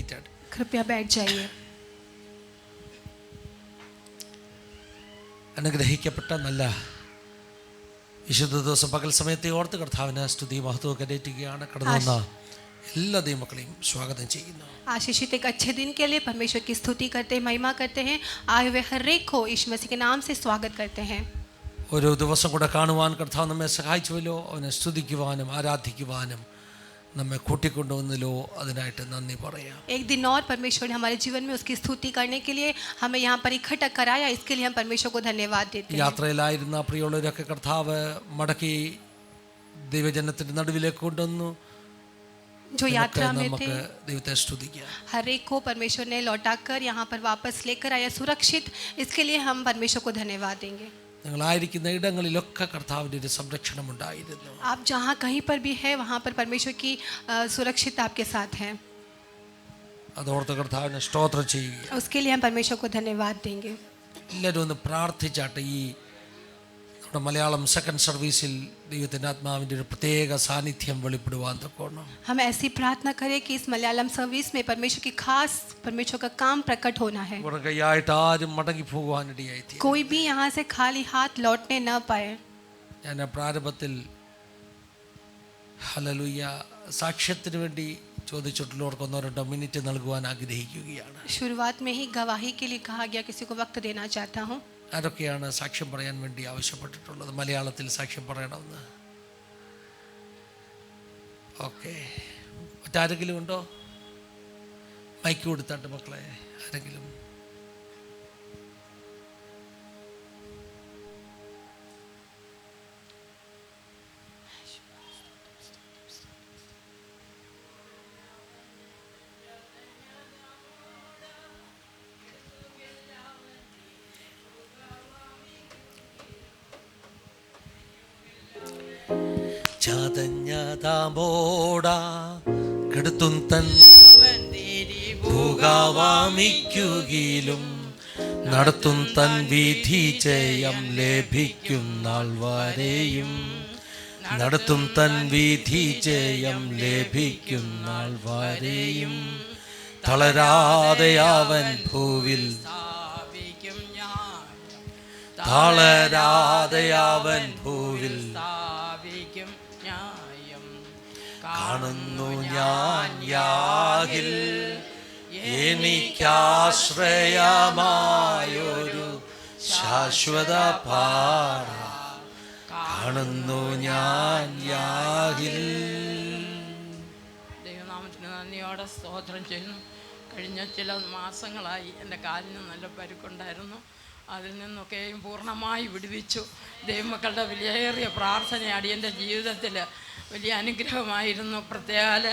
seated. कृपया बैठ जाइए. അനുഗ്രഹിക്കപ്പെട്ട നല്ല വിശുദ്ധ ദിവസം പകൽ സമയത്തെ ഓർത്ത് കർത്താവിന് സ്തുതി മഹത്വമൊക്കെ കരേറ്റുകയാണ്. കടന്നു വന്ന എല്ലാ ദൈവമക്കളെയും സ്വാഗതം ചെയ്യുന്നു. आशीषित एक अच्छे दिन के लिए परमेश्वर की स्तुति करते हैं, महिमा करते हैं. आए हुए हर एक को यीशु मसीह के नाम से स्वागत करते हैं. ഒരു ദിവസം കൂടെ കാണുവാൻ കർത്താവ് നമ്മെ സഹായിച്ചുവല്ലോ. അവനെ സ്തുതിക്കുവാനും ആരാധിക്കുവാനും നമ്മെ കൂട്ടിക്കൊണ്ടുവന്നല്ലോ, അതിനായിട്ട് നന്ദി പറയാം. एक दिन और परमेश्वर ने हमारे जीवन में उसकी स्तुति करने के लिए हमें यहाँ पर इकट्ठा कराया, इसके लिए हम परमेश्वर को धन्यवाद देते हैं. യാത്രയിലായിരുന്ന പ്രിയമുള്ളവരൊക്കെ കർത്താവ് മടക്കി ദൈവജനത്തിന്റെ നടുവിലേക്ക് കൊണ്ടുവന്നു. जो यात्रा में थे ദൈവത്തെ സ്തുതിക്കാം. हर एक को परमेश्वर ने लौटाकर यहाँ पर वापस लेकर आया सुरक्षित, इसके लिए हम परमेश्वर को धन्यवाद देंगे. നിങ്ങളായിരിക്കുന്ന ഇടങ്ങളിലൊക്കെ കർത്താവിൻ്റെ ഒരു സംരക്ഷണം ഉണ്ടായിരുന്നു. आप जहाँ कहीं पर भी है वहाँ पर परमेश्वर की सुरक्षित आपके साथ है. അതോർത്ത് കർത്താവിനെ സ്തോത്രം ചെയ്യുക. उसके लिए हम परमेश्वर को धन्यवाद देंगे. എല്ലാവരും ഒന്ന് പ്രാർത്ഥിച്ചാട്ടെ. ഈ നമ്മുടെ മലയാളം സെക്കൻഡ് സർവീസിൽ ദൈവത്തിൻ്റെ ആത്മാവിൻ്റെ ഒരു പ്രത്യേക സാന്നിധ്യം വെളിപ്പെടുവാൻ തക്കോണം. हम ऐसी प्रार्थना करें कि इस मलयालम सर्विस में परमेश्वर की खास परमेश्वर का काम प्रकट होना है. കൈയായിട്ട് ആരും മടങ്ങി പോകുവാനിടയായി. कोई भी यहाँ से खाली हाथ लौटने न पाए. ഞാൻ പ്രാരംഭത്തിൽ ഹല്ലേലൂയ സാക്ഷ്യത്തിന് വേണ്ടി ചോദിച്ചിട്ടുള്ളവർക്ക് 1-2 മിനിറ്റ് നൽകുവാൻ ആഗ്രഹിക്കുകയാണ്. शुरुआत में ही गवाही के लिए कहा गया, किसी को वक्त देना चाहता हूँ. ആരൊക്കെയാണ് സാക്ഷ്യം പറയാൻ വേണ്ടി ആവശ്യപ്പെട്ടിട്ടുള്ളത്? മലയാളത്തിൽ സാക്ഷ്യം പറയണമെന്ന്. ഓക്കെ, മറ്റാരെങ്കിലും ഉണ്ടോ? മൈക്ക് കൊടുത്താട്ട് മക്കളെ, ആരെങ്കിലും? ചതഞ്ഞതാമ്പോടാ കെടുത്തും തൻ ഭൂഗാവാമിക്കുകിലും നടത്തും തൻ വിധി ജയം ലഭിക്കും നാൾ വരെയും. നടത്തും തൻ വിധി ജയം ലഭിക്കും നാൾ വരെയും. തളരാതെ അവൻ ഭൂവിൽ തളരാതെ അവൻ ഭൂവിൽ കാണുന്നു ഞാൻ യാഗിൽ എനിക്കാശ്രയമായൊരു ശാശ്വത പാറ. കാണുന്നു ഞാൻ യാഗിൽ. ദൈവനാമത്തിന് നന്ദിയോടെ സ്തോത്രം ചെയ്യുന്നു. കഴിഞ്ഞ ചില മാസങ്ങളായി എൻ്റെ കാലിന് നല്ല പരുക്കുണ്ടായിരുന്നു. അതിൽ നിന്നൊക്കെയും പൂർണ്ണമായി വിടുവിച്ചു. ദൈവമക്കളുടെ വിലയേറിയ പ്രാർത്ഥന അടിയൻ്റെ ജീവിതത്തിൽ വലിയ അനുഗ്രഹമായിരുന്നു. പ്രത്യേക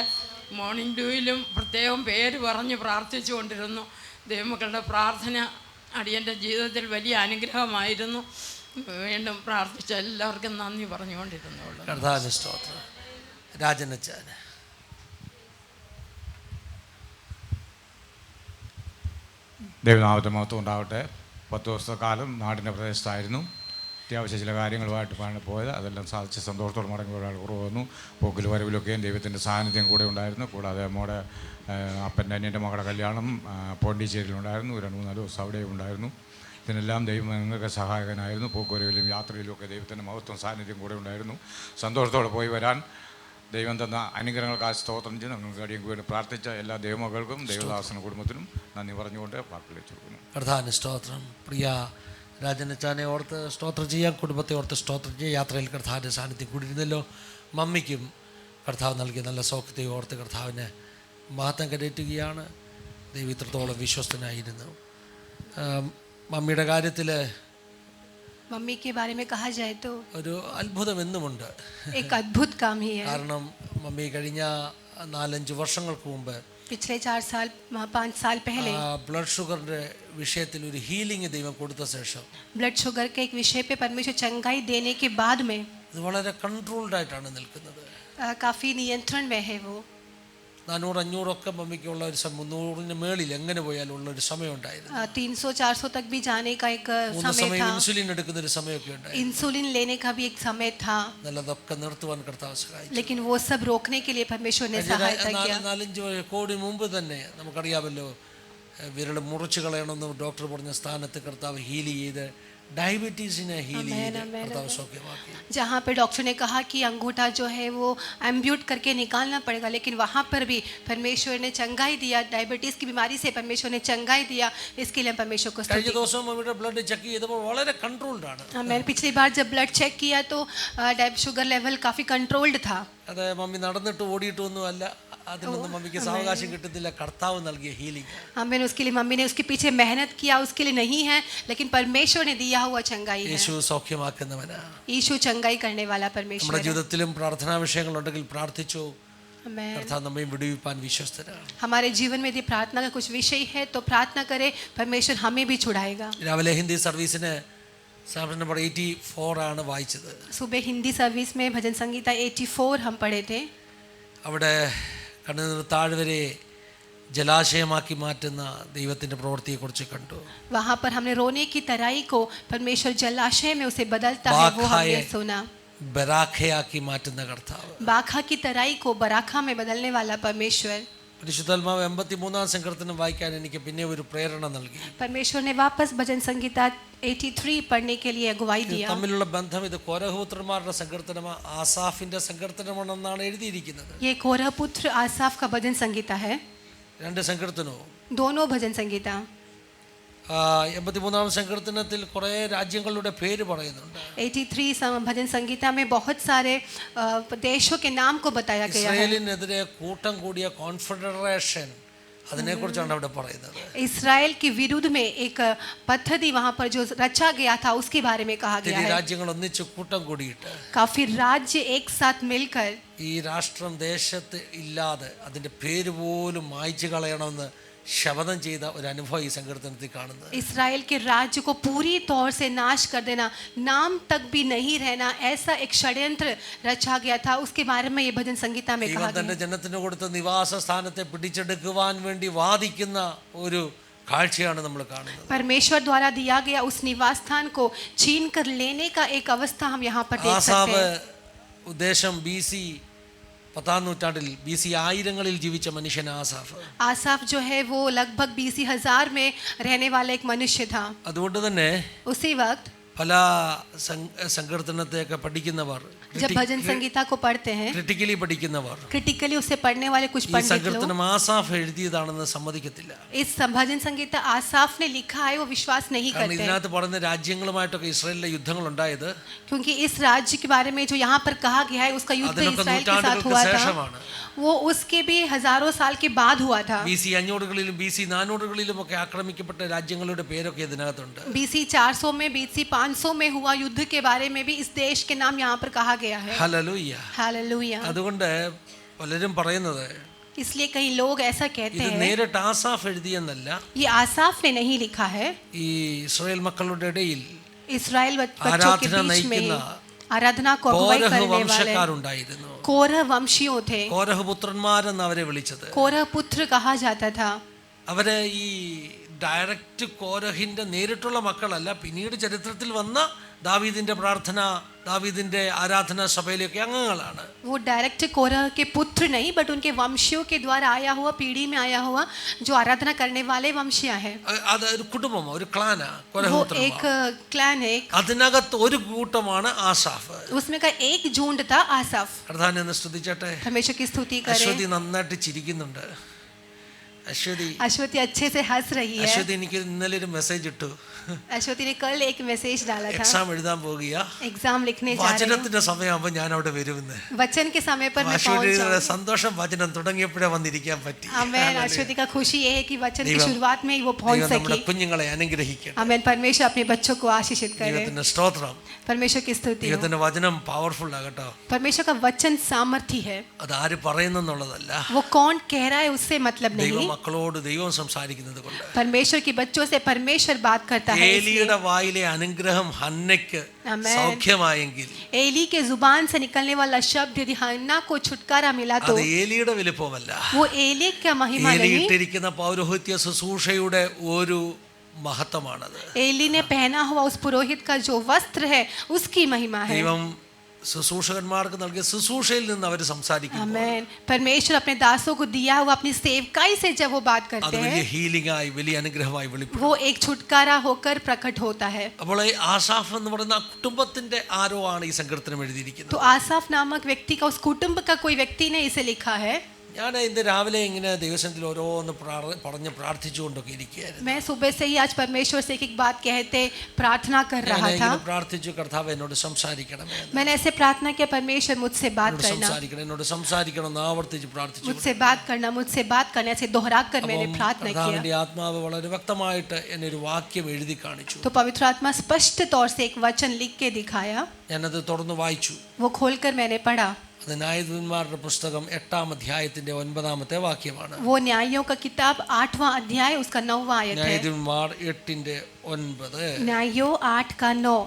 മോർണിംഗ് ഡ്യൂയിലും പ്രത്യേകം പേര് പറഞ്ഞ് പ്രാർത്ഥിച്ചു കൊണ്ടിരുന്നു. ദൈവമക്കളുടെ പ്രാർത്ഥന അടിയൻ്റെ ജീവിതത്തിൽ വലിയ അനുഗ്രഹമായിരുന്നു. വീണ്ടും പ്രാർത്ഥിച്ച എല്ലാവർക്കും നന്ദി പറഞ്ഞുകൊണ്ടിരുന്നുള്ളൂ. രാജനച്ചാൻ ദൈവനാമത്തെ മഹത്വം ഉണ്ടാവട്ടെ. 10 ദിവസക്കാലം നാടിൻ്റെ പ്രദേശത്തായിരുന്നു. അത്യാവശ്യ ചില കാര്യങ്ങളുമായിട്ടാണ് പോയത്. അതെല്ലാം സാധിച്ച് സന്തോഷത്തോടെ മടങ്ങി ഒരാൾ കുറവ് വന്നു. പോക്കിൽ വരവിലൊക്കെയും ദൈവത്തിൻ്റെ സാന്നിധ്യം കൂടെ ഉണ്ടായിരുന്നു. കൂടാതെ നമ്മുടെ അപ്പൻ്റെ അനിയൻ്റെ മകളുടെ കല്യാണം പോണ്ടിച്ചേരിയിലുണ്ടായിരുന്നു. 2-3 ദിവസം അവിടെ ഉണ്ടായിരുന്നു. ഇതിനെല്ലാം ദൈവം നിങ്ങൾക്ക് സഹായകനായിരുന്നു. പോക്കുവരവിലും യാത്രയിലും ഒക്കെ ദൈവത്തിൻ്റെ മഹത്വം സാന്നിധ്യം കൂടെ ഉണ്ടായിരുന്നു. സന്തോഷത്തോടെ പോയി വരാൻ ദൈവം തന്ന അനുഗ്രഹങ്ങൾക്ക് സ്തോത്രം ചെയ്ത് നിങ്ങൾക്ക് അടിയങ്ങൾക്ക് വേണ്ടി പ്രാർത്ഥിച്ച എല്ലാ ദൈവമക്കൾക്കും ദൈവദാസന കുടുംബത്തിനും നന്ദി പറഞ്ഞുകൊണ്ട് പ്രാർത്ഥിച്ചു കൊടുക്കുന്നു. പ്രധാന സ്തോത്രം. പ്രിയ രാജനച്ചാനെ ഓർത്ത് സ്തോത്രം ചെയ്യാം, കുടുംബത്തെ ഓർത്ത് സ്തോത്രം ചെയ്യാം. യാത്രയിൽ കർത്താവിൻ്റെ സാന്നിധ്യം കൂടിയിരുന്നല്ലോ. മമ്മിക്കും കർത്താവ് നൽകിയ നല്ല സൗഖ്യത്തെ ഓർത്ത് കർത്താവിന് മഹത്വം കരേറ്റുകയാണ്. ദൈവം ഇത്രത്തോളം വിശ്വസ്തനായിരുന്നു. മമ്മിയുടെ കാര്യത്തിൽ मम्मी के बारे में कहा जाए तो ഒരു അത്ഭുതം എന്നുമുണ്ട്. एक अद्भुत काम ही है. കാരണം മമ്മി കഴിഞ്ഞ 4-5 വർഷങ്ങൾക്ക് മുമ്പ് पिछले 4-5 साल पहले ബ്ലഡ് ഷുഗറിന്റെ വിഷയത്തിൽ ഒരു ഹീലിംഗ് ദൈവം കൊടുത്ത ശേഷം ब्लड शुगर के एक विषय पे परमेश्वर चंगाई देने के बाद में ഇത് വളരെ കൺട്രോൾഡ് ആയിട്ടാണ് നിൽക്കുന്നത്. काफी नियंत्रण में है वो. 400-500 ഒക്കെ മമ്മിക്കുള്ള ഒരു 300-ന് മേളിൽ എങ്ങനെ പോയാലും ഉള്ള ഒരു സമയം ഉണ്ടായിരുന്നു. 300-400 तक भी जाने का एक समय था. ഇൻസുലിൻ എടുക്കുന്ന ഒരു സമയമൊക്കെ ഉണ്ടായിരുന്നു. इंसुलिन लेने का भी एक समय था. നല്ലതൊക്കെ നിർത്തുവാൻ കർത്താവ് സഹായിച്ചു. लेकिन वो सब रोकने के लिए परमेश्वर ने सहायता किया. 4-5 കോടി മുമ്പ് തന്നെ നമുക്കറിയാമല്ലോ, വിരൽ മുറിച്ച് കളയണമെന്ന് ഡോക്ടർ പറഞ്ഞ സ്ഥാനത്ത് കർത്താവ് ഹീൽ ചെയ്ത് डायबिटीज़ हील जहाँ पे डॉक्टर ने कहा कि अंगूठा जो है वो एम्ब्यूट करके निकालना पड़ेगा, लेकिन वहाँ पर भी परमेश्वर ने चंगाई दिया. डायबिटीज़ की बीमारी से परमेश्वर ने चंगाई दिया. इसके लिए परमेश्वर को ब्लड चेक किया. मैंने पिछली बार जब ब्लड चेक किया तो शुगर लेवल काफ़ी कंट्रोल्ड था. അതെ, മമ്മി നടന്നിട്ട് ഓടിയിട്ടൊന്നുമല്ല, അതിനൊന്നും മമ്മിക്ക് സാവകാശം കിട്ടുന്നില്ല. കർത്താവ് നൽകിയ ഹീലിംഗ്. आमीन. उसके लिए मम्मी ने उसके पीछे मेहनत किया, उसके लिए नहीं है, लेकिन परमेश्वर ने दिया हुआ चंगाई है. യേശു സൗഖ്യമാക്കുന്നവനാ. യേശു ചംഗായി करने वाला परमेश्वर. നമ്മുടെ ജീവിതത്തിലും പ്രാർത്ഥനാ വിഷയങ്ങളുണ്ടെങ്കിൽ പ്രാർത്ഥിച്ചോ. കർത്താവ് നമ്മെ വിടുവിപ്പാൻ വിശ്വസ്തനാണ്. हमारे जीवन में यदि प्रार्थना का कुछ विषय है तो प्रार्थना करें, परमेश्वर हमें भी छुड़ाएगा. രാവിലെ ഹിന്ദി സർവീസിന് സാമ്പിൾ നമ്പർ 84 ആണ് വായിച്ചത്. सुबह हिंदी सर्विस में भजन संगीता 84 हम पढ़े थे. അവിടെ കണ്ണുനീർ താഴ്വരെ ജലാശയമാക്കി മാറ്റുന്ന ദൈവത്തിന്റെ പ്രവൃത്തിയെക്കുറിച്ച് കണ്ടു. वहाँ पर हमने रोने की तराई को परमेश्वर जलाशय में उसे बदलता है, वो हमने सुना. ബരാഖയാക്കി മാറ്റുന്ന കർത്താവ്. बाखा की तराई को बराखा में बदलने वाला परमेश्वर. പരിശുദ്ധാത്മാവ് 83-ാം സങ്കീർത്തനം വായിക്കാൻ എനിക്ക് പിന്നെ ഒരു പ്രേരണ നൽകി. परमेश्वर ने वापस भजन संगीता 83 पढ़ने के लिए अगुवाई दिया. തമ്മിലുള്ള ബന്ധം ഇത് കോരഹപുത്രന്മാരുടെ സങ്കീർത്തനമാണ്, ആസാഫിന്റെ സങ്കീർത്തനമാണെന്നാണ് എഴുതിയിരിക്കുന്നത്. ये कोरहपुत्र आसाफ का भजन संगीता है. രണ്ട് സങ്കീർത്തനവും. दोनों भजन संगीता. 83-ാം സങ്കീർത്തനത്തിൽ കുറേ രാജ്യങ്ങളുടെ പേര് പറയുന്നുണ്ട്. 83 भजन संगीता में बहुत सारे देशों के नाम को बताया गया है. ഇസ്രായേലിനെതിരെ കൂട്ടം കൂടിയ കോൺഫെഡറേഷൻ, അതിനെക്കുറിച്ചാണ് അവിടെ പറയുന്നത്. इस्राएल के विरुद्ध में एक पद्धति वहाँ पर जो रचा गया था उसके बारे में कहा गया है. രാജ്യങ്ങൾ ഒന്നിച്ച് കൂട്ടം കൂടിയിട്ട് काफी राज्य एक साथ मिलकर ഈ രാഷ്ട്രം ദേശത്ത് ഇല്ലാതെ അതിന്റെ പേര് പോലും മായ്ച്ചു കളയണമെന്ന് ശപഥം ചെയ്ത ഒരു അനുഭവം ഈ സങ്കീർത്തനത്തിൽ കാണുന്നത്. इस्राएल के राज्य को पूरी तौर से नाश कर देना, नाम तक भी नहीं रहना, ऐसा एक षड्यंत्र रचा गया था. उसके बारे में ये भजन संगीता में कहा തന്റെ ജനത്തിന് കൊടുത്ത നിവാസ സ്ഥാനത്തെ പിടിച്ചെടുക്കുവാൻ വേണ്ടി വാദിക്കുന്ന ഒരു കാഴ്ചയാണ് നമ്മൾ കാണുന്നത്. परमेश्वर द्वारा दिया गया उस निवास स्थान को छीन कर लेने का एक अवस्था हम यहाँ पर देख सकते हैं. ഉദ്ദേശം BC 10-ാം നൂറ്റാണ്ടിൽ BC 1000-ങ്ങളിൽ ജീവിച്ച മനുഷ്യൻ ആസാഫ്. आसाफ जो है वो लगभग BC 1000 में रहने वाला एक मनुष्य था. അതുകൊണ്ട് തന്നെ उसी वक्त പല സങ്കീർത്തനത്തെയൊക്കെ പഠിക്കുന്നവർ, जब भजन संगीता को पढ़ते हैं, ക്രിട്ടിക്കലി പഠിക്കുന്നവർ, क्रिटिकली उसे पढ़ने वाले कुछ ഈ पंडित लोग സങ്കീർത്തനം ആസാഫ് എഴുതിയതാണെന്ന് സമ്മതിക്കത്തില്ല. इस भजन संगीता आसाफ ने लिखा है वो विश्वास नहीं കാരണം करते, ഇതിനകത്ത് പറയുന്ന രാജ്യങ്ങളുമായിട്ടൊക്കെ ഇസ്രായേലിലെ യുദ്ധങ്ങൾ ഉണ്ടായത് क्योंकि इस राज्य के बारे में जो यहाँ पर कहा गया है उसका युद्ध അതിനൊക്കെ इस्राएल के साथ നൂറ്റാണ്ടുകൾക്ക് हुआ था. ശേഷമാണ്. वो उसके भी हजारों साल के बाद हुआ था. BC 500-കളിലും BC 400-കളിലും ഒക്കെ ആക്രമിക്കപ്പെട്ട രാജ്യങ്ങളുടെ പേരൊക്കെ ഇതിനകത്തുണ്ട്. BC 400 में BC 500 में हुआ युद्ध के बारे में भी इस देश के नाम यहाँ पर कहा गया है. ഹല്ലേലൂയ. हालेलुया. അതുകൊണ്ട് പലരും പറയുന്നത് इसलिए कई लोग ऐसा कहते ഇത് हैं, നേരിട്ട് ആസാഫ് എഴുതിയെന്നല്ല, ये आसाफ ने नहीं लिखा है. ഈ ഇസ്രായേൽ മക്കളുടെ ഇടയിൽ इस्राएल बच्चों के ആരാധന बीच में നയിക്കുന്ന आराधना को अगुवाई കോരഹ് करने वाले വംശക്കാരുണ്ടായിരുന്നു. कोरह वंशियों थे. കോരഹ് പുത്രന്മാരെന്ന് അവരെ വിളിച്ചത്. कोरह पुत्र कहा जाता था. അവരെ ഈ ഡയറക്റ്റ് കോരഹിന്റെ നേരിട്ടുള്ള മക്കളല്ല, പിന്നീട് ചരിത്രത്തിൽ വന്ന ദാവീദിന്റെ പ്രാർത്ഥന, ദാവീദിന്റെ ആരാധനാ സഭയിലേക്ക് അംഗങ്ങളാണ്. वो डायरेक्ट कोरह के पुत्र नहीं, बट उनके वंशियों के द्वारा आया हुआ, पीढ़ी में आया हुआ जो आराधना करने वाले वंशिया है. അത് ഒരു കുടുംബം, ഒരു ക്ലാനാ കോരഹ് वो പുത്രന്മാർ. एक क्लैन है. അതിനകത്ത് ഒരു കൂട്ടമാണ് ആസാഫ്. उसमें का एक झुंड था आसाफ. കർത്താവിനെ ഒന്ന് സ്തുതിച്ചട്ടെ. परमेश्वर की स्तुति करें. അശ്വതി നന്നായിട്ട് ചിരിക്കുന്നുണ്ട്. അശ്വതി अच्छे से हंस रही है. അശ്വതി എനിക്ക് ഇന്നലെ ഒരു മെസ്സേജ് ഇട്ടു. अश्वति ने कल एक मैसेज डाला था. എക്സാം എഴുതാൻ പോകുക, एग्जाम लिखने जा रही हूँ. വചനത്തിന്റെ സമയമാകുമ്പോൾ ഞാൻ അവിടെ വരുമെന്ന്. वचन के समय पर मैं पहुंच അശ്വതിയുടെ जाऊंगी. സന്തോഷം വചനം തുടങ്ങിയപ്പോഴേ വന്നിരിക്കാൻ പറ്റി. आमेन. अश्वति का खुशी ये है कि वचन की शुरुआत में ही वो पहुंच ദൈവം നമ്മുടെ सकी. കുഞ്ഞുങ്ങളെ അനുഗ്രഹിക്കട്ടെ. आमेन. परमेश्वर अपने बच्चों को आशीषित करे. ദൈവത്തിന്റെ സ്തോത്രം. परमेश्वर की स्तुति हो. ദൈവത്തിന്റെ വചനം പവർഫുൾ ആകട്ടോ. परमेश्वर का वचन सामर्थ्य है. അത് ആര് പറയുന്നെന്നുള്ളതല്ല, वो कौन कह रहा है उससे मतलब नहीं. മക്കളോട് ദൈവം സംസാരിക്കുന്നത് കൊണ്ട് परमेश्वर के बच्चों से परमेश्वर बात करता है। ഏലിയുടെ വായിലെ അനുഗ്രഹം ഹന്നയ്ക്ക് സൗഖ്യമായെങ്കിൽ एली के जुबान से निकलने वाला शब्द यदि हन्ना को छुटकारा मिला तो അത് ഏലിയുടെ വലിപ്പമല്ല, वो एली का महिमा ഏലി नहीं, ഇട്ടിരിക്കുന്ന പൗരോഹിത്യ ശുശ്രൂഷയുടെ ഒരു മഹത്വമാണത്. एली ने पहना हुआ उस पुरोहित का जो वस्त्र है उसकी महिमा है। ദൈവം ശുശ്രൂഷകന്മാർക്ക് നൽകിയ ശുശ്രൂഷയിൽ നിന്ന് അവർ സംസാരിക്കും. आमीन। परमेश्वर अपने दासों को दिया हुआ अपनी सेवकाई से जब वो बात അത് करते വലിയ हैं ഹീലിംഗ് ആയി വലിയ അനുഗ്രഹമായി വെളിപ്പെടും. वो एक छुटकारा होकर प्रकट होता है। അപ്പോൾ ഈ ആസാഫ് എന്ന് പറയുന്ന ആ കുടുംബത്തിന്റെ ആരോ ആണ് ഈ സങ്കീർത്തനം എഴുതിയിരിക്കുന്നത്. तो आसाफ नामक व्यक्ति का, उस कुटुंब का कोई व्यक्ति ने इसे लिखा है। ഞാൻ ഇന്ന് രാവിലെ ഇങ്ങനെ ദൈവസന്നിധിയിൽ ഓരോന്ന് പറഞ്ഞ് പ്രാർത്ഥിച്ചുകൊണ്ടൊക്കെ ഇരിക്കുകയായിരുന്നു. मैं सुबह से ही आज परमेश्वर से एक बात कहते प्रार्थना कर रहा था। പ്രാർത്ഥിച്ചു, കർത്താവ് എന്നോട് സംസാരിക്കണമേ, मैंने ऐसे प्रार्थना किया परमेश्वर मुझसे बात करना, എന്നോട് സംസാരിക്കണം എന്ന് ആവർത്തിച്ച് പ്രാർത്ഥിച്ചു. मुझसे बात करना ऐसे दोहरा कर मैंने प्रार्थना किया। കർത്താവിന്റെ ആത്മാവ് വളരെ വ്യക്തമായിട്ട് എന്നെ ഒരു വാക്യം എഴുതി കാണിച്ചു. तो पवित्र आत्मा स्पष्ट तौर से एक वचन लिख के दिखाया। ഞാനത് തുറന്ന് വായിച്ചു. वो खोलकर मैंने पढ़ा। അത് ന്യായാധിപന്മാരുടെ പുസ്തകം 8-ാം അധ്യായത്തിന്റെ 9-ാമത്തെ വാക്യമാണ്. वो न्यायों का किताब 8वां अध्याय उसका 9वां आयत है। ന്യായാധിപന്മാർ 8:9. न्यायों 8 का 9।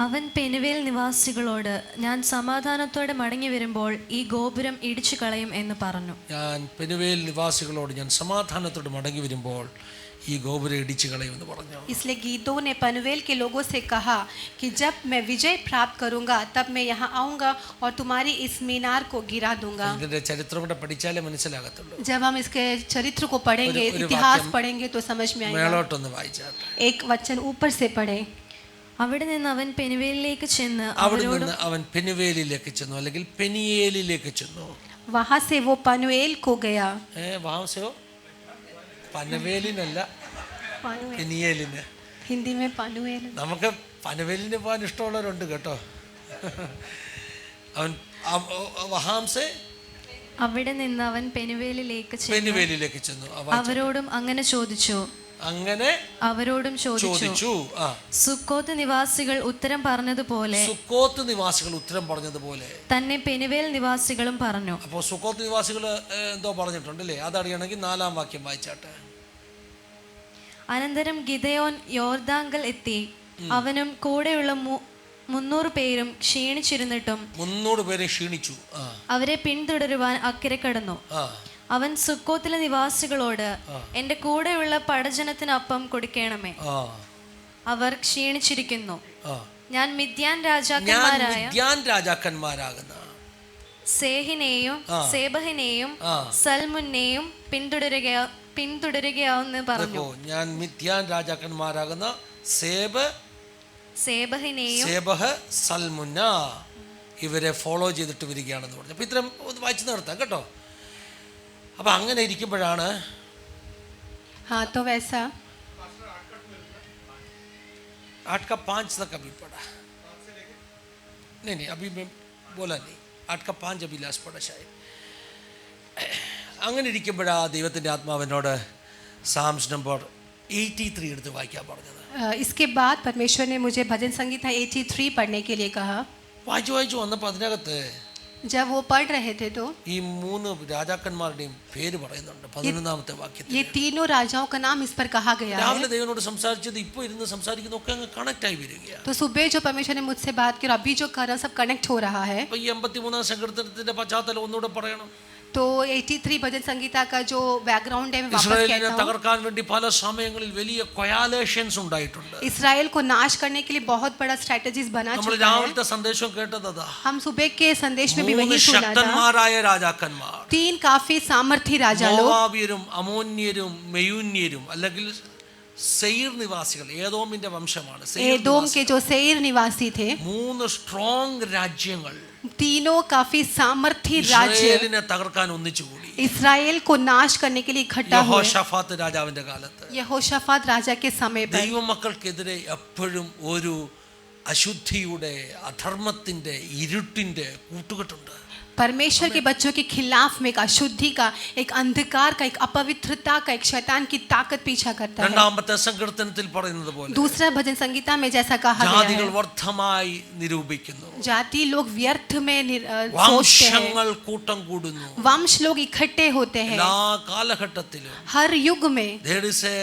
അവൻ പെനുവേൽ നിവാസികളോട് ഞാൻ സമാധാനത്തോടെ മടങ്ങി വരുമ്പോൾ ഈ ഗോപുരം ഇടിച്ചു കളയും എന്ന് പറഞ്ഞു. ഞാൻ പെനുവേൽ നിവാസികളോട് ഞാൻ സമാധാനത്തോടെ മടങ്ങി വരുമ്പോൾ ഈ ഗോപുരം ഇടിച്ചു കളയുമെന്ന് പറഞ്ഞു. इसलिए गीदों ने पनवेल के लोगों से कहा कि जब मैं विजय प्राप्त करूंगा तब मैं यहाँ आऊंगा और तुम्हारी इस मीनार को गिरा दूंगा। ഇതിന്റെ ചരിത്രം കൂടെ പഠിച്ചാലേ മനസ്സിലാകത്തുള്ളൂ. जब हम इसके चरित्र को पढ़ेंगे, इतिहास पढ़ेंगे तो समझ में आएगा। മേളോട്ടൊന്ന് വായിച്ചാട്ടെ. एक वचन ऊपर से पढ़े। അവിടെ നിന്ന് അവൻ പെനുവേലിലേക്ക് ചെന്ന് അവിടെ നിന്ന് അവൻ പെനുവേലിലേക്ക് ചെന്നു, അല്ലെങ്കിൽ പെനിയേലിലേക്ക് ചെന്നു. वहां से वो पनवेल को गया। വഹാംസോ പനവേലിനല്ല, പെനിയേലിന്. हिंदी में पनवेल। നമുക്ക് പനവേലിന് പോകാൻ ഇഷ്ടമുള്ളവരുണ്ട് കേട്ടോ. അവൻ വഹാംസെ അവിടെ നിന്ന് അവൻ പെനുവേലിലേക്ക് പെനുവേലിലേക്ക് ചെന്നു. അവരോടും അങ്ങനെ ചോദിച്ചു. അവരോടും ചോദിച്ചു. സുക്കോത്ത് നിവാസികൾ ഉത്തരം പറഞ്ഞതുപോലെ തന്നെ പെനുവേൽ നിവാസികളും പറഞ്ഞു. അപ്പോൾ സുക്കോത്ത് നിവാസികൾ എന്തോ പറഞ്ഞിട്ടുണ്ടല്ലേ, അതറിയണമെങ്കിൽ 4-ാം വാക്യം വായിച്ചാട്ടെ. അനന്തരം ഗിദെയോൻ യോർദാങ്കൽ എത്തി. അവനും കൂടെയുള്ള 300 പേരും ക്ഷീണിച്ചിരുന്നിട്ടും 300 പേരെ ക്ഷീണിച്ചു. അവരെ പിന്തുടരുവാൻ അക്കരെ കടന്നു. അവൻ സുക്കോത്തിലെ നിവാസികളോട് എന്റെ കൂടെയുള്ള പടജനത്തിന് അപ്പം കൊടുക്കണമേ, അവർ ക്ഷീണിച്ചിരിക്കുന്നു. ഞാൻ മിദ്യാൻ രാജാക്കന്മാരാകുന്ന സേഹിനെയും സേബഹിനെയും സൽമുന്നെയും പിന്തുടരുകയാവെന്ന് പറഞ്ഞു. ഞാൻ മിദ്യാൻ രാജാക്കന്മാരാകുന്ന സേബഹിനെയും സൽമുന്ന ഇവരെ ഫോളോ ചെയ്തിട്ട് വരികയാണെന്ന് പറഞ്ഞു. അപ്പൊ ഇത്രയും ഒന്ന് വായിച്ചു നിർത്താം കേട്ടോ. അപ്പൊ അങ്ങനെ ഇരിക്കുമ്പോഴാണ് तो वैसा 8 का 5 तक अभी पढ़ा नहीं अभी मैं बोला नहीं 8 का 5 अभी लास्ट पढ़ा शायद. അങ്ങനെ ഇരിക്കുമ്പോഴാ ദൈവത്തിന്റെ ആത്മാവിനോട് സാംസ് നമ്പർ 83 എടുത്ത് വായിക്കാൻ പറഞ്ഞത്. इसके बाद परमेश्वर ने मुझे भजन संगीता 83 पढ़ने के लिए कहा. വായിച്ചു വന്നപ്പോൾ അതിനകത്ത് जब वो पढ़ रहे थे तो ഈ 3 രാജാക്കന്മാരുടെയും പേര് പറയുന്നുണ്ട് 11-ാമത്തെ വാക്യത്തിൽ. ये तीनों राजाओं का नाम इस पर कहा गया है. രാവിലെ ദൈവനോട് സംസാരിച്ചത് ഇപ്പോൾ ഇരുന്ന് സംസാരിക്കുന്നതൊക്കെ അങ്ങ് കണക്ട് ആയി വരികയാണ്. तो सुबह जो परमेश्वर ने मुझसे बात की और अभी जो कर रहा सब कनेक्ट हो रहा है. അപ്പോൾ ഈ 83-ാം സങ്കീർത്തനത്തിന്റെ പശ്ചാത്തലം ഒന്നുകൂടെ പറയണം. तो 83 भजन संगीता का जो बैकग्राउंड है मैं वापस ഇസ്രായേലിനെ कहता हूं. തകർക്കാൻ വേണ്ടി പല സമയങ്ങളിൽ വലിയ കൊയാലേഷൻസ് ഉണ്ടായിട്ടുണ്ട്. इस्राएल को नाश करने के लिए बहुत बड़ा स्ट्रेटजीज बना നമ്മൾ चुका है. രാവിലത്തെ സന്ദേശം കേട്ടതാ. हम सुबह के संदेश में भी 3 वही सुना था. ശക്തന്മാരായ രാജാക്കന്മാർ, 3 काफी सामर्थी राजा लोग, മോവാബ്യരും അമോന്യരും മെയൂന്യരും അല്ലെങ്കിൽ സെയിർ നിവാസികൾ, ഏദോമിന്റെ വംശമാണ്. एदोम के जो सेईर निवासी थे, 3 സ്ട്രോങ് രാജ്യങ്ങൾ तीनों काफी सामर्थी राज्य ഇസ്രായേലിനെ തകർക്കാൻ ഒന്നിച്ചുകൂടി. इस्राएल को नाश करने के लिए इकट्ठा हुए. യഹോശാഫാത്ത് രാജാവിന്റെ കാലത്ത് यहोशाफात राजा के समय पर ദൈവമക്കൾക്കെതിരെ എപ്പോഴും ഒരു അശുദ്ധിയുടെ, അധർമ്മത്തിന്റെ, ഇരുട്ടിന്റെ കൂട്ടുകെട്ടുണ്ട്. परमेश्वर के बच्चों के खिलाफ में एक अशुद्धि का, एक अंधकार का, एक अपवित्रता का, एक शैतान की ताकत पीछा करता है। രണ്ടാമത്തെ സങ്കീർത്തനത്തിൽ പറയുന്നത് പോലെ दूसरा भजन संगीता में जैसा कहा गया ജാതികൾ है, വ്യർത്ഥമായി നിരൂപിക്കുന്നു, जाति लोग व्यर्थ में सोचते हैं, വംശങ്ങൾ കൂട്ടം കൂടുന്നു, वंश लोग इकट्ठे होते हैं എല്ലാ കാലഘട്ടത്തിലും हर युग में। there is a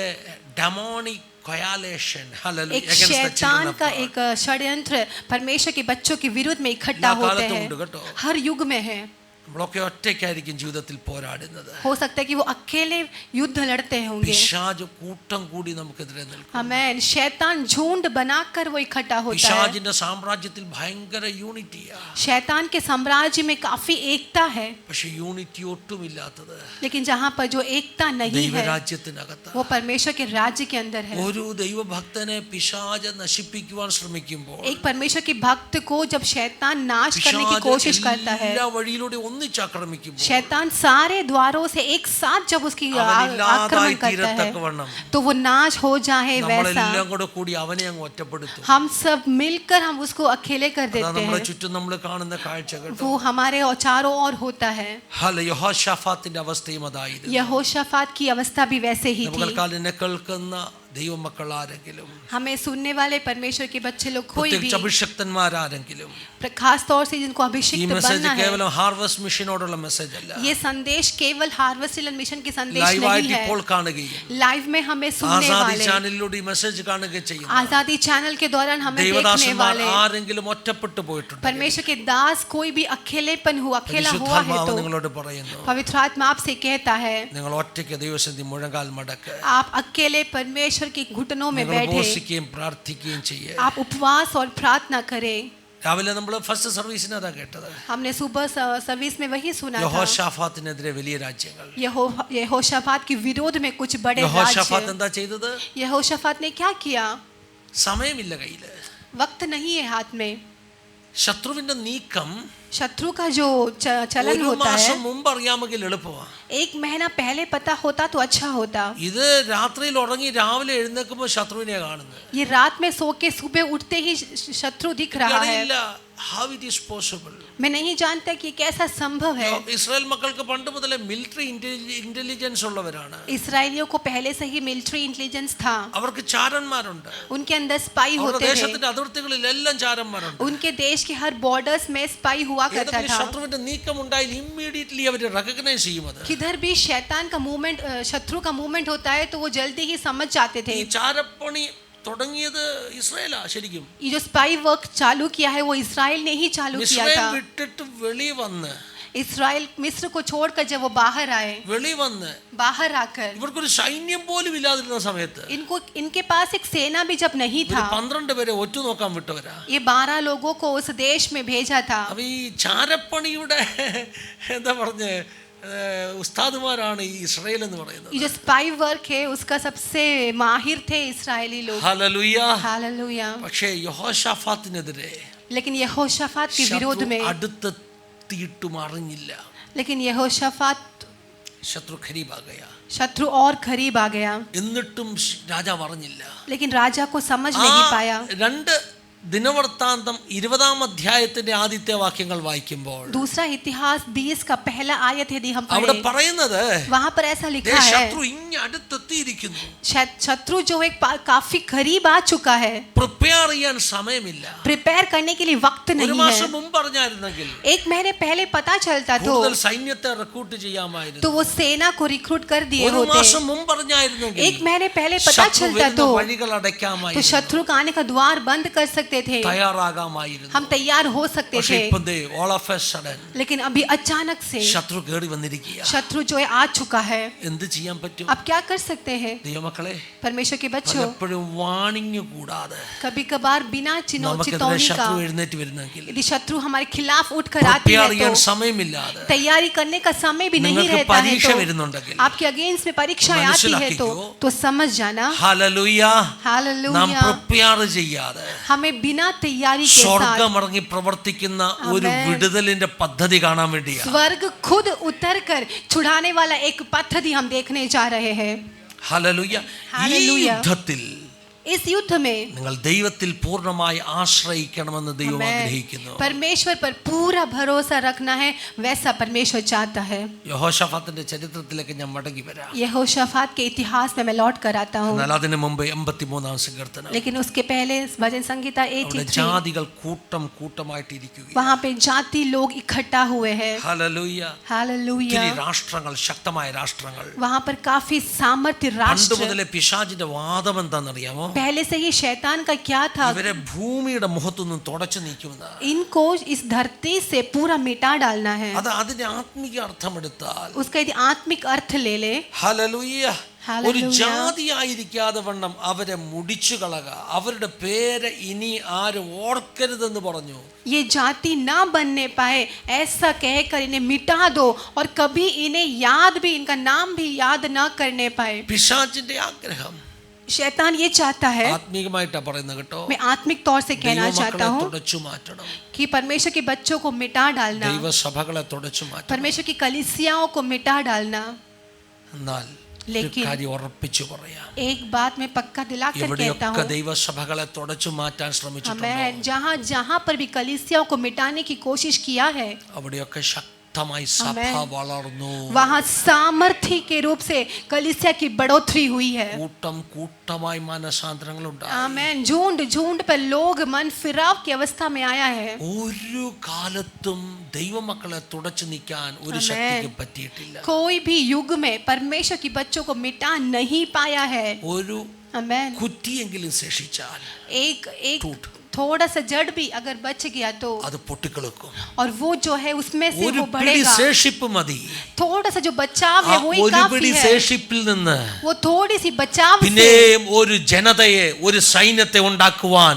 demonic coalition, hallelujah, एक against the शैतान children of का God. एक षड्यंत्र परमेश्वर के बच्चों के विरुद्ध में इकट्ठा എല്ലാ होते കാലത്തും हैं, ഉണ്ട് കേട്ടോ. हर युग में है। നമ്മളൊക്കെ ഒറ്റയ്ക്കായിരിക്കും ജീവിതത്തിൽ പോരാടുന്നത്. हो सकता है कि वो अकेले युद्ध लड़ते होंगे। പിശാച് കൂട്ടം കൂടി നമുക്കെതിരെ നിൽക്കും. आमेन। शैतान झुंड बनाकर वो इकट्ठा होता है। പിശാചിന്റെ സാമ്രാജ്യത്തിൽ ഭയങ്കര യൂണിറ്റിയാ, शैतान के साम्राज्य में काफी एकता है, പക്ഷെ യൂണിറ്റി ഒട്ടുമില്ലാത്തത് लेकिन जहाँ पर जो एकता नहीं है ദൈവരാജ്യത്തിനകത്ത്. वो परमेश्वर के राज्य के अंदर है। ഒരു ദൈവഭക്തനെ പിശാച് നശിപ്പിക്കുവാൻ ശ്രമിക്കുമ്പോൾ एक परमेश्वर के भक्त को जब शैतान नाश करने की कोशिश करता है, എല്ലാ വഴിയിലൂടെ ഒന്നിച്ചാക്രമിക്കുമ്പോൾ शैतान सारे द्वारों से एक साथ जब उसकी आक्रमण करता है तो वो नाश हो जाए वैसा നമ്മളെല്ലാം കൂടെ കൂടി അവനെ അങ്ങ് ഒറ്റപ്പെടുത്തും. हम सब मिलकर हम उसको अकेले कर അതാ देते നമ്മുടെ हैं। ചുറ്റും നമ്മൾ കാണുന്ന കാഴ്ചകൾ. वो हमारे चारों ओर होता है। യഹോശാഫാത്തിന്റെ അവസ്ഥയും അതായിരുന്നു. यहोशाफात की अवस्था भी वैसे ही थी। നമുക്കെന്നെ കേൾക്കുന്ന ദൈവമക്കൾ ആരെങ്കിലും, हमें सुनने वाले परमेश्वर के बच्चे लोग कोई भी, പ്രത്യേകിച്ച് അഭിഷക്തന്മാരാരെങ്കിലും, खास तौर से जिनको ഈ अभिषिक्त മെസ്സേജ് बनना है, കേവലം ഹാർവസ്റ്റ് മിഷനോടുള്ള മെസ്സേജ് അല്ല, ये संदेश केवल हार्वेस्ट मिशन की संदेश ലൈവായിട്ട് नहीं ഇപ്പോൾ है। കാണുകയും लाइव में हमें सुनने ആസാദി वाले, ചാനലിലൂടെ ഈ മെസ്സേജ് കാണുകയും ചെയ്യുന്ന आजादी चैनल के दौरान हमें देखने ദേവദാസന്മാർ वाले, ആരെങ്കിലും ഒറ്റപ്പെട്ടു പോയിട്ടുണ്ട്, परमेश्वर के दास कोई भी अकेलेपन हुआ, अकेला हुआ है പരിശുദ്ധാത്മാവ് तो നിങ്ങളോട് പറയുന്നു, पवित्र आत्मा आपसे कहता है നിങ്ങൾ ഒറ്റയ്ക്ക് ദൈവസന്നിധി മുഴങ്കാൽ മടക്ക്, आप अकेले परमेश्वर के घुटनों में നിങ്ങൾ बैठे, ഉപവസിക്കുകയും പ്രാർത്ഥിക്കുകയും ചെയ്യുക. आप उपवास और प्रार्थना करें। രാവിലെ നമ്മൾ ഫസ്റ്റ് സർവീസിന് അതാ കേട്ടത്. हमने सुबह सर्विस में वही सुना था। യഹോശാഫാത്തിനെതിരെ വലിയ രാജ്യങ്ങൾ. यहोशाफात के विरोध में कुछ बड़े യഹോശാഫാത്ത് राज्य। എന്താ ചെയ്തത്? यहोशाफात ने क्या किया? സമയമില്ല കയ്യില്. वक्त नहीं है हाथ में। ശത്രുവിന്റെ നീക്കം शत्रु का जो चलन ഒരു होता है, മാസം മുമ്പ് അറിയാമെങ്കിൽ എളുപ്പമാണ്. एक महीना पहले पता होता तो अच्छा होता। ഇത് രാത്രിയിൽ ഉറങ്ങി രാവിലെ എഴുന്നേൽക്കുമ്പോൾ ശത്രുവിനെ കാണുന്നത്. ये रात में सो के सुबह उठते ही शत्रु दिख रहा है। how it is possible. मैं नहीं जानता कि कैसा संभव है। ഇസ്രായേൽ മക്കൾക്ക് പണ്ട് മുതലേ മിലിറ്ററി ഇന്റലിജൻസ് ഉള്ളവരാണ്. इसराइलियों को पहले से ही मिलिट्री इंटेलिजेंस था। അവർക്ക് ചാരന്മാരുണ്ട്. उनके अंदर स्पाई അവരുടെ होते थे। ദേശത്തിന്റെ അതിർത്തികളിൽ എല്ലാം ചാരന്മാരുണ്ട്. उनके देश के हर बॉर्डर्स में स्पाई हुआ करता ഏതെങ്കിലും था। ശത്രുവിന്റെ നീക്കം ഉണ്ടായാൽ ഇമ്മീഡിയറ്റ്ലി അവർ റെക്കഗ്നൈസ് ചെയ്യും. അത് किधर भी शैतान का मूवमेंट, शत्रु का मूवमेंट होता है तो वो जल्दी ही समझ जाते थे। ഈ ചാരപ്പണി തുടങ്ങിയത് ഇസ്രായേലാ ശരിക്കും. ये जो स्पाई वर्क चालू किया है वो इसराइल ने ही चालू किया ഇസ്രായേൽ था। വിട്ടിട്ട് വെളി വന്ന്, इसराइल मिस्र को छोड़कर जब वो बाहर आए, വെളി വന്ന് बाहर आकर ഇവർക്കൊരു സൈന്യം പോലും ഇല്ലാതിരുന്ന സമയത്ത് इनको, इनके पास एक सेना भी जब नहीं था, 12 പേരെ ഒറ്റ നോക്കാൻ വിട്ടവരാ. ये 12 लोगों को उस देश में भेजा था। അപ്പൊ ഈ ചാരപ്പണിയുടെ എന്താ പറഞ്ഞ ഉസ്താദുമാരാണ് ഈ ഇസ്രായേൽ എന്ന് പറയുന്നത്. ये जो स्पाई वर्क है उसका सबसे माहिर थे इसराइली लोग। ഹല്ലേലൂയ. हालेलुया। പക്ഷേ യഹോശാഫാത്തിനെതിരെ लेकिन यहोशाफात के विरोध में, അടുത്തെത്തിയിട്ടും അറിഞ്ഞില്ല. लेकिन यहोशाफात ശത്രു ഖരീബാ ഗയാ. शत्रु और करीब आ गया, എന്നിട്ടും രാജാവ് അറിഞ്ഞില്ല. लेकिन राजा को समझ नहीं पाया। രണ്ട് ദിനവൃത്താന്തം 20-ാം അധ്യായത്തിന്റെ ആദ്യത്തെ വാക്യങ്ങൾ വായിക്കുമ്പോൾ दूसरा इतिहास 20 का पहला आयत यदि हम അവിടെ पढ़ें, പറയുന്നത് वहां पर ऐसा लिखा है, ശത്രു ഇങ്ങ് അടുത്തെത്തിയിരിക്കുന്നു. शत्रु जो एक काफी करीब आ चुका है, പ്രിപ്പയർ ചെയ്യാൻ സമയമില്ല. प्रिपेयर करने के लिए वक्त ഒരു नहीं മാസം है। മുമ്പ് അറിഞ്ഞായിരുന്നെങ്കിൽ एक महीने पहले पता चलता तो കൂടുതൽ സൈന്യത്തെ റിക്രൂട്ട് ചെയ്യാമായിരുന്നു. वो सेना को रिक्रूट कर दिए ഒരു होते। മാസം മുമ്പ് അറിഞ്ഞായിരുന്നെങ്കിൽ एक महीने पहले पता ശത്രു चलता വരുന്ന तो വഴികൾ അടയ്ക്കാമായിരുന്നു. शत्रु का आने का द्वार बंद कर सकते थे, തയ്യാറാകാമായിരുന്നു. हम तैयार हो सकते പക്ഷേ थे। ഇപ്പം ഓൾ ഓഫ് എ സഡൻ लेकिन अभी अचानक से ശത്രു കേറി വന്നിരിക്കുക. शत्रु जो है आ चुका है। എന്ത് ചെയ്യാൻ പറ്റും? अब क्या कर सकते हैं? ദൈവമക്കളെ, परमेश्वर के बच्चों, പലപ്പോഴും വാണിംഗ് കൂടാതെ कभी कभार बिना നമുക്കെതിരെ चेतावनी का ശത്രു എഴുന്നേറ്റ് വരുന്നെങ്കിൽ यदि शत्रु हमारे खिलाफ उठकर आती പ്രിപ്പയർ है ചെയ്യാൻ तो സമയമില്ലാതെ तैयारी करने का समय भी नहीं നിങ്ങൾക്ക് रहता है, പരീക്ഷ तो വരുന്നുണ്ടെങ്കിൽ आपके अगेंस्ट में परीक्षाएं आती है മനസ്സിലാക്കിക്കോ. तो समझ जाना। ഹല്ലേലൂയ. നാം हालेलुया। പ്രിപ്പയർ ചെയ്യാതെ हमें बिना तैयारी के साथ സ്വർഗ്ഗം ഇറങ്ങി പ്രവർത്തിക്കുന്ന ഒരു ആമേൻ. വിടുതലിന്റെ പദ്ധതി കാണാൻ വേണ്ടിയാണ്. स्वर्ग खुद उतर कर छुड़ाने वाला एक पद्धति हम देखने जा रहे हैं। ഹല്ലേലൂയ. ഈ हालेलुया। യുദ്ധത്തിൽ इस युद्ध में നിങ്ങൾ ദൈവത്തിൽ പൂർണ്ണമായി ആശ്രയിക്കണമെന്ന് ദൈവം ആഗ്രഹിക്കുന്നു. परमेश्वर पर पूरा भरोसा रखना है, वैसा परमेश्वर चाहता है. യഹോശാഫാത്തിന്റെ ചരിത്രത്തിലേക്ക് ഞാൻ മടങ്ങി വരാം. यहोशाफात के इतिहास में मैं लौट कर आता हूँ. എന്നാൽ അതിനു മുമ്പ് 83-ാം സങ്കീർത്തനം. लेकिन उसके पहले भजन संहिता 83. ജാതികൾ കൂട്ടം കൂട്ടമായിട്ട് ഇരിക്കുകയാണ്. वहाँ पे जाति लोग इकट्ठा हुए हैं. ഹല്ലേലൂയ. हालेलुया. രാഷ്ട്രങ്ങൾ, ശക്തമായ രാഷ്ട്രങ്ങൾ. वहाँ पर काफी सामर्थ्य പണ്ട് राष्ट्र. മുതലേ പിശാചിന്റെ വാദം എന്താണെന്നറിയാമോ? पहले से ही शैतान का क्या था? ഇവരെ ഭൂമിയുടെ മുഖത്തുനിന്ന് തുടച്ചു നീക്കുമെന്ന്. इनको इस धरती से पूरा मिटा डालना है. അത് അതിന്റെ ആത്മീയ അർത്ഥമെടുത്താൽ, उसका यदि आत्मिक अर्थ ले ले, ഹല്ലേലൂയ, ഒരു ഹല്ലേലൂയ. ജാതിയായിരിക്കാതെ വണ്ണം അവരെ മുടിച്ചു കളക, അവരുടെ പേര് ഇനി ആരും ഓർക്കരുതെന്ന് പറഞ്ഞു. ये जाति ना बनने पाए ऐसा कहकर इन्हें मिटा दो और कभी इन्हें याद भी, इनका नाम भी याद ना करने पाए. പിശാചിന്റെ ആഗ്രഹം शैतान ये चाहता है, ആത്മീകമായിട്ടാ പറയുന്നത് കേട്ടോ, मैं आत्मिक तौर से कहना चाहता ദൈവമക്കളെ हूँ തുടച്ചു മാറ്റണം. कि परमेश्वर के बच्चों को मिटा डालना, ദൈവസഭകളെ തുടച്ചു മാറ്റണം. परमेश्वर की कलीसियाओं को मिटा डालना. എന്നാൽ ഒരു लेकिन കാര്യം ഉറപ്പിച്ചു പറയാം, एक बात मैं पक्का दिला कर कहता എവിടെയൊക്കെ हूँ, ദൈവസഭകളെ തുടച്ചു മാറ്റാൻ ശ്രമിച്ചിട്ടുണ്ടോ, मैं जहाँ जहाँ पर भी कलीसियाओं को मिटाने की कोशिश किया है, അവിടെയൊക്കെ ശക്തമായി സഭ വളർന്നു. वहाँ सामर्थ्य के रूप से कलीसिया की बढ़ोतरी हुई है. കൂട്ടം കൂട്ടമായി മനസാന്തരങ്ങൾ ഉണ്ടായി. आमेन. झुंड झुंड पर लोग मन फिराव की अवस्था में आया है. ഒരു കാലത്തും ദൈവമക്കളെ തുടച്ചു നീക്കാൻ ഒരു ശക്തിക്ക് പറ്റിയിട്ടില്ല. कोई भी युग में परमेश्वर की बच्चों को मिटा नहीं पाया है. ഒരു आमेन. കുറ്റിയെങ്കിലും ശേഷിച്ചാൽ एक एक थोड़ा सा जड़ भी अगर बच गया तो, അത് പൊട്ടിക്കിളക്കും. और वो जो है उसमें से ഒരു वो പിടി बढ़ेगा. ശേഷിപ്പ് മതി. थोड़ा सा जो बचाव ആ है वो ही ഒരു काफी പിടി है. ശേഷിപ്പിൽ നിന്ന് वो थोड़ी सी बचाव से, പിന്നെയും ഒരു ജനതയെ, ഒരു സൈന്യത്തെ ഉണ്ടാക്കുവാൻ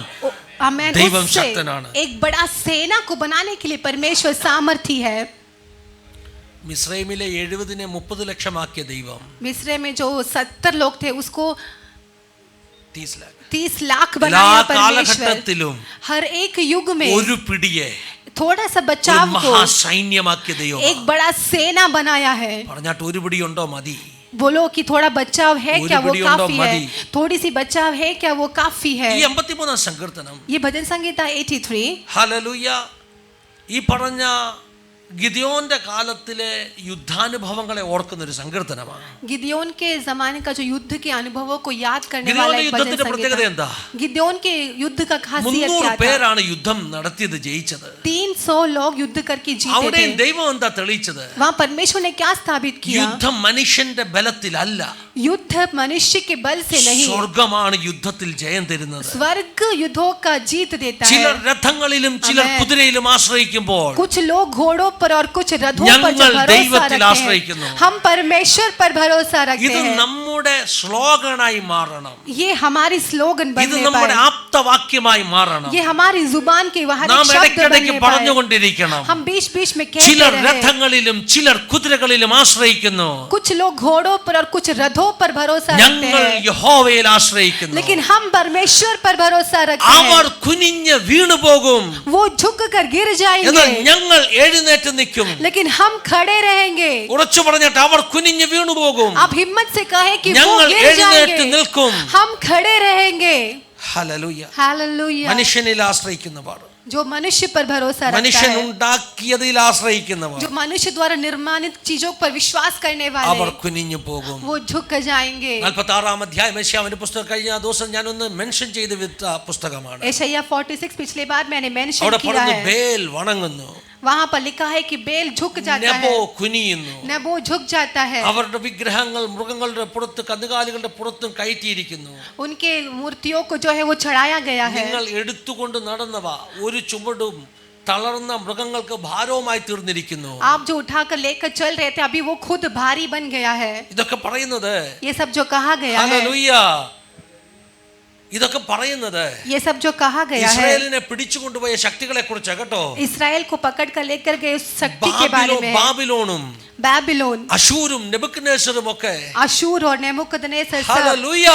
आमेन, ദൈവം उससे ശക്തനാണ്. एक बड़ा सेना को बनाने के लिए परमेश्वर सामर्थी है. മിസ്രൈമിലെ 70നെ 30 ലക്ഷമാക്കിയ ദൈവം मिस्र में जो 70 लोग थे उसको 30 लाख 30 लाख എല്ലാ बनाया परमेश्वर. കാലഘട്ടത്തിലും हर एक युग में ഒരു പിടിയെ थोड़ा सा ഒരു बचाव को മഹാസൈന്യമാക്കിയ ദൈവം. एक बड़ा सेना बनाया है. പറഞ്ഞാട്ട് ഒരു പിടി ഉണ്ടോ മതി. बोलो कि थोड़ा बचाव है ഒരു क्या, वो പിടി ഉണ്ടോ काफी है. മതി. थोड़ी सी बचाव है क्या, वो काफी है. ഈ 83-ാം സങ്കീർത്തനം, ये भजन संहिता 83. ഹല്ലേലൂയ, ഈ പറഞ്ഞ ഗിദെയോന്റെ കാലത്തിലെ യുദ്ധാനുഭവങ്ങളെ ഓർക്കുന്ന ഒരു സങ്കീർത്തനമാണ്. गिदयोन के जमाने का जो युद्ध के अनुभवों को याद करने वाला ഗിദെയോന്റെ एक भजन യുദ്ധത്തിന്റെ പ്രത്യേകത संहिता. എന്താ? गिदयोन के युद्ध का खासियत 300 क्या था? പേരാണ് യുദ്ധം നടത്തിയത്, ജയിച്ചത്. 300 लोग युद्ध करके जीते അവിടെയും थे. ദൈവം എന്താ തെളിയിച്ചത്? वहाँ परमेश्वर ने क्या स्थापित किया? യുദ്ധം മനുഷ്യന്റെ ബലത്തിലല്ല, युद्ध मनुष्य के बल से नहीं, സ്വർഗമാണ് യുദ്ധത്തിൽ ജയം തരുന്നത്. स्वर्ग युद्धों का जीत देता ചിലർ है. രഥങ്ങളിലും ചിലർ Amen. കുതിരയിലും ആശ്രയിക്കുമ്പോൾ कुछ लोग घोड़ों पर और कुछ रथों पर ഞങ്ങൾ जो भरोसा ദൈവത്തിൽ रखते ആശ്രയിക്കുന്നു. हैं, हम परमेश्वर पर भरोसा रखते ഇത് हैं. നമ്മുടെ സ്ലോഗനായി മാറണം. ये हमारी स्लोगन ഇത് बनने നമ്മുടെ पाए, ആപ്തവാക്യമായി മാറണം. ये हमारी जुबान के वहाँ നാം शब्द ഇടയ്ക്കിടയ്ക്ക് बनने पाए. പറഞ്ഞുകൊണ്ടിരിക്കണം. हम बीच बीच में कहते ചിലർ रहे. രഥങ്ങളിലും ചിലർ കുതിരകളിലും ആശ്രയിക്കുന്നു, कुछ लोग घोड़ों पर और कुछ रथों पर भरोसा रखते ഞങ്ങൾ हैं, യഹോവയിൽ ആശ്രയിക്കുന്നു. लेकिन हम परमेश्वर पर भरोसा रखते അവർ हैं. കുനിഞ്ഞ് വീണുപോകും, वो झुक कर गिर എന്നാൽ जाएंगे, ഞങ്ങൾ എഴുന്നേറ്റ് നിൽക്കും. लेकिन हम खड़े रहेंगे. ഉറച്ചു പറഞ്ഞിട്ട് അവർ കുനിഞ്ഞ് വീണുപോകും, आप हिम्मत से कहे कि वो ഞങ്ങൾ गिर എഴുന്നേറ്റ് जाएंगे, നിൽക്കും. हम खड़े रहेंगे. ഹല്ലേലൂയ. हालेलुया. മനുഷ്യനിൽ ആശ്രയിക്കുന്നവർ, जो मनुष्य पर भरोसा रखता മനുഷ്യൻ है, ഉണ്ടാക്കിയതിൽ ആശ്രയിക്കുന്നവർ, जो मनुष्य द्वारा निर्माणित चीजों पर विश्वास करने അവർ वाले, കുനിഞ്ഞു പോകും. वो झुक जाएंगे. 46-ാം അധ്യായം യെശയ്യാവിന്റെ പുസ്തകം കഴിഞ്ഞ ദിവസം ഞാനൊന്ന് മെൻഷൻ ചെയ്ത് വിട്ട പുസ്തകമാണ്. यशायाह 46 पिछले बार मैंने मेंशन അവിടെ किया പറഞ്ഞു है. ബേൽ വണങ്ങുന്നു, वहां पर लिखा है कि बेल झुक जाता നെബോ है, കുനിയുന്നു. नेबो झुक जाता है. അവരുടെ വിഗ്രഹങ്ങൾ മൃഗങ്ങളുടെ പുറത്ത് കന്നുകാലികളുടെ പുറത്തും കയറ്റിയിരിക്കുന്നു. उनके मूर्तियों को जो है वो चढ़ाया गया है. നിങ്ങൾ എടുത്തുകൊണ്ട് നടന്നവ ഒരു ചുവടും തളർന്ന മൃഗങ്ങൾക്ക് ഭാരവുമായി തീർന്നിരിക്കുന്നു. आप जो उठाकर लेकर चल रहे थे अभी वो खुद भारी बन गया है. ഇതൊക്കെ പറയുന്നത്, ये सब जो कहा गया है, ഹല്ലേലൂയ, ഇതൊക്കെ പറയുന്നത് ये सब जो कहा गया है ഇസ്രായേലിനെ പിടിച്ചുകൊണ്ടുപോയ ശക്തികളെ കുറിച്ച് കേട്ടോ. इसराइल को पकड़ कर लेकर गए उस शक्ति के बारे में. ബാബിലോണും बाबिलोन, അശൂരും നെബൂഖദ്നേസറും ഒക്കെ, अशूर और नेबुकदनेस्सर सब, ഹല്ലേലൂയ,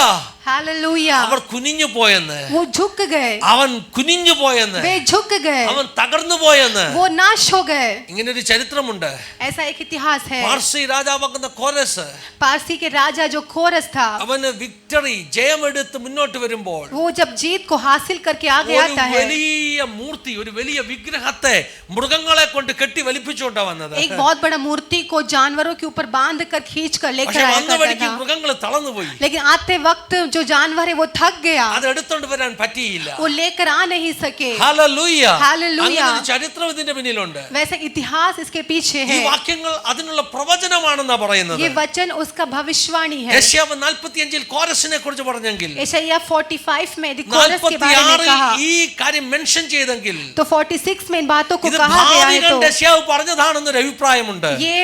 हालेलुया, അവർ കുനിഞ്ഞു പോയെന്ന്, वो झुक गए, അവൻ കുനിഞ്ഞു പോയെന്ന്, वे झुक गए, അവൻ തകർന്നു പോയെന്ന്. वो नाश हो गए. ഇങ്ങനെ ഒരു ചരിത്രമുണ്ട്. ऐसा एक इतिहास है. പാർസി രാജാവാകുന്ന കോരസ്, पारसी के राजा जो खोरस था, അവന് വിക്ടറി ജയമെടുത്ത് മുന്നോട്ട് വരുമ്പോൾ കഴിയുമ്പോൾ वो जब जीत को हासिल करके आगे ഒരു आता है, വലിയ മൂർത്തി, ഒരു വലിയ വിഗ്രഹത്തെ മൃഗങ്ങളെ കൊണ്ട് കെട്ടി വലിപ്പിച്ചുകൊണ്ടാ വന്നത്. एक बहुत बड़ा मूर्ति को जानवरों के ऊपर बांध कर खींच कर लेकर പക്ഷെ आया വന്ന करता വഴിക്ക് था। മൃഗങ്ങൾ തളർന്നുപോയി. लेकिन आते वक्त जो जानवर है वो थक गया, അത് എടുത്തോണ്ട് വരാൻ പറ്റിയില്ല. वो लेकर आ नहीं सके। ഹല്ലേലൂയ. Hallelujah. അങ്ങനെ ഒരു ചരിത്രം ഇതിന്റെ പിന്നിലുണ്ട്. वैसे इतिहास इसके पीछे ഈ है। വാക്യങ്ങൾ അതിനുള്ള പ്രവചനമാണെന്നാ പറയുന്നത്. ये वचन उसका भविष्यवाणी है। യെശയ്യാവ് 45 കോരസിനെ കുറിച്ച് പറഞ്ഞെങ്കിൽ, यशायाह 45 में कोरस के बारे में 46 कहा, ഈ കാര്യം മെൻഷൻ ചെയ്തെങ്കിൽ तो 46 में इन बातों को ഇത് कहा गया है। ഭാവികൾ तो യെശയ്യാവ് പറഞ്ഞതാണെന്നൊരു അഭിപ്രായമുണ്ട്. ये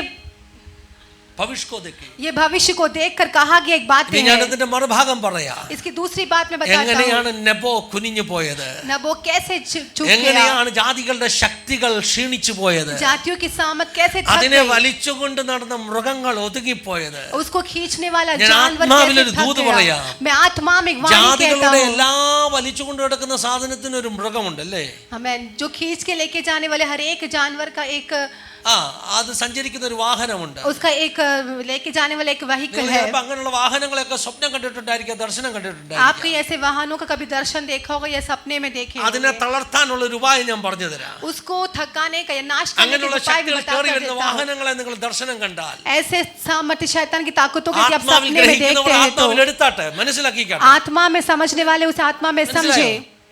ഭവിഷ്കോദയ്ക്ക് ये भविष्य को देखकर कहा गया एक बात ഇനി ഞാൻ है। അതിന്റെ മറുഭാഗം പറയാം. इसकी दूसरी बात मैं बताता हूँ। എങ്ങനെയാണ് നെബോ കുനിഞ്ഞു പോയത്, नबो कैसे चूक गया, എങ്ങനെയാണ് ജാതികളുടെ ശക്തികൾ ക്ഷീണിച്ചു പോയത്, जातियों की सामत कैसे थक അതിനെ गई, വലിച്ചുകൊണ്ട് നടന്ന മൃഗങ്ങൾ ഒതുങ്ങിപ്പോയത്. उसको खींचने वाला ഞാൻ जानवर ആത്മാവിൽ कैसे ഒരു थक ദൂത് गया। പറയാം. मैं आत्मा में एक वाणी कहता ജാതികളുടെ हूँ। എല്ലാ വലിച്ചുകൊണ്ട് കിടക്കുന്ന സാധനത്തിന് ഒരു മൃഗമുണ്ട് അല്ലേ? हमें जो खींच के लेके जाने वाले हर एक जानवर का एक അത് സഞ്ചരിക്കുന്ന ഒരു വാഹനമുണ്ട്. उसका एक लेके जाने वाला एक व्हीकल है। ചിലപ്പോൾ അങ്ങനെയുള്ള വാഹനങ്ങളൊക്കെ സ്വപ്നം കണ്ടിട്ടുണ്ടായിരിക്കാം, ദർശനം കണ്ടിട്ടുണ്ടായിരിക്കാം. आपके ऐसे वाहनों का कभी दर्शन देखा होगा या सपने में देखे അതിനെ होंगे। തളർത്താനുള്ള ഒരു ഉപായം ഞാൻ പറഞ്ഞു തരാം. उसको थकाने का या नाश करने അങ്ങനെയുള്ള का उपाय भी ശക്തികൾ बता കയറി कर വരുന്ന देता हूँ। വാഹനങ്ങളെ നിങ്ങൾ ദർശനം കണ്ടാൽ, ऐसे सामर्थ्य शैतान की ताकतों को यदि आप ആത്മാവിൽ सपने में देखते ഗ്രഹിക്കുന്നവർ हैं तो ആത്മാവിൽ എടുത്താട്ടെ, മനസ്സിലാക്കിക്കാട്ടെ. आत्मा में समझने वाले उस आत्मा में समझे।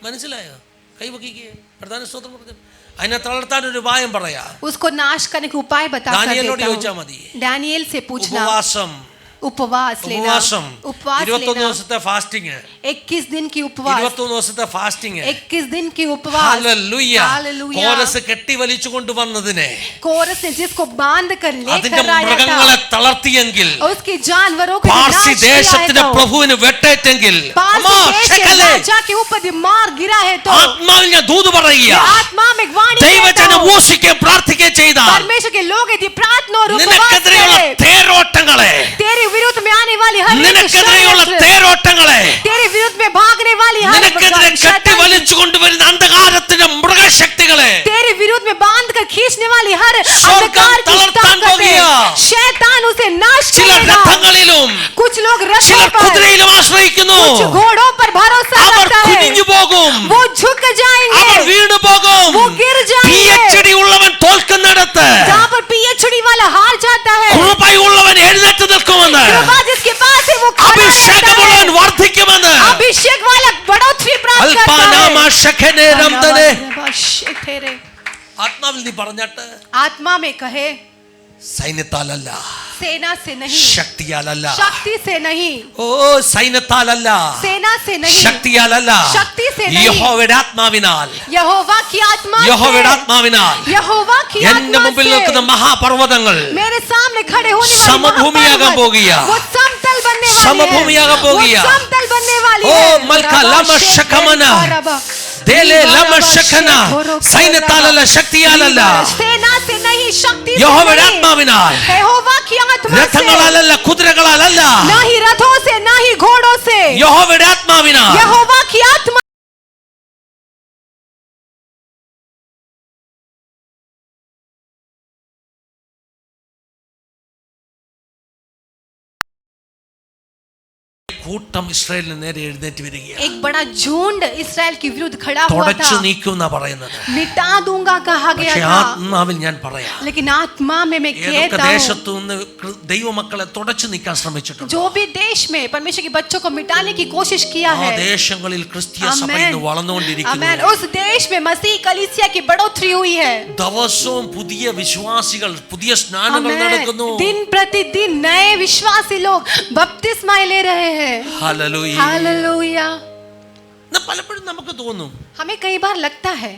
മനസ്സിലായോ? കൈവക്കിക്ക് പ്രധാന സ്തോത്രം പറഞ്ഞു. അതിനെ തളർത്താൻ ഒരു ഉപായം പറയാ. उसको नाश करने के उपाय बता कर ദാനിയേലിനോട് देता ചോദിച്ചാൽ हूँ। മതി. दानियेल से पूछना, ഉപവാസം, उपवास लेना, ഉപവാസം, उपवास 21 लेना, ദിവസത്തെ ഫാസ്റ്റിംഗ്, 21 दिन की उपवास, 21 ദിവസത്തെ ഫാസ്റ്റിംഗ്. 21 दिन की उपवास। ഹല്ലേലൂയ. हालेलुया। കോരസ് കെട്ടി വലിച്ചു കൊണ്ടുവന്നതിനെ कोरस ने जिसको बांध कर അതിന്റെ लेकर आया മൃഗങ്ങളെ था, തളർത്തിയെങ്കിൽ, उसके जानवरों को പാർസി नाश किया है ദേശത്തിന്റെ तो, പ്രഭുവിന് വെട്ടേറ്റെങ്കിൽ, पारसी देश के राजा के ऊपर मार गिरा है तो, ആത്മാവിൽ ഞാൻ ദൂത് പറയുക, मैं आत्मा में एक वाणी कहता ദൈവജനം हूँ, ഉപവസിക്കുകയും പ്രാർത്ഥിക്കുകയും ചെയ്താൽ परमेश्वर के लोग यदि प्रार्थना और उपवास നിനക്കെതിരെയുള്ള करें, തേരോട്ടങ്ങളെ, तेरे विरुद्ध में आने वाली हर एक നിനക്കെതിരെയുള്ള षड्यंत्र, തേരോട്ടങ്ങളെ, तेरे विरुद्ध में भागने वाली हर एक നിനക്കെതിരെ കെട്ടി शैतान, വലിച്ചു കൊണ്ടുവരുന്ന അന്ധകാരത്തിന്റെ മൃഗശക്തികളെ तेरे विरुद्ध में बांध कर खींचने वाली हर स्वर्गम अंधकार की तलर्तान ताकतें, होगिया। शैतान उसे नाश ചില करेगा। രഥങ്ങളിലും कुछ लोग रथों ചിലർ पर, കുതിരയിലും ആശ്രയിക്കുന്നു. कुछ घोड़ों पर भरोसा അവർ रखता है, കുനിഞ്ഞു പോകും, वो झुक जाएंगे, അവർ വീണു പോകും. वो गिर जाएंगे। PhD ഉള്ളവൻ തോൽക്കുന്നിടത്ത് जहाँ पर PhD वाला हार जाता है, കൃപയുള്ളവൻ എഴുന്നേറ്റ് നിൽക്കുമെന്ന്, कृपा जिसके पास है वो खड़ा रहता അഭിഷേകമുള്ളവൻ है, വർദ്ധിക്കുമെന്ന്. अभिषेक वाला बढ़ोतरी प्राप्त करता അൽപാനാമ है। ശഖനെ രംദനെ. ठहरे, ആത്മാവിൽ നീ പറഞ്ഞിട്ട് आत्मा में कहे, സൈന്യത്താലല്ല, सेना से नहीं, ശക്തിയാലല്ല. शक्ति से नहीं, ഓ സൈന്യത്താലല്ല, सेना से नहीं, ശക്തിയാലല്ല, शक्ति से नहीं, യഹോവയുടെ ആത്മാവിനാൽ, यहोवा की आत्मा യഹോവയുടെ से, ആത്മാവിനാൽ यहोवा की എന്റെ आत्मा മുമ്പിൽ से, നിൽക്കുന്ന മഹാപർവ്വതങ്ങൾ मेरे सामने खड़े होने वाले സമഭൂമിയാകാൻ महापर्वत, പോകുകയാ. वो समतल बनने वाली है, സമഭൂമിയാകാൻ वो പോകുകയാ. समतल बनने वाली ഓ है। മൽക്ക रबा ലമ शेख ശഖമന. रबा, ദേലെ ലമ रबा ശഖന. शेख रबा, സൈന്യത്താലല്ല, ശക്തിയാലല്ല, सेना से नहीं, शक्ति से യഹോവയുടെ नहीं, ആത്മാവിനാൽ, यहोवा की आत्मा से, രഥങ്ങളാലല്ല, കുതിരകളാലല്ല, ना ही रथों से, ना ही घोड़ों से, യഹോവയുടെ ആത്മാവിനാൽ. यहोवा की आत्मा കൂട്ടം ഇസ്രായേലിന് നേരെ എഴുന്നേറ്റ് വരികയാണ്. एक बड़ा झुंड इसराइल के विरुद्ध खड़ा हुआ തുടച്ചു था। നീക്കുമെന്നാ പറയുന്നത്. मिटा दूंगा कहा गया പക്ഷെ था, ആത്മാവിൽ ഞാൻ പറയാം, लेकिन आत्मा में मैं ഏതൊക്കെ कहता हूँ, ദേശത്തു നിന്ന് ദൈവമക്കളെ തുടച്ചു നീക്കാൻ ശ്രമിച്ചിട്ടുണ്ട്, जो भी देश में परमेश्वर के बच्चों को मिटाने की कोशिश किया ആ है, ദേശങ്ങളിൽ ക്രിസ്തീയ സഭ आमेन, ഇന്ന് വളർന്നുകൊണ്ടിരിക്കുന്നു. आमेन, उस देश में मसीह कलीसिया की बढ़ोतरी हुई है। ദിവസവും പുതിയ വിശ്വാസികൾ, പുതിയ സ്നാനങ്ങൾ आमेन, നടക്കുന്നു. दिन प्रतिदिन नए विश्वासी लोग बपतिस्मा ले रहे हैं। ഹല്ലേലൂയ. हालेलुया। പലപ്പോഴും നമുക്ക് തോന്നും, हमें कई बार लगता है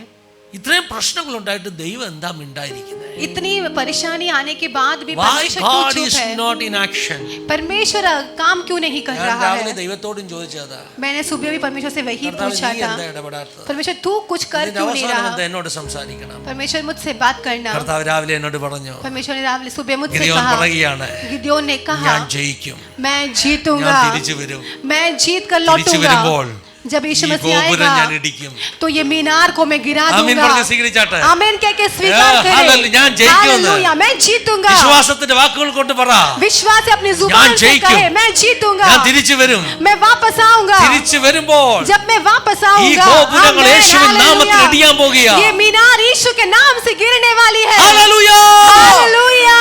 ഇത്രയും പ്രശ്നങ്ങൾ ഉണ്ടായിട്ട് ദൈവം എന്താ മിണ്ടായിരിക്കുന്നത്? इतनी परेशानी आने के बाद भी Why परमेश्वर क्यों God चुप is है? not in action? परमेश्वर काम क्यों नहीं कर ഞാൻ रहा രാവിലെ है? ദൈവത്തോടും ചോദിച്ചതാ, मैंने सुबह भी परमेश्वर से वही കർത്താവേ, पूछा നീ था, എന്താ ഇടപെടാത്തത്? परमेश्वर तू कुछ कर ഇതിന്റെ क्यों नहीं അവസാനം रहा? എന്താ എന്നോട് സംസാരിക്കണം? परमेश्वर मुझसे बात करना। കർത്താവ് രാവിലെ എന്നോട് പറഞ്ഞു, परमेश्वर ने रावले सुबह मुझसे ഗിദെയോൻ कहा, പറയുകയാണ്, गिदोन ने कहा, ഞാൻ ജയിക്കും, मैं ഞാൻ जीतूंगा, തിരിച്ചു വരും. मैं जीत कर തിരിച്ചു लौटूंगा। വരുമ്പോൾ जब यीशु ഈ मसीह ഗോപുരം ഞാൻ आएगा ഇടിക്കും. तो ये मीनार को मैं गिरा ആമീൻ दूंगा. പറഞ്ഞ് സ്വീകരിച്ചാട്ടെ. आमीन कह के स्वीकार Yeah, करें. hallelujah. ഞാൻ ജയിക്കുമെന്ന്. हालेलुया, मैं जीतूंगा. വിശ്വാസത്തിന്റെ വാക്കുകൾ കൊണ്ട് പറ, विश्वास से अपनी ഞാൻ जुबान से ജയിക്കും. कहे मैं जीतूंगा. ഞാൻ തിരിച്ചു വരും. मैं वापस आऊंगा. തിരിച്ചു വരുമ്പോൾ जब मैं वापस ഈ आऊंगा, ഗോപുരങ്ങൾ आमीन, യേശുവിൻ നാമത്തിൽ हालेलुया. ഇടിയാൻ പോകുകയാ. ये मीनार यीशु के नाम से गिरने वाली है. Hallelujah. Hallelujah.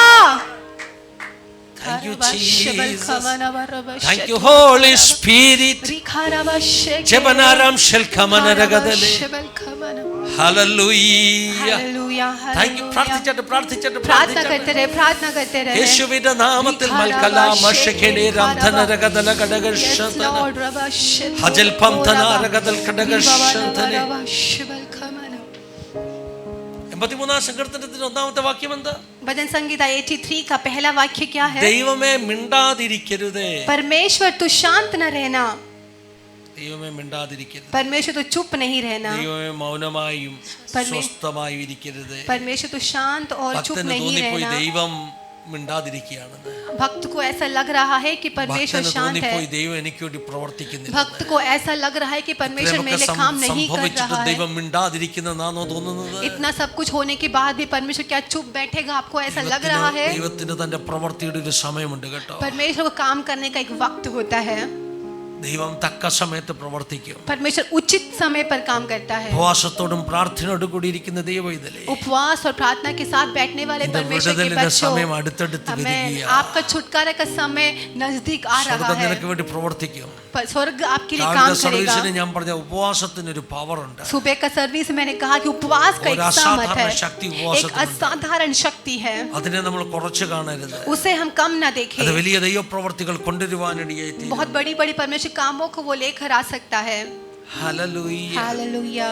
Thank you, Jesus. Thank you, Holy Spirit. ജപനാരാം ശൽഖമനരഗദലേ. ഹല്ലേലൂയ. Thank you. പ്രാർത്ഥിച്ചിട്ട് प्रार्थना करते रहे, प्रार्थना करते रहे. യേശുവിന്റെ നാമത്തിൽ മൽക്കലാമശഖേലേ രാംധനരഗദല ഘടകശതന ഹജൽ പംതനാരഗദൽ ഘടകശതന. 83 സങ്കീർത്തനത്തിന്റെ ഒന്നാമത്തെ വാക്യം എന്താ? भजन संगीता 83 का पहला वाक्य क्या है? ദൈവമേ മിണ്ടാതിരിക്കരുതേ. परमेश्वर तू शांत न रहना. ദൈവമേ മിണ്ടാതിരിക്കരുത്. परमेश्वर तू चुप नहीं रहना. ദൈവമേ മൗനമായും സ്വസ്ഥമായും ഇരിക്കരുത്. परमेश्वर तू शांत और चुप ഭക്തന് नहीं തോന്നിപ്പോയി रहना. ദൈവം മിണ്ടാതിരിക്കുകയാണെന്ന്. भक्त को ऐसा लग रहा है कि परमेश्वर ഭക്തന് शांत തോന്നിപ്പോയി है. ദൈവം എനിക്ക് വേണ്ടി പ്രവർത്തിക്കുന്നില്ല. भक्त को ऐसा लग रहा है कि परमेश्वर मेरे लिए काम नहीं कर സംഭവിച്ചിട്ട് रहा है. ദൈവം മിണ്ടാതിരിക്കുന്നതാണോ തോന്നുന്നത്? इतना सब कुछ होने के बाद भी परमेश्वर क्या चुप बैठेगा? आपको ऐसा लग रहा है? ദൈവത്തിന് തന്റെ പ്രവൃത്തിയുടെ ഒരു സമയമുണ്ട് കേട്ടോ. परमेश्वर को काम करने का एक वक्त होता है. ദൈവം തക്ക സമയത്ത് പ്രവർത്തിക്കും. परमेश्वर उचित समय पर काम करता है. ഉപവാസത്തോടും പ്രാർത്ഥനയോടും കൂടി ഇരിക്കുന്ന ദൈവവേദലേ, उपवास और प्रार्थना के साथ बैठने वाले നിന്റെ परमेश्वर के വിടുതലിന്റെ बच्चों, സമയം അടുത്തടുത്ത് आमीन. വരികയാ. आपका छुटकारा का समय नजदीक आ रहा സ്വർഗ്ഗം है. നിനക്ക് വേണ്ടി പ്രവർത്തിക്കും. स्वर्ग आपके लिए രാവിലത്തെ काम करेगा. സർവീസിന് ഞാൻ പറഞ്ഞ ഉപവാസത്തിന് ഒരു പവർ ഉണ്ട്. सुबह का सर्विस मैंने कहा कि उपवास का एक और सामर्थ है, असाधारण शक्ति उपवास एक में है। असाधारण शक्ति है. അതിനെ നമ്മൾ കുറച്ച് കാണരുത്. उसे हम कम ना അത് देखें. വലിയ ദൈവപ്രവർത്തികൾ കൊണ്ടുവരുവാനിടയായി തീരും. बहुत बड़ी बड़ी परमेश्वर कामों को वो लेकर आ सकता है. ഹല്ലേലൂയ. हालेलुया.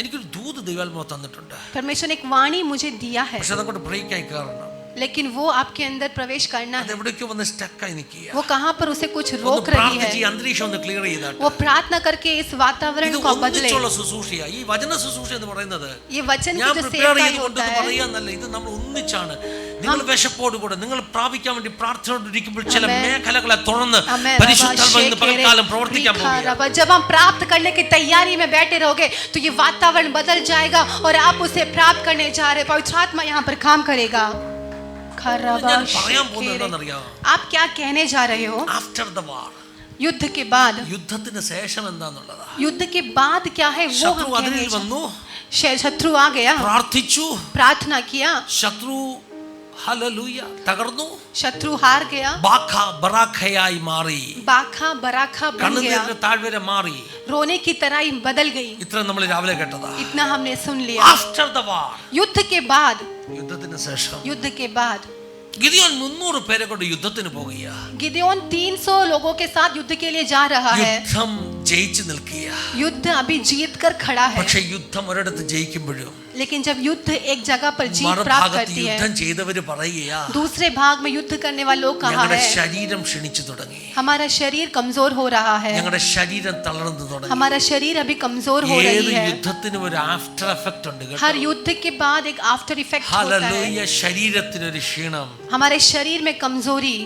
എനിക്കൊരു ദൂത് ദൈവാത്മാവ് തന്നിട്ടുണ്ട്. परमेश्वर ने एक वाणी मुझे दिया है, പക്ഷെ അതങ്ങോട്ട് ബ്രേക്ക് ആയി കയറണം. लेकिन वो आपके अंदर प्रवेश करना അത് है. എവിടേക്കോ വന്ന് സ്റ്റക്കായി നിൽക്കുക. वो कहाँ पर उसे कुछ ഒന്ന് रोक रही പ്രാർത്ഥിച്ച് ഈ है. അന്തരീക്ഷം ഒന്ന് ക്ലിയർ ചെയ്താട്ടെ. वो प्रार्थना करके इस वातावरण ഇത് को बदले. ഒന്നിച്ചുള്ള ശുശ്രൂഷയാ. ഈ വചന ശുശ്രൂഷ എന്ന് പറയുന്നത് ये वचन ഞാൻ की जो പ്രിപ്പയർ सेवकाई ചെയ്ത് होता കൊണ്ടൊന്ന് है, പറയാന്നല്ല, ഇത് നമ്മൾ ഒന്നിച്ചാണ്. നിങ്ങൾ വിശപ്പോടുകൂടെ നിങ്ങൾ പ്രാപിക്കാൻ വേണ്ടി പ്രാർത്ഥനയോടിരിക്കുമ്പോൾ ചില മേഖലകളെ തുറന്ന് हमें പരിശുദ്ധാത്മാവ് ഇന്ന് പകൽക്കാലം പ്രവർത്തിക്കാൻ പോകുകയാണ്. जब हम प्राप्त करने की तैयारी में बैठे रहोगे तो ये वातावरण बदल जाएगा और आप उसे प्राप्त करने जा रहे. पवित्र आत्मा यहाँ पर काम करेगा. ഞാൻ പറയാൻ പോകുന്നത് എന്താണെന്നറിയാമോ? आप क्या कहने जा रहे हो? ആഫ്റ്റർ ദ വാർ, युद्ध के बाद. യുദ്ധത്തിന് ശേഷം എന്താന്നുള്ളതാ. युद्ध के बाद क्या है वो ശത്രു हम അതിൽ कहने വന്നു, शत्रु आ गया, പ്രാർത്ഥിച്ചു, प्रार्थना किया, ശത്രു ഹല്ലേലൂയ തകർന്നു, शत्रु हार गया, ബാഖ ബറാഖയായി മാറി, बाखा बराखा बन गया, കണ്ണുനീരിന്റെ താഴ്വര മാറി. रोने की तरह ही बदल गई. ഇത്ര നമ്മൾ രാവിലെ കേട്ടതാ. इतना हमने सुन लिया. ആഫ്റ്റർ ദ വാർ, युद्ध के बाद, യുദ്ധത്തിന് ശേഷം युद्ध के बाद ഗിദിയോൻ 300 പേരെ കൊണ്ട് യുദ്ധത്തിന് പോകുകയാ. गिदोन 300 लोगों के साथ युद्ध के लिए जा रहा है. യുദ്ധം ജയിച്ചു നിൽക്കുക. युद्ध अभी जीत कर खड़ा है, പക്ഷെ യുദ്ധം ഒരിടത്ത് ജയിക്കുമ്പോഴും लेकिन जब युद्ध एक जगह पर जीत प्राप्त മറുഭാഗത്ത് करती है, യുദ്ധം ചെയ്തവര് പറയുകയാ, दूसरे भाग में युद्ध करने वाले लोग कहा ഞങ്ങളുടെ है ശരീരം ക്ഷീണിച്ചു തുടങ്ങി, हमारा शरीर कमजोर हो रहा है, ഞങ്ങളുടെ ശരീരം തളർന്നു തുടങ്ങി. हमारा शरीर अभी कमजोर हो ഏത് रही है. യുദ്ധത്തിനും ഒരു ആഫ്റ്റർ എഫക്റ്റ് ഉണ്ട് കേട്ടോ. हर युद्ध के बाद एक आफ्टर इफेक्ट होता है. ഹല്ലേലൂയ. ശരീരത്തിനൊരു ക്ഷീണം, हमारे शरीर में कमजोरी,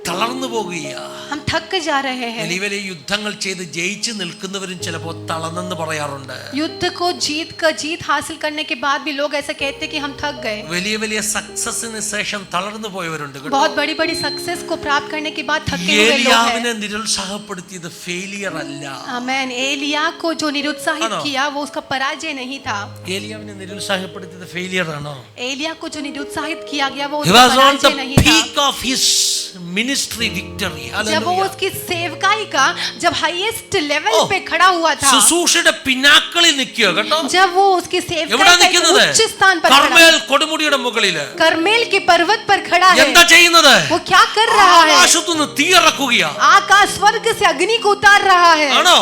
തളർന്നു പോകുകയാ. हम थक जा रहे हैं. വലിയ വലിയ യുദ്ധങ്ങൾ ചെയ്ത് ജയിച്ചു നിൽക്കുന്നവരും ചിലപ്പോൾ തളർന്നെന്ന് പറയാറുണ്ട്. युद्ध को जीत हासिल करने के बाद भी लोग ऐसा कहते हैं कि हम थक गए. വലിയ വലിയ സക്സസിന് ശേഷം തളർന്നു പോയവരുണ്ട് കേട്ടോ. बहुत बड़ी बड़ी सक्सेस को प्राप्त करने के बाद थके हुए लोग ഏലിയാവിനെ हैं. നിരുത്സാഹപ്പെടുത്തിയത് ഫെയിലിയർ അല്ല. आमेन. एलिया को जो निरुत्साहित हाँ। किया वो उसका पराजय नहीं था. ഏലിയാവിനെ നിരുത്സാഹപ്പെടുത്തിയത് ഫെയിലിയർ ആണോ? एलिया को जो निरुत्साहित किया गया वो He उसका was on the पराजय नहीं था. peak of his ministry victory. जब वो Hallelujah. उसकी सेवकाई का जब हाईएस्ट लेवल Oh. पे खड़ा हुआ था, ശുശ്രൂഷയുടെ പിന്നാക്കളിൽ നിൽക്കുക കേട്ടോ. जब वो उसकी എവിടെ सेवकाई का एक നിൽക്കുന്നത്? उच्च स्थान पर खड़ा കർമ്മേൽ കൊടുമുടിയുടെ മുകളില്. करमेल के पर्वत पर खड़ा है. എന്താ ചെയ്യുന്നത്? वो क्या कर रहा है? ആകാശത്തുനിന്ന് തീയിറക്കുകയാ. आकाश स्वर्ग से अग्नि को उतार रहा है. ആണോ?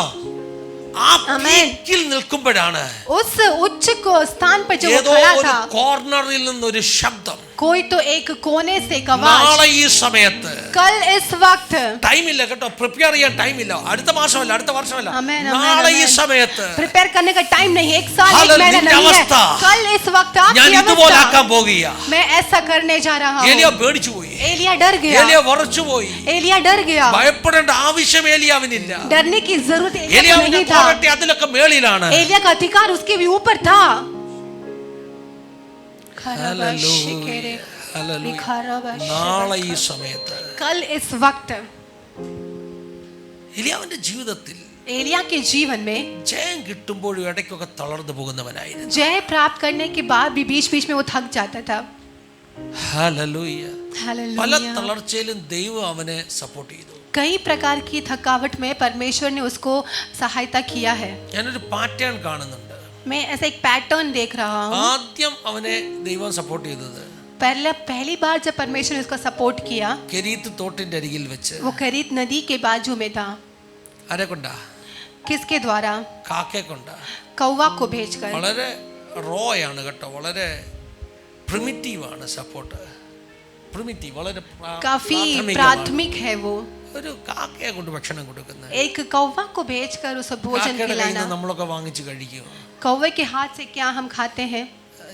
ആ Amen. പീക്കിൽ നിൽക്കുമ്പോഴാണ് उस उच्च को स्थान पर जो वो ഏതോ खड़ा ഒരു था, കോർണറിൽ നിന്നൊരു ശബ്ദം, कोई तो एक कोने से एक आवाज, നാളെ ഈ സമയത്ത് कल इस वक्त, ടൈമില്ല കേട്ടോ, പ്രിപ്പയർ ചെയ്യാൻ ടൈമില്ല, അടുത്ത മാസമല്ല, അടുത്ത വർഷമല്ല, आमेन, നാളെ ഈ आमेन, സമയത്ത് प्रिपेयर करने का टाइम नहीं, एक साल एक हालेलुया, महीना नहीं है, अवस्था। कल इस वक्त ഞാൻ आपकी ഇതുപോലെ ആക്കാൻ अवस्था പോകുക. मैं ऐसा करने जा रहा हूँ. ഏലിയ പേടിച്ചു പോയി, एलिया डर ഏലിയ गया, വിറച്ചുപോയി. एलिया डर गया. ഭയപ്പെടേണ്ട ആവശ്യം ഏലിയാവിനില്ല. डरने की जरूरत एलिया को ഏലിയാവിന്റെ नहीं था. അതോറിറ്റി അതിലൊക്കെ മേളിലാണ്. एलिया का अधिकार उसके भी ऊपर था. Hallelujah, hallelujah. നാളെ ഈ സമയത്ത് कल इस वक्त ഏലിയാവിന്റെ ജീവിതത്തിൽ एलिया के जीवन में ജയം കിട്ടുമ്പോഴും ഇടയ്ക്കൊക്കെ തളർന്നു പോകുന്നവനായിരുന്നു. जय प्राप्त करने के बाद भी बीच बीच में वो थक जाता था. ഹല്ലേലൂയ. പല हालेलुया. തളർച്ചയിലും ദൈവം അവനെ സപ്പോർട്ട് ചെയ്തു. कई प्रकार की थकावट में परमेश्वर ने उसको सहायता किया है. ഞാനൊരു പാറ്റേൺ കാണുന്നുണ്ട്. मैं ऐसा एक पैटर्न देख रहा हूँ. ആദ്യം അവനെ ദൈവം സപ്പോർട്ട് ചെയ്തത് पहली बार जब परमेश्वर ने उसका सपोर्ट किया, കെരീത്ത് തോട്ടിന്റെ അരികിൽ വെച്ച്. वो करीत नदी के बाजू में था. ആരെ കൊണ്ടാ? किसके द्वारा? കാക്കയെ കൊണ്ടാ. कौवा को भेजकर. വളരെ റോ ആണ് കേട്ടോ, വളരെ പ്രിമിറ്റീവ് ആണ് സപ്പോർട്ട്. പ്രിമിറ്റീവ്, വളരെ काफी प्राथमिक है वो. ഒരു കാക്കയെ കൊണ്ട് ഭക്ഷണം കൊടുക്കുന്നത്. एक कौवा को भेजकर उसे भोजन കാക്കയുടെ കയ്യിൽ खिलाना. നിന്ന് നമ്മളൊക്കെ വാങ്ങിച്ച് കഴിക്കും. कौवे के हाथ से क्या हम खाते हैं?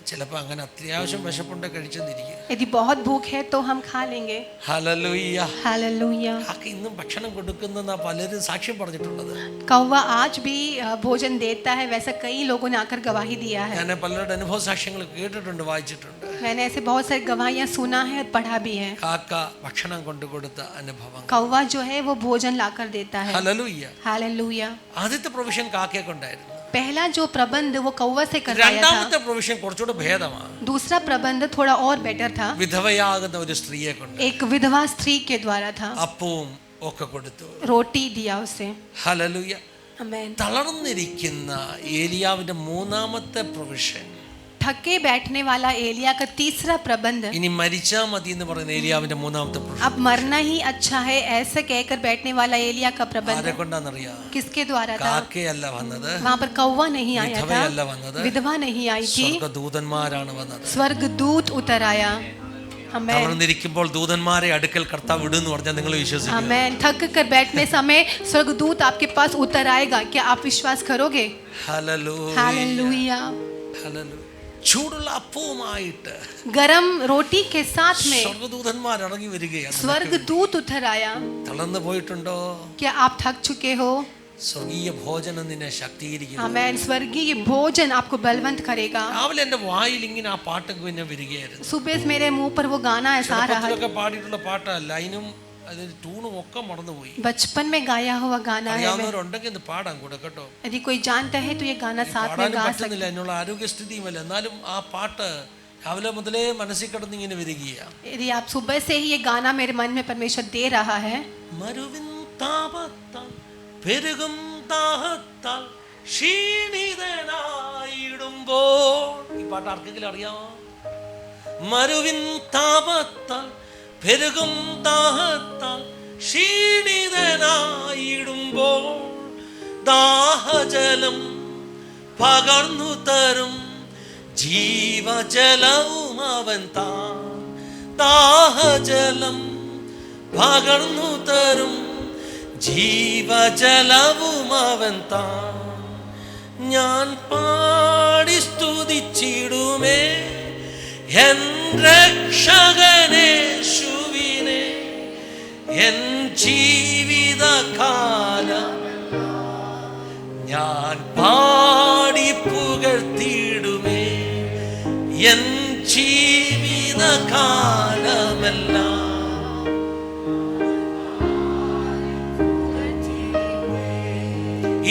ചിലപ്പോൾ അങ്ങനെ അത്യാവശ്യം വിശപ്പുണ്ട് കഴിച്ചെന്നിരിക്കും. यदि बहुत भूख है तो हम खा लेंगे. ഹല്ലേലൂയ. हालेलुया. കാക്ക ഇന്നും ഭക്ഷണം കൊടുക്കുന്ന പലരും സാക്ഷ്യം പറഞ്ഞിട്ടുള്ളത്. कौवा आज भी भोजन देता है, वैसा कई लोगों ने आकर गवाही दिया है. ഞാൻ പലരുടെ അനുഭവ സാക്ഷ്യങ്ങൾ കേട്ടിട്ടുണ്ട്, വായിച്ചിട്ടുണ്ട്. मैंने ऐसे बहुत सारी गवाहियां सुना है और पढ़ा भी है. കാക്ക ഭക്ഷണം കൊണ്ടു കൊടുത്ത അനുഭവം. कौवा जो है वो भोजन लाकर देता है. ഹല്ലേലൂയ. हालेलुया. ആദ്യത്തെ പ്രൊവിഷൻ കാക്കയെ കൊണ്ടായിരുന്നു. पहला जो प्रबंध वो कौवा से करवाया രണ്ടാമത്തെ था. പ്രൊവിഷൻ കുറച്ചുകൂടെ ഭേദമാണ്. दूसरा प्रबंध थोड़ा और बेटर था. വിധവയാകുന്ന ഒരു സ്ത്രീയെ കൊണ്ട് एक विधवा स्त्री के द्वारा था. അപ്പവും ഒക്കെ കൊടുത്തു. रोटी दिया उसे. ഹല്ലേലൂയ. आमेन. തളർന്നിരിക്കുന്ന ഏലിയാവിന്റെ മൂന്നാമത്തെ പ്രൊവിഷൻ, थके बैठने वाला एलिया का तीसरा प्रबंध, ഇനി മരിച്ചാ മതി എന്ന് പറയുന്ന ഏലിയാവിന്റെ മൂന്നാമത്തെ പ്രൊവിഷൻ अब मरना ही अच्छा है ऐसे कहकर बैठने वाला एलिया का प्रबंध ആരെ കൊണ്ടാണെന്നറിയാം? किसके द्वारा था? കാക്കയല്ല വന്നത്, वहां पर कौवा नहीं आया था, വിധവയല്ല വന്നത്, विधवा नहीं आई थी, സ്വർഗ്ഗദൂതന്മാരാണ് വന്നത്. स्वर्गदूत उतर आया. आमेन. തളർന്നിരിക്കുമ്പോൾ ദൂതന്മാരെ അടുക്കൽ കർത്താവ് വിടുന്നു പറഞ്ഞാൽ നിങ്ങൾ വിശ്വസിക്കും? आमेन. थक कर बैठने समय स्वर्गदूत आपके पास उतर आएगा, क्या आप विश्वास करोगे? ഹല്ലേലൂയ. हालेलुया. ഹല്ലേലൂയ. ചൂടുള്ള അപ്പവുമായിട്ട് गरम रोटी के साथ में സ്വർഗ്ഗദൂതന്മാർ ഇറങ്ങി വരികയാണ്. स्वर्गदूत उतर आया. തളർന്നു പോയിട്ടുണ്ടോ? क्या आप थक चुके हो? സ്വർഗീയ ഭോജനം നിന്നെ ശക്തീകരിക്കും. आमेन. स्वर्गीय भोजन आपको बलवंत करेगा. രാവിലെ എന്റെ വായിൽ ഇങ്ങനെ ആ പാട്ടൊക്കെ പിന്നെ വരികയായിരുന്നു. सुबह मेरे मुंह पर वो गाना ऐसा आ रहा है. ചെറുപ്പത്തിലൊക്കെ പാടിയിട്ടുള്ള പാട്ടാ, ലൈനും അതിന്റെ ട്യൂണും ഒക്കെ മറന്നുപോയി. बचपन में गाया हुआ गाना है. അറിയാവുന്നവരുണ്ടെങ്കിൽ ഇത് പാടാൻ കൂടെ കേട്ടോ. यदि कोई जानता है तो ये गाना साथ में പാടാനും गा सकते. പറ്റുന്നില്ല, എന്നുള്ള ആരോഗ്യസ്ഥിതിയുമല്ല, എന്നാലും ആ പാട്ട് രാവിലെ മുതലേ മനസ്സിൽ കിടന്ന് ഇങ്ങനെ വരികയാണ്. यदि आप सुबह से ही ये गाना मेरे मन में परमेश्वर दे रहा है. മരുവിൻ താപത്താൽ പെരുകും ദാഹത്താൽ ക്ഷീണിതനായിടുമ്പോൾ, ഈ പാട്ട് ആർക്കെങ്കിലും അറിയാമോ? മരുവിൻ താപത്താൽ പെരുകും ദാഹത്താൽ ക്ഷീണിതനായിടുമ്പോൾ ദാഹജലം പകർന്നു തരും ജീവജലവും അവൻ താൻ. ദാഹജലം പകർന്നു തരും ജീവജലവും അവൻ താൻ. ഞാൻ പാടി സ്തുതിച്ചിടുമേ എൻ രക്ഷകനേശുവിനെ എൻ ജീവിതകാലം. ഞാൻ പാടി പുകഴ്ത്തിയിടുമേ എൻ ജീവിതകാലമെല്ലാം.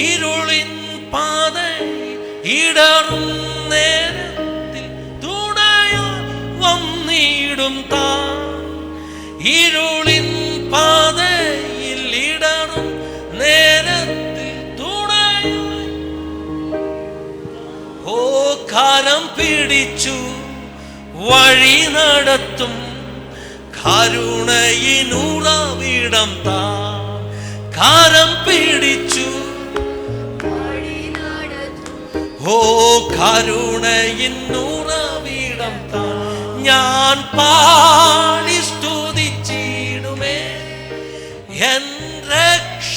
ഇരുളിൻ പാത ഇടറും നേരത്തിൽ തുണയാൻ വന്നിടും താൻ. ഇരുളിൻ പാതയിൽ ഇടറും നേരത്തിൽ തുണയാൻ ഓ കരം പിടിച്ചു വഴി നടത്തും കരുണയിനുറവിടം താൻ. കരം പിടിച്ചു ഓ കരുണയിനുറവിടം താൻ. ഞാൻ പാടി സ്തുതിച്ചിടുമേ എൻ രക്ഷകനേശുവിനെ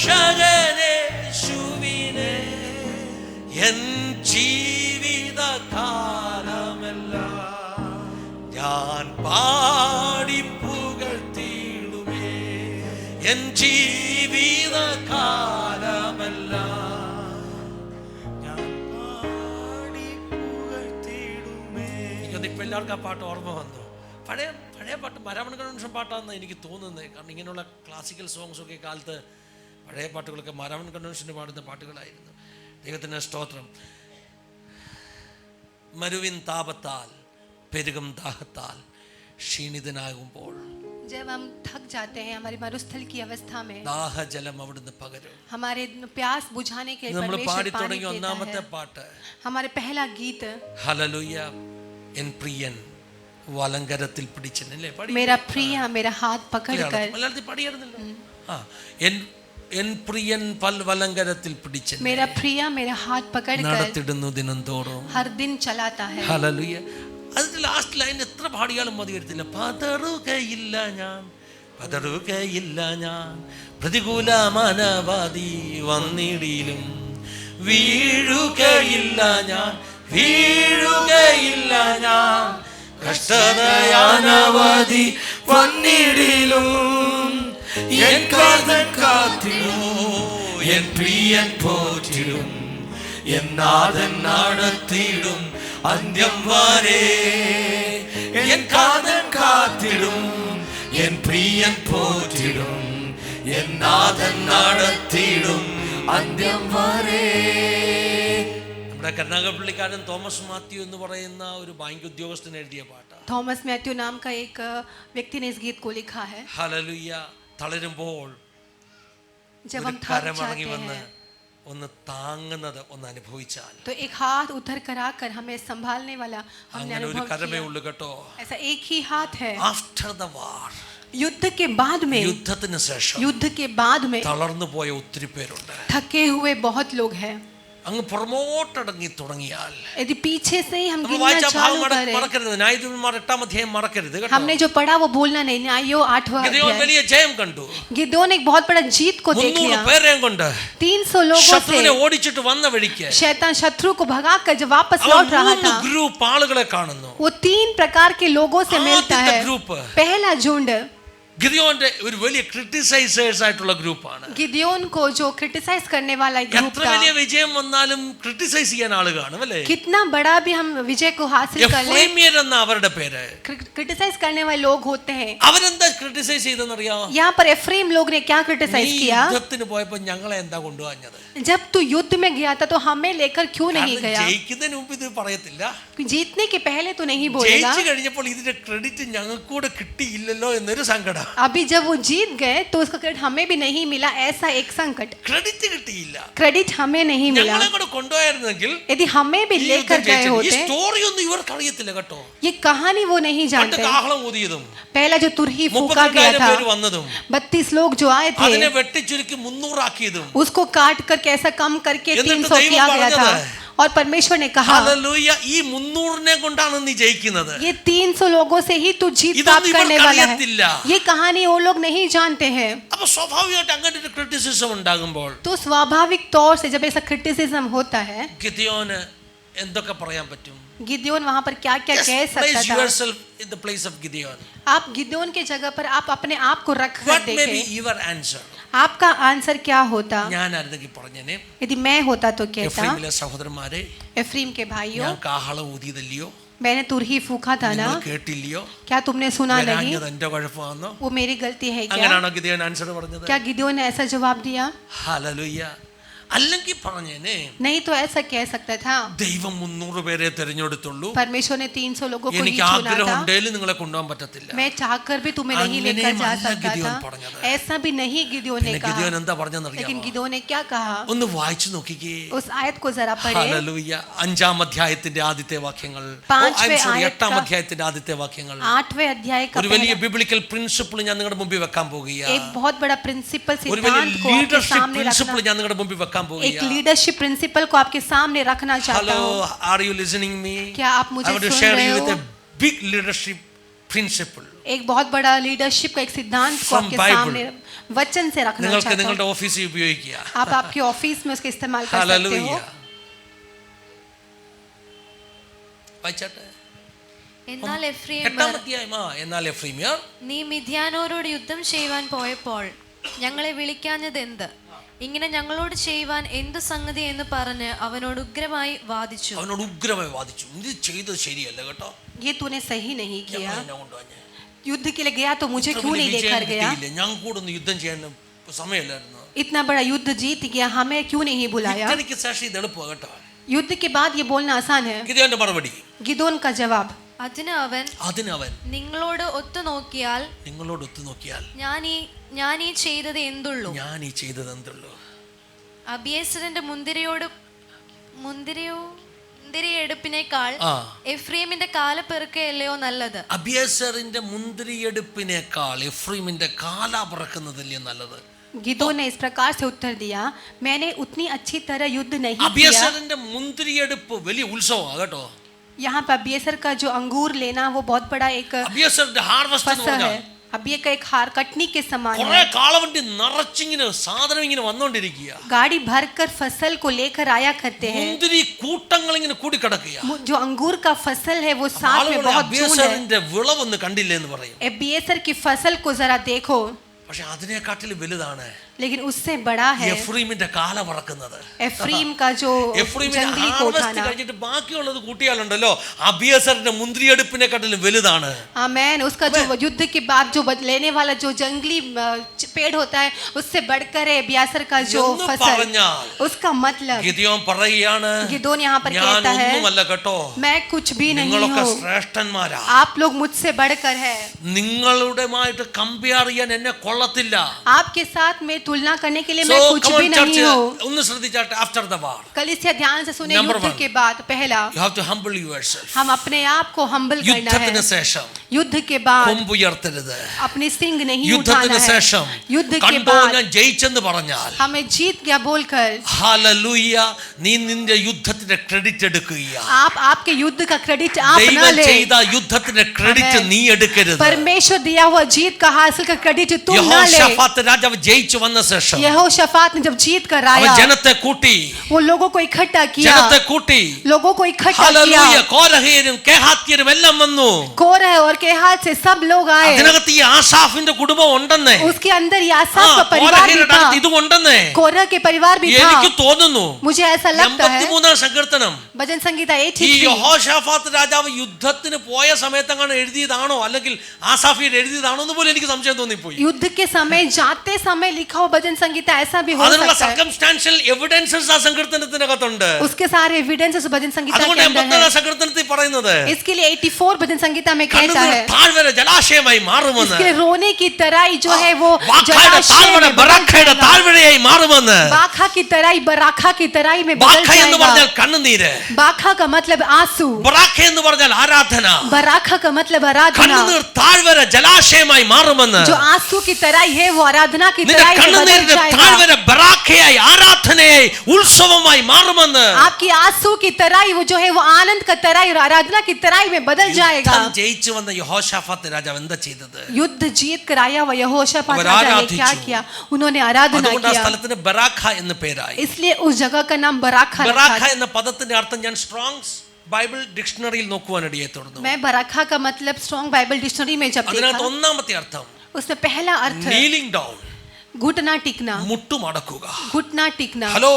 എൻ ജീവിതകാലമെല്ലാം ഞാൻ പാടി പുകഴ്ത്തിയിടുമേ എൻ ജീവിതകാലമെല്ലാം ഞാൻ പാടി പുകഴ്ത്തിയിടുമേ. എനിക്കൊന്ന് ഇപ്പം എല്ലാവർക്കും ആ പാട്ട് ഓർമ്മ വന്നു. പഴയ പാട്ട് മരാമൺ കൺവെൻഷൻ പാട്ടാണെന്ന് എനിക്ക് തോന്നുന്നത്. കാരണം ഇങ്ങനെയുള്ള ക്ലാസിക്കൽ സോങ്സ് ഒക്കെ കാലത്ത് പഴയ പാട്ടുകളൊക്കെ മരാമൺ കൺവെൻഷന് പാടുന്ന പാട്ടുകളായിരുന്നു. ദൈവത്തിന് സ്തോത്രം. മരുവിൻ താപത്താൽ പെരുകും ദാഹത്താൽ ക്ഷീണിതനാകുമ്പോൾ जब हम थक जाते हैं हमारी मरुस्थल की अवस्था में ദാഹജലം അവിടുന്ന് പകരും. हमारे प्यास बुझाने के लिए നമ്മൾ परमेश्वर പാടി पानी തുടങ്ങിയ देता ഒന്നാമത്തെ है. പാട്ട് हमारे पहला गीत ഹല്ലേലൂയ എൻ പ്രിയൻ വലങ്കരത്തിൽ പിടിച്ചല്ലേ പാടി. मेरा प्रिय मेरा हाथ पकड़कर. മലയാളത്തിൽ പാടിയായിരുന്നല്ലോ. എൻ പ്രിയൻ വലങ്കരത്തിൽ പിടിച്ചൻ मेरा प्रिय मेरा हाथ पकड़कर നടത്തിടുന്നു ദിനം തോറും. हर दिन चलाता है. ഹല്ലേലൂയ. അതിന്റെ ലാസ്റ്റ് ലൈൻ എത്ര പാടിയാലും മതി വരത്തില്ല. പതറുകയില്ല ഞാൻ പ്രതികൂല മനവാദി വന്നിടിലും വീഴുകയില്ല ഞാൻ കഷ്ടതയാനവധി വന്നിടിലും എൻ കാതൻ കാത്തിടും എൻ പ്രിയൻ പോറ്റിടും എൻ നാഥൻ നടത്തിടും അന്ത്യം വരെ എൻ കാതൻ കാത്തിടും എൻ പ്രിയൻ പോറ്റിടും എൻ നാഥൻ നടത്തിടും അന്ത്യം വരെ. നമ്മുടെ കരുനാഗപ്പള്ളിക്കാരൻ തോമസ് മാത്യു എന്ന് പറയുന്ന ഒരു ബാങ്ക് ഉദ്യോഗസ്ഥൻ എഴുതിയ പാട്ടാണ്. थॉमस मैथ्यू नाम का एक व्यक्ति ने इस गीत को लिखा है. ഹല്ലേലൂയ. തളരുമ്പോൾ जब हम थक കരമടങ്ങി जाते വന്ന് हैं ഒന്ന് താങ്ങുന്നത് ഒന്ന് അനുഭവിച്ചാൽ तो एक हाथ उधर कराकर हमें संभालने वाला हमने അങ്ങനെ ഒരു अनुभव കരമേ किया. ഉള്ളൂ കേട്ടോ. ऐसा एक ही हाथ है. ആഫ്റ്റർ ദ വാർ, युद्ध के बाद में യുദ്ധത്തിന് ശേഷം युद्ध के बाद में തളർന്നു പോയ ഒത്തിരി പേരുണ്ട്. थके हुए बहुत लोग हैं. അങ്ങ് പുറമോട്ടടങ്ങി തുടങ്ങിയാൽ यदि पीछे से ही हम നമ്മൾ गिनना വായിച്ച ഭാഗം चालू करें. മറക്കരുത്. ന്യായാധിപന്മാർ 8-ാം അധ്യായം മറക്കരുത് കേട്ടോ. हमने जो पढ़ा वो भूलना नहीं. न्यायो 8वां ഗിദെയോൻ अध्याय. വലിയ ജയം കണ്ടു. गिदोन एक बहुत बड़ा जीत को देख 300 लिया. പേരെയും കൊണ്ട് 300 लोगों ശത്രുവിനെ से ഓടിച്ചിട്ട് വന്ന വഴിക്ക് शैतान शत्रु को भगाकर जब वापस അവൻ लौट रहा 3 था ഗ്രൂപ്പ് ആളുകളെ കാണുന്നു. वो 3 प्रकार के लोगों से मिलता ആദ്യത്തെ है. ഗ്രൂപ്പ് पहला झुंड ഗിദെയോന്റെ ഒരു വലിയ ക്രിട്ടിസൈസേഴ്സ് ആയിട്ടുള്ള ഗ്രൂപ്പാണ്. गिदोन को जो क्रिटिसाइज करने वाला एक ग्रुप എത്ര था. വലിയ വിജയം വന്നാലും ക്രിട്ടിസൈസ് ചെയ്യാൻ ആള് കാണും അല്ലേ. कितना बड़ा भी हम विजय को हासिल कर ले, എഫ്രൈമ്യർ എന്ന അവരുടെ പേര്. क्रिटिसाइज करने वाले लोग होते हैं. അവരെന്താ ക്രിട്ടിസൈസ് ചെയ്തെന്നറിയാമോ? यहाँ पर एफ्रेम लोग ने क्या क्रिटिसाइज നീ किया? യുദ്ധത്തിന് പോയപ്പോ ഞങ്ങളെ എന്താ കൊണ്ടുപോഞ്ഞത്? जब तू युद्ध में गया था तो हमें लेकर क्यों नहीं गया? ജയിക്കുന്നതിന് മുമ്പ് ഇത് പറയത്തില്ല. जीतने के पहले तो नहीं बोलेगा. ജയിച്ചു കഴിഞ്ഞപ്പോൾ ഇതിന്റെ ക്രെഡിറ്റ് ഞങ്ങൾക്ക് കൂടെ കിട്ടിയില്ലല്ലോ എന്നൊരു സങ്കടം. अभी जब वो जीत गए तो उसका क्रेडिट हमें भी नहीं मिला, ऐसा एक संकट. ക്രെഡിറ്റ് കിട്ടിയില്ല. क्रेडिट हमें नहीं मिला. ഞങ്ങളെ കൂടെ കൊണ്ടുപോയിരുന്നെങ്കിൽ यदि हमें भी लेकर गए ഈ होते. സ്റ്റോറി ഒന്നും ഇവർക്ക് അറിയത്തില്ല കേട്ടോ. ये कहानी वो नहीं പണ്ട് जानते. കാഹളം ഊതിയതും पहला जो तुरही फूका गया 32,000 था, പേര് വന്നതും 32 लोग जो आए അതിനെ थे വെട്ടിച്ചുരുക്കി 300 ആക്കിയതും उसको काट करके ऐसा कम करके എന്നിട്ട് 300 ദൈവം किया गया था. പറഞ്ഞത്, और परमेश्वर ने कहा ഹല്ലേലൂയ, ഈ 300നെ കൊണ്ടാണ് നീ ജയിക്കുന്നത്. ये 300 लोगों से ही तू जीत ഇതൊന്നും प्राप्त करने ഇവർക്ക് वाला है. അറിയത്തില്ല. ये कहानी वो लोग नहीं जानते हैं. അപ്പൊ സ്വാഭാവികമായിട്ട് അങ്ങനെ ഒരു ക്രിറ്റിസിസം ഉണ്ടാകുമ്പോൾ तो स्वाभाविक तौर से जब ऐसा क्रिटिसिज्म होता है, ഗിദെയോന് എന്തൊക്കെ പറയാൻ പറ്റും? गिदोन वहां पर क्या क्या Just कह सकता place था. yourself in the place of Gideon. आप गिदोन के जगह पर आप अपने आप को रख कर What may be देखें. your answer? आपका आंसर क्या होता? ഞാനായിരുന്നെങ്കിൽ പറഞ്ഞേനെ, यदि मैं होता तो कहता, എഫ്രൈമിലെ സഹോദരന്മാരെ, एफ्रीम के भाइयों, ഞാൻ കാഹളം ഊതിയതല്ലയോ? मैंने तुरही फूका था ना, നിങ്ങൾ കേട്ടില്ലയോ? क्या तुमने सुना नहीं? വരാഞ്ഞത് എന്റെ കുഴപ്പമാണോ? वो मेरी गलती है क्या? അങ്ങനെയാണോ ഗിദെയോൻ ആൻസർ പറഞ്ഞത്? क्या गिदोन ने ऐसा जवाब दिया? ഹല്ലേലൂയ. അല്ലെങ്കിൽ പറഞ്ഞേനെ, नहीं तो ऐसा कह सकता था, ദൈവം 300 പേരെ തിരഞ്ഞെടുത്തുള്ളൂ, परमेश्वर ने 300 लोगों को ही എനിക്ക് चुना ആഗ്രഹം था. ഉണ്ടെങ്കിലും നിങ്ങളെ കൊണ്ടുപോകാൻ പറ്റത്തില്ല. मैं चाहकर भी तुम्हें नहीं അങ്ങനെ लेकर जा മല്ല सकता ഗിദെയോൻ था. പറഞ്ഞത്. ऐसा भी नहीं गिदोन ने പിന്നെ कहा. ഗിദെയോൻ എന്താ लेकिन പറഞ്ഞെന്നറിയാമോ? गिदोन ने क्या कहा? ഒന്ന് വായിച്ചു നോക്കിക്കേ. उस आयत को जरा पढ़े. ഹല്ലേലൂയ. 5-ാം അധ്യായത്തിന്റെ ആദ്യത്തെ വാക്യങ്ങൾ, പാഞ്ചവേ 8-ാം ആയത്ത് അധ്യായത്തിന്റെ ആദ്യത്തെ വാക്യങ്ങൾ. 8वें अध्याय का ഒരു വലിയ ബിബ്ലിക്കൽ പ്രിൻസിപ്പിൾ ഞാൻ നിങ്ങളുടെ മുമ്പിൽ വെക്കാൻ പോകുകയാണ്. एक बहुत बड़ा प्रिंसिपल ഒരു വലിയ सिद्धांत को आपके ലീഡർഷിപ്പ് सामने പ്രിൻസിപ്പിൾ रखना, ഞാൻ നിങ്ങളുടെ മുമ്പിൽ വെക്കാൻ एक പോകുകയാണ്. लीडरशिप प्रिंसिपल को आपके सामने रखना चाहता ഹലോ, हूँ. Are you listening me? क्या आप मुझे I want to soon share रहे you हो? with a big leadership principle एक बहुत बड़ा लीडरशिप का एक सिद्धांत को From आपके Bible. सामने वचन से रखना നിങ്ങൾക്ക് चाहता നിങ്ങളുടെ हूँ। ഓഫീസിൽ ഉപയോഗിക്കുക. आप आपके ऑफिस में उसका इस्तेमाल कर सकते ഹല്ലേലൂയ. हो। വായിച്ചാട്ടെ. എന്നാൽ എട്ടാം എഫ്രൈമർ, അധ്യായം. എന്നാൽ എഫ്രൈമ്യർ നീ മിദ്യാനോരോട് യുദ്ധം ചെയ്യുവാൻ പോയപ്പോൾ ഞങ്ങളെ വിളിക്കാഞ്ഞത് എന്ത്? ഇങ്ങനെ ഞങ്ങളോട് ചെയ്യുവാൻ എന്തു സംഗതി എന്ന് പറഞ്ഞ് അവനോട് ഉഗ്രമായി വാദിച്ചു. അവനോട് ഉഗ്രമായി വാദിച്ചു. ഇത് ചെയ്തത് ശരിയല്ല കേട്ടോ. ये तूने सही नहीं किया, ഞങ്ങൾ എന്നെ കൊണ്ടുവന്നേ. युद्ध के लिए गया तो मुझे ഇത്ര क्यों വലിയ नहीं വിജയം लेकर गया? കിട്ടിയില്ലേ? ഞങ്ങൾക്ക് കൂടെ ഒന്ന് യുദ്ധം ചെയ്യാൻ സമയമില്ലായിരുന്നു. इतना बड़ा युद्ध जीत गया, हमें क्यों नहीं बुलाया? എനിക്ക് ശേഷം ഇത് എളുപ്പമാണ് കേട്ടോ. युद्ध के बाद ये बोलना आसान है। ഗിദെയോന്റെ മറുപടി. गिदोन का जवाब, അതിന് അവൻ നിങ്ങളോട് ഒത്തു നോക്കിയാൽ നിങ്ങളോട് ഒത്തു നോക്കിയാൽ ഞാൻ ഈ ചെയ്തത് എന്തുള്ളൂ? ഞാൻ ഈ ചെയ്തത് എന്തുള്ളൂ? അബിയേസറിന്റെ മുന്തിരിയെടുപ്പിനേക്കാൾ എഫ്രൈമിന്റെ കാലപ്പെറുക്കയല്ലയോ നല്ലത്? അബിയേസറിന്റെ മുന്തിരിയെടുപ്പിനേക്കാൾ എഫ്രൈമിന്റെ കാല പറക്കുന്നതല്ലേ നല്ലത്? गिदोन ने इस प्रकार से उत्तर दिया, मैंने उतनी अच्छी तरह युद्ध नहीं किया। അബിയേസറിന്റെ മുന്തിരിയെടുപ്പ് വലിയ ഉത്സവമാണ് കേട്ടോ. यहाँ पर अबिएसर का जो अंगूर लेना वो बहुत बड़ा एक അബിയേസറിന്റെ ഹാർവെസ്റ്റ് എന്ന് फसल പറഞ്ഞാൽ है। अब ये का एक हार कटनी के समान കുറെ है। കാളവണ്ടി നിറച്ചിങ്ങനെ സാധനം ഇങ്ങനെ വന്നോണ്ടിരിക്കുക. गाड़ी भरकर फसल को लेकर आया करते हैं। മുന്തിരി കൂട്ടങ്ങൾ ഇങ്ങനെ കൂടി കിടക്കുക. जो अंगूर का फसल है वो साथ में बहुत झुंड है। അബിയേസറിന്റെ വിളവൊന്ന് കണ്ടില്ലേ എന്ന് പറയും. अबिएसर की फसल को जरा देखो, പക്ഷെ അതിനെക്കാട്ടിലും വലുതാണ് लेकिन उससे बड़ा है എഫ്രൈമിന്റെ കാല പറക്കുന്നത്. एफ्रीम का जो എഫ്രൈമിന്റെ जंगली को ഹാർവെസ്റ്റ് उठाना। കഴിഞ്ഞിട്ട് ബാക്കിയുള്ളത് കൂട്ടിയാലുണ്ടല്ലോ അബിയേസറിന്റെ മുന്തിരിയെടുപ്പിനെക്കാട്ടിലും വലുതാണ്. आमेन। उसका जो युद्ध के बाद जो लेने वाला जो जंगली पेड़ होता है उससे बढ़कर है अबिएसर का जो എന്ന് फसल। പറഞ്ഞാൽ उसका मतलब ഗിദെയോൻ പറയുകയാണ്, गिदोन यहाँ पर ഞാൻ कहता है, ഒന്നുമല്ല കേട്ടോ, मैं कुछ भी नहीं നിങ്ങളൊക്കെ हूँ, ശ്രേഷ്ഠന്മാരാ. आप लोग मुझसे बढ़कर है। നിങ്ങളുടെമായിട്ട് കമ്പയർ ചെയ്യാൻ എന്നെ കൊള്ളത്തില്ല. आपके साथ में तुलना करने के लिए So, मैं कुछ come on, भी नहीं church, हूँ। ഒന്ന് ശ്രദ്ധിച്ചാട്ടെ. ആഫ്റ്റർ ദ വാർ कलीसिया ध्यान से सुने, Number युद्ध one. के बाद पहला you have to humble yourself. हम अपने आप को हम्बल करना യുദ്ധത്തിന് है। ശേഷം युद्ध के बाद കൊമ്പുയർത്തരുത്. अपने सिंग नहीं യുദ്ധത്തിന് उठाना ശേഷം है। युद्ध के കണ്ടോ बाद ഞാൻ ജയിച്ചെന്ന് പറഞ്ഞാൽ हमें जीत गया बोलकर ഹല്ലേലൂയ, നീ നിന്റെ യുദ്ധത്തിന്റെ ക്രെഡിറ്റ് എടുക്കുക. आप आपके युद्ध का क्रेडिट आप न ദൈവം ले। ചെയ്ത യുദ്ധത്തിന്റെ ക്രെഡിറ്റ് Amen. നീ എടുക്കരുത്. परमेश्वर दिया हुआ जीत का हासिल का क्रेडिट तुम न ले। യഹോശാഫാത്ത് രാജാവ് ജയിച്ചു വന്ന ശേഷം यहोशाफात ने जब जीत कर അവൻ आया, ജനത്തെ കൂട്ടി वो लोगों को इकट्ठा किया, ജനത്തെ കൂട്ടി लोगों को इकट्ठा ഹല്ലേലൂയ, किया। കോരഹ്യരും കേഹാത്യരും എല്ലാം വന്നു. कोरह और केहात से सब लोग आए। അതിനകത്ത് ഈ ആസാഫിന്റെ കുടുംബം ഉണ്ടെന്നേ. उसके अंदर यासाफ का परिवार भी കോരഹ്യരുടെ था, അടുത്ത് ഇതും ഉണ്ടെന്നേ कोरह के परिवार भी എനിക്ക് था। തോന്നുന്നു. मुझे ऐसा लगता है 83 സങ്കീർത്തനം भजन संगीता ഈ 83 യഹോശാഫാത്ത് രാജാവ് യുദ്ധത്തിന് പോയ സമയത്തങ്ങനെ എഴുതിയതാണോ അല്ലെങ്കിൽ ആസാഫിയുടെ എഴുതിയതാണോ എന്ന് പോലും എനിക്ക് സംശയം തോന്നിപ്പോയി. युद्ध के समय जाते समय लिखा हुआ भजन संगीता ऐसा भी हो അതിനുള്ള सकता है। സർക്കംസ്റ്റാൻഷ്യൽ എവിഡൻസസ് ആ സങ്കീർത്തനത്തിനകത്തുണ്ട്. उसके सारे एविडेंसेस भजन संगीता അതുകൊണ്ട് के अंदर 84 है। സങ്കീർത്തനത്തിൽ പറയുന്നത് इसके लिए 84 भजन संगीता में कहता കണ്ണുനീർ है, താഴ്വര ജലാശയമായി മാറുമെന്ന്. इसके रोने की तराई जो है वो ബാഖയുടെ जलाशय താഴ്വര में बदल ബറാഖയുടെ जाएगा। താഴ്വരയായി മാറുമെന്ന്. बाखा की तराई बराखा की तराई में बदल ബാഖ എന്ന് പറഞ്ഞാൽ जाएगा। കണ്ണുനീര്, बाखा का मतलब आंसू, ബറാഖ എന്ന് പറഞ്ഞാൽ ആരാധന. बराखा का मतलब आराधना। കണ്ണുനീർ താഴ്വര ജലാശയമായി മാറുമെന്ന്. जो आंसू की तराई है वो आराधना की നിന്റെ तराई में बदल കണ്ണുനീരിന്റെ जाएगा। താഴ്വര ബറാഖയായി ആരാധനയായി ഉത്സവമായി മാറുമെന്ന്. आपकी आंसू की तराई वो जो है वो आनंद का तराई और आराधना की तराई में बदल जाएगा। യുദ്ധം ജയിച്ചു വന്ന യഹോശാഫാത്ത് രാജാവ് എന്താ ചെയ്തത്? युद्ध जीत कर आया हुआ यहोशाफात और राजा ने आराधिച്ചു। क्या किया? उन्होंने आराधना അതുകൊണ്ട് ആ किया, സ്ഥലത്തിന് ബറാഖ എന്ന് പേരായി. इसलिए उस जगह का नाम बराखा ബറാഖ रखा। എന്ന പദത്തിന്റെ അർത്ഥം ഞാൻ സ്ട്രോങ്സ് ബൈബിൾ ഡിക്ഷണറിയിൽ നോക്കുവാനിടയെ തുടർന്നു. मैं बराखा का मतलब स्ट्रॉन्ग बाइबल डिक्शनरी में जब അതിനകത്ത് देखा, ഒന്നാമത്തെ അർത്ഥം उसमें पहला अर्थ है നീലിംഗ് ഡൗൺ, घुटना टिकना, മുട്ടുമടക്കുക. घुटना टिकना। ഹലോ,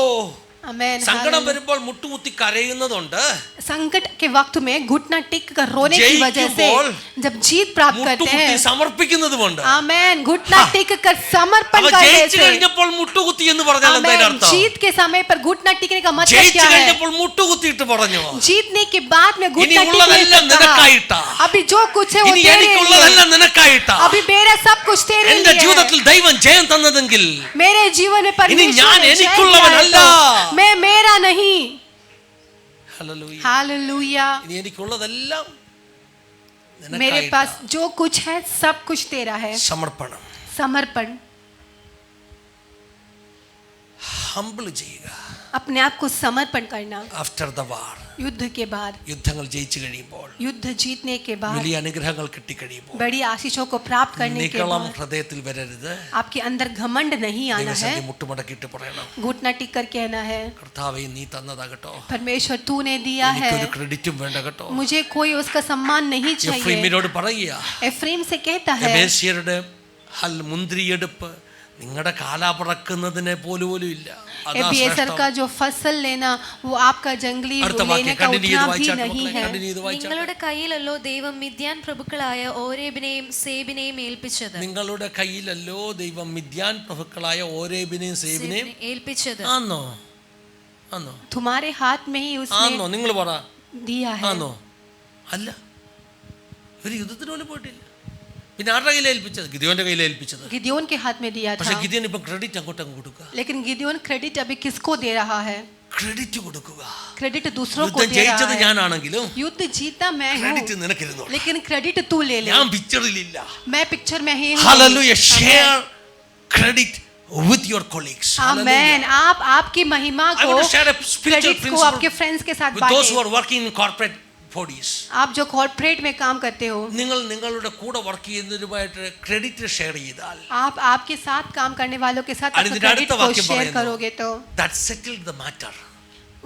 आमेन। സങ്കടം വരുമ്പോൾ മുട്ടുകുത്തി കരയുന്നതുണ്ട്. संकट के वक्त में घुटना टिक कर रोने की वजह से जयिकुമ്പോൾ जब जीत प्राप्त करते മുട്ടുകുത്തി हैं, സമർപ്പിക്കുന്നതുമുണ്ട്. आमेन, घुटना टिक कर समर्पण അവ करने ജയിച്ചു से, കഴിഞ്ഞപ്പോൾ മുട്ടുകുത്തി എന്ന് പറഞ്ഞാൽ എന്താ आमेन, അർത്ഥം? जीत के समय पर घुटना टिकने का मतलब ജയിച്ചു क्या है? കഴിഞ്ഞപ്പോൾ മുട്ടുകുത്തിയിട്ട് പറഞ്ഞു, जीतने के बाद में घुटना टिकने ഇനിയുള്ളതെല്ലാം से कहा, നിനക്കായിട്ടാ. अभी जो कुछ है वो ഇനി तेरे लिए, എനിക്കുള്ളതെല്ലാം നിനക്കായിട്ടാ. अभी मेरा सब कुछ तेरे എന്റെ लिए ജീവിതത്തിൽ है। ദൈവം ജയം തന്നതെങ്കിൽ मेरे जीवन में परमेश्वर ഞാൻ ने जय എനിക്കുള്ളവനല്ല. दिया है तो मैं मेरा नहीं। ഹല്ലേലൂയ. हालेलुया। ഇനി എനിക്കുള്ളതെല്ലാം मेरे നിനക്കായിട്ടാ. पास जो कुछ है सब कुछ तेरा है। സമർപ്പണം, समर्पण, ഹംബിൾ ചെയ്യുക. अपने आप को समर्पण करना। ആഫ്റ്റർ ദ വാർ युद्ध के बाद, യുദ്ധങ്ങൾ ജയിച്ചു കഴിയുമ്പോൾ, युद्ध जीतने के बाद, വലിയ അനുഗ്രഹങ്ങൾ കിട്ടിക്കഴിയുമ്പോൾ, बड़ी आशीषों को प्राप्त करने के നികളം बाद ഹൃദയത്തിൽ വരരുത്. आपके अंदर घमंड नहीं आना है, ദൈവസന്നിധി മുട്ടുമടക്കിയിട്ട് പറയണം, घुटना टिक कर कहना है, കർത്താവേ നീ തന്നതാകട്ടോ, परमेश्वर तूने दिया है, എനിക്കൊരു ക്രെഡിറ്റും വേണ്ട കേട്ടോ. मुझे कोई उसका सम्मान नहीं चाहिए. എഫ്രൈമിനോട് പറയുക, एफ्रेम से कहता है, എബേസ്യരുടെ മുന്തിരിയെടുപ്പ് നിങ്ങളുടെ കാലാപറക്കുന്നതിനെ പോലും ഇല്ല. एबीएसर का जो फसल लेना वो आपका जंगली लेने का उतना भी नहीं है. നിങ്ങളുടെ കയ്യിലല്ലോ ദൈവം മിദ്യാൻ പ്രഭുക്കളായ ഓരേബിനെയും സേബിനെയും ഏൽപ്പിച്ചത്. നിങ്ങളുടെ കയ്യിലല്ലോ ദൈവം മിദ്യാൻ പ്രഭുക്കളായ ഓരേബിനെയും സേബിനെയും ഏൽപ്പിച്ചത്. ആന്നോ? ആന്നോ? तुम्हारे हाथ में ही ആന്നോ? उसने നിങ്ങൾ പറ, दिया है. ആന്നോ? അല്ല, ഒരു യുദ്ധത്തിന് പോലും പോയിട്ടില്ല. പിന്നെ ആരുടെ കയ്യിൽ ഏൽപ്പിച്ചത്? ഗിദിയോന്റെ കയ്യിൽ ഏൽപ്പിച്ചത്. गिदियोन के हाथ में दिया പക്ഷെ था, ഗിദിയോൻ ഇപ്പൊ ക്രെഡിറ്റ് അങ്ങോട്ട് കൊടുക്കുക. लेकिन गिदियोन क्रेडिट अभी किसको दे रहा है? ക്രെഡിറ്റ് കൊടുക്കുക. क्रेडिट दूसरों को യുദ്ധം दे ജയിച്ചത് रहा है. ഞാനാണെങ്കിലും युद्ध जीता मैं ക്രെഡിറ്റ് हूँ, നിനക്കിരുന്നു. लेकिन क्रेडिट तू ले ले. ഞാൻ പിക്ചറിലില്ല. मैं पिक्चर में ही हूँ. Hallelujah. Share credit with your colleagues. आमेन. आप आपकी महिमा I को, want to share a spiritual credit को principle आपके फ्रेंड्स के साथ with those who बांटें. are working in corporate bodies. आप जो कॉर्पोरेट में काम करते हो, നിങ്ങൾ നിങ്ങളുടെ കൂടെ വർക്ക് ചെയ്യുന്നവരുമായിട്ട് ക്രെഡിറ്റ് ഷെയർ ചെയ്താൽ आप आपके साथ काम करने वालों के साथ അതിന്റെ अपना क्रेडिट അടുത്ത को വാക്യം शेयर പറയുന്നു, करोगे तो that settled the matter.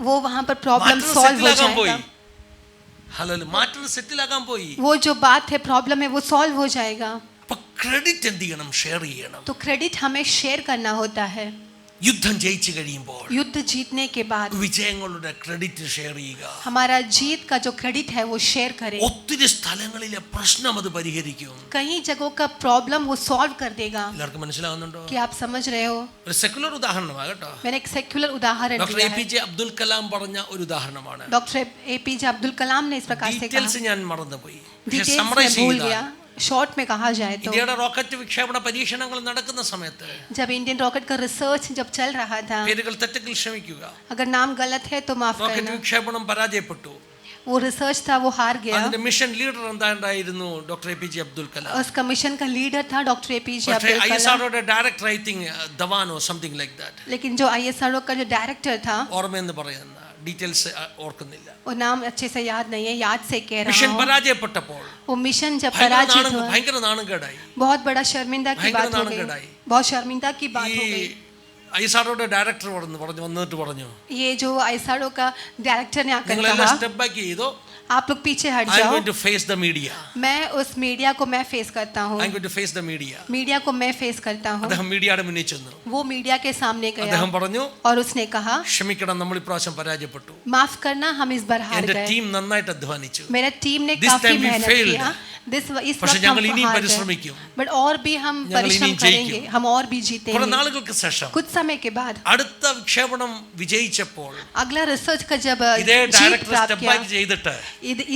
वो वहां पर प्रॉब्लम മാറ്റർ सॉल्व സെറ്റിൽ हो ആകാൻ പോയി. जाएगा. ഹല്ലേലൂയ. മാറ്റർ സെറ്റിൽ ആകാൻ പോയി. वो जो बात है प्रॉब्लम है वो सॉल्व हो जाएगा. അപ്പൊ ക്രെഡിറ്റ് എന്ത് ചെയ്യണം? ഷെയർ ചെയ്യണം. तो क्रेडिट हमें शेयर करना होता है. യുദ്ധം ജയിച്ചു കഴിയുമ്പോൾ युद्ध जीतने के बाद വിജയങ്ങളുടെ ക്രെഡിറ്റ് ഷെയർ ചെയ്യുക. हमारा जीत का जो क्रेडिट है वो शेयर करें. ഒത്തിരി സ്ഥലങ്ങളിലെ പ്രശ്നം അത് പരിഹരിക്കും. कई जगहों का प्रॉब्लम वो सॉल्व कर देगा. എല്ലാവർക്കും മനസ്സിലാവുന്നുണ്ടോ? क्या आप समझ रहे हो? ഒരു സെക്കുലർ ഉദാഹരണമാണ് കേട്ടോ. मैंने एक सेक्युलर उदाहरण ഡോക്ടർ दिया എ है. പി ജെ അബ്ദുൽ കലാം പറഞ്ഞ ഒരു ഉദാഹരണമാണ്. डॉक्टर एपीजे अब्दुल कलाम ने इस प्रकार से कहा. ഡീറ്റെയിൽസ് ഞാൻ മറന്നുപോയി. डिटेल्स സമ്മറൈസ് में भूल ചെയ്താൽ गया. शॉर्ट में कहा जाए तो ഇന്ത്യയുടെ റോക്കറ്റ് വിക്ഷേപണ പരീക്ഷണങ്ങൾ നടക്കുന്ന സമയത്ത് जब इंडियन रॉकेट का रिसर्च जब चल रहा था, പേരുകൾ തെറ്റെങ്കിൽ ക്ഷമിക്കുക, अगर नाम गलत है तो माफ റോക്കറ്റ് करना, വിക്ഷേപണം പരാജയപ്പെട്ടു. वो रिसर्च था वो हार गया. അതിന്റെ മിഷൻ ലീഡർ എന്തായിരുന്നു? Doctor A P J Abdul Kalam. उसका मिशन का लीडर था डॉक्टर एपीजे പക്ഷേ अब्दुल कलाम. ISROയുടെ ഡയറക്ടർ ഐ തിങ്ക് ധവാനോ സംതിങ് ലൈക്ക് ദാറ്റ്. लेकिन जो ISRO का जो डायरेक्टर था, ഓർമ്മയെന്ന് പറയുന്ന ഡീറ്റെയിൽസ് ഓർക്കുന്നില്ല. वो नाम अच्छे से याद नहीं है, याद से कह മിഷൻ रहा हूँ. പരാജയപ്പെട്ടപ്പോൾ वो मिशन जब पराजित हुआ, ഭയങ്കര നാണംകേടായി. बहुत बड़ा शर्मिंदा की भयंकर बात हो नाणंकेडाई. गई. बहुत शर्मिंदा की बात ഈ हो गई. ISROയുടെ ഡയറക്ടർ വന്നിട്ട് പറഞ്ഞു, ये जो ISRO का डायरेक्टर ने आकर നിങ്ങളെല്ലാം कहा, സ്റ്റെപ്പ് ബാക്ക് ചെയ്തോ, आप लोग पीछे हट I am जाओ, going to face the media. मैं उस मीडिया को मैं फेस करता हूँ. I am going to face the media. Media को मैं फेस करता हूँ. അദ്ദേഹം മീഡിയയുടെ മുന്നിൽ ചെന്നു. वो मीडिया के सामने അദ്ദേഹം गया പറഞ്ഞു, और उसने कहा, ക്ഷമിക്കണം, നമ്മൾ ഇപ്രാവശ്യം പരാജയപ്പെട്ടു. माफ करना, हम इस बार हार എന്റെ गए. ടീം നന്നായിട്ട് അധ്വാനിച്ചു. मेरा टीम ने This काफी time we मेहनत failed. किया. इस പക്ഷെ वक्त ഞങ്ങൾ हम ഇനിയും हार പരിശ്രമിക്കും. गए. बट और भी हम ഞങ്ങൾ परिश्रम ഇനിയും करेंगे, ജയിക്കും. हम और भी കുറെ जीतेंगे. നാളുകൾക്ക് ശേഷം कुछ समय के बाद അടുത്ത വിക്ഷേപണം വിജയിച്ചപ്പോൾ अगला रिसर्च का जब ഇതേ जीत ഡയറക്ടർ प्राप्त സ്റ്റെപ്പ് किया, ബാക്ക് ചെയ്തിട്ട്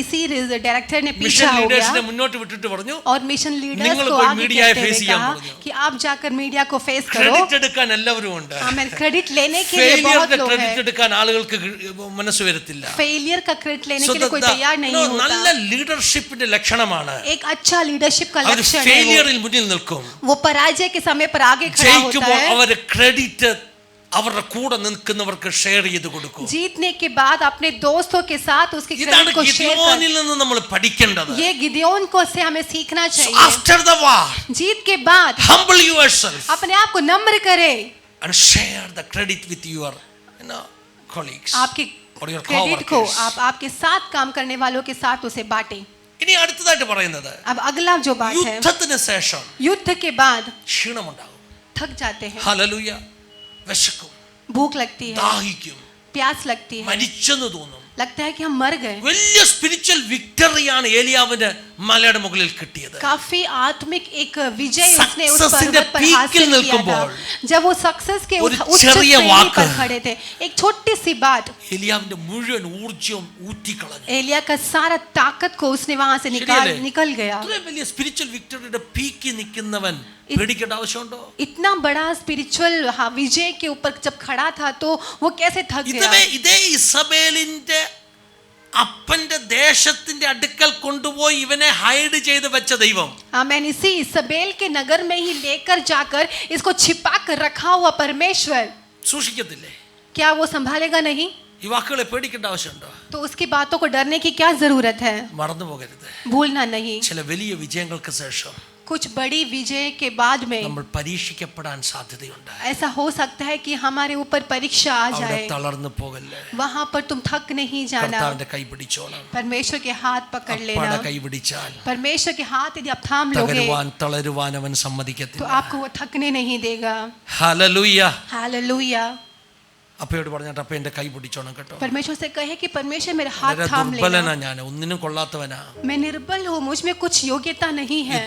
इसी डायरेक्टर ने മിഷൻ पीछा हो ലീഡേഴ്സിനെ गया മുന്നോട്ട് വിട്ടിട്ട് പറഞ്ഞു, और मिशन लीडर्स നിങ്ങൾ को പോയി आगे മീഡിയയെ कहते face हुए ചെയ്യാൻ कहा പറഞ്ഞു. कि आप जाकर मीडिया को फेस करो. ക്രെഡിറ്റ് എടുക്കാൻ എല്ലാവരും ഉണ്ട്. हमें क्रेडिट लेने के लिए बहुत ഫെയിലിയറിന്റെ लोग ക്രെഡിറ്റ് हैं. എടുക്കാൻ ആളുകൾക്ക് മനസ്സ് വരത്തില്ല. फेलियर का क्रेडिट लेने So के लिए कोई तैयार नहीं നല്ല होता. ലീഡർഷിപ്പിന്റെ ലക്ഷണമാണ്. एक अच्छा लीडरशिप का അവർ लक्षण है ഫെയിലിയറിൽ മുന്നിൽ നിൽക്കും. वो पराजय के समय पर आगे खड़ा होता ജയിക്കുമ്പോൾ है. അവർ ക്രെഡിറ്റ് അവരുടെ കൂടെ നിൽക്കുന്നവർക്ക് ഷെയർ ചെയ്ത് കൊടുക്കും. जीतने के बाद अपने दोस्तों के साथ उसके ഇതാണ് क्रेडिट को शेयर ഗിദെയോനിൽ നിന്ന് നമ്മൾ പഠിക്കേണ്ടത്. ये गिदियोन को से हमें सीखना चाहिए. After the war, जीत के बाद humble yourself अपने आप को नम्र करे and share the credit with your colleagues आपके or your क्रेडिट को co-workers. आप आपके साथ काम करने वालों के साथ उसे बांटे. ഇനി അടുത്തതായിട്ട് പറയുന്നത്, अब अगला जो बात है, യുദ്ധത്തിന് ശേഷം युद्ध के बाद ക്ഷീണമുണ്ടാകും. थक जाते हैं, ഹല്ലേലൂയ. വിശക്കും, भूख लगती है, ദാഹിക്കും, प्यास लगती है, മരിച്ചെന്ന് തോന്നും. लगता है कि हम मर गए. വലിയ സ്പിരിച്വൽ വിക്ടറിയാണ് ഏലിയാവിന് മലയുടെ മുകളിൽ കിട്ടിയത്. काफी आत्मिक एक विजय उसने उस Success पर्वत पर peak हासिल किया था. निൽക്കുമ്പോൾ जब वो सक्सेस के ഒരു उच्च ചെറിയ श्रेणी വാക്ക് पर खड़े थे, एक छोटी सी बात ഏലിയാവിന്റെ മുഴുവൻ ഊർജ്ജവും ഊറ്റിക്കളഞ്ഞു. एलिया का सारा ताकत को उसने वहां से ശരിയല്ലേ? निकल गया. ഇത്രയും വലിയ സ്പിരിച്വൽ വിക്ടറിയുടെ പീക്കിൽ നിൽക്കുന്നവൻ പേടിക്കേണ്ട ആവശ്യമുണ്ടോ? इतना बड़ा स्पिरिचुअल विजय के ऊपर जब खड़ा था तो वो कैसे थक गया? ഇതേ ഇസബേലിന്റെ അപ്പന്റെ ദേശത്തിന്റെ അടുക്കൽ കൊണ്ടുപോയി ഇവനെ ഹൈഡ് ചെയ്ത് വെച്ച ദൈവം, मैंने इसी इसबेल के नगर में ही लेकर जाकर इसको छिपा कर रखा हुआ परमेश्वर, സൂക്ഷിക്കത്തില്ലേ? क्या वो संभालेगा नहीं? ഈ വാക്കുകളെ പേടിക്കേണ്ട ആവശ്യമുണ്ടോ? तो उसकी बातों को डरने की क्या जरूरत है? മറന്നു പോകരുത്. भूलना नहीं, ചില വലിയ വിജയങ്ങൾക്ക് ശേഷം कुछ बड़ी विजय के बाद में നമ്മൾ പരീക്ഷിക്കപ്പെടാൻ സാധ്യതയുണ്ട്. ऐसा हो सकता है कि हमारे ऊपर परीक्षा आ അവിടെ जाए. തളർന്നു പോകല്ലേ. वहां पर तुम थक नहीं जाना. കർത്താവിന്റെ കൈ പിടിച്ചോളാം. परमेश्वर के हाथ पकड़ അപ്പയുടെ लेना. കൈ പിടിച്ചാൽ परमेश्वर के हाथ यदि आप थाम लोगे തളരുവാൻ തളരുവാൻ അവൻ तो സമ്മതിക്കത്തില്ല. आपको वो थकने नहीं देगा. ഹല്ലേലൂയ. हालेलुया. അപ്പയോട് പറഞ്ഞിട്ട് അപ്പ എന്റെ കൈ പിടിച്ചോണം കേട്ടോ. परमेश्वर से कहे कि परमेश्वर मेरा हाथ വളരെ थाम ദുർബലനാ लेना. ഞാൻ, ഒന്നിനും കൊള്ളാത്തവനാ. मैं निर्बल हूँ, मुझ में कुछ योग्यता नहीं है.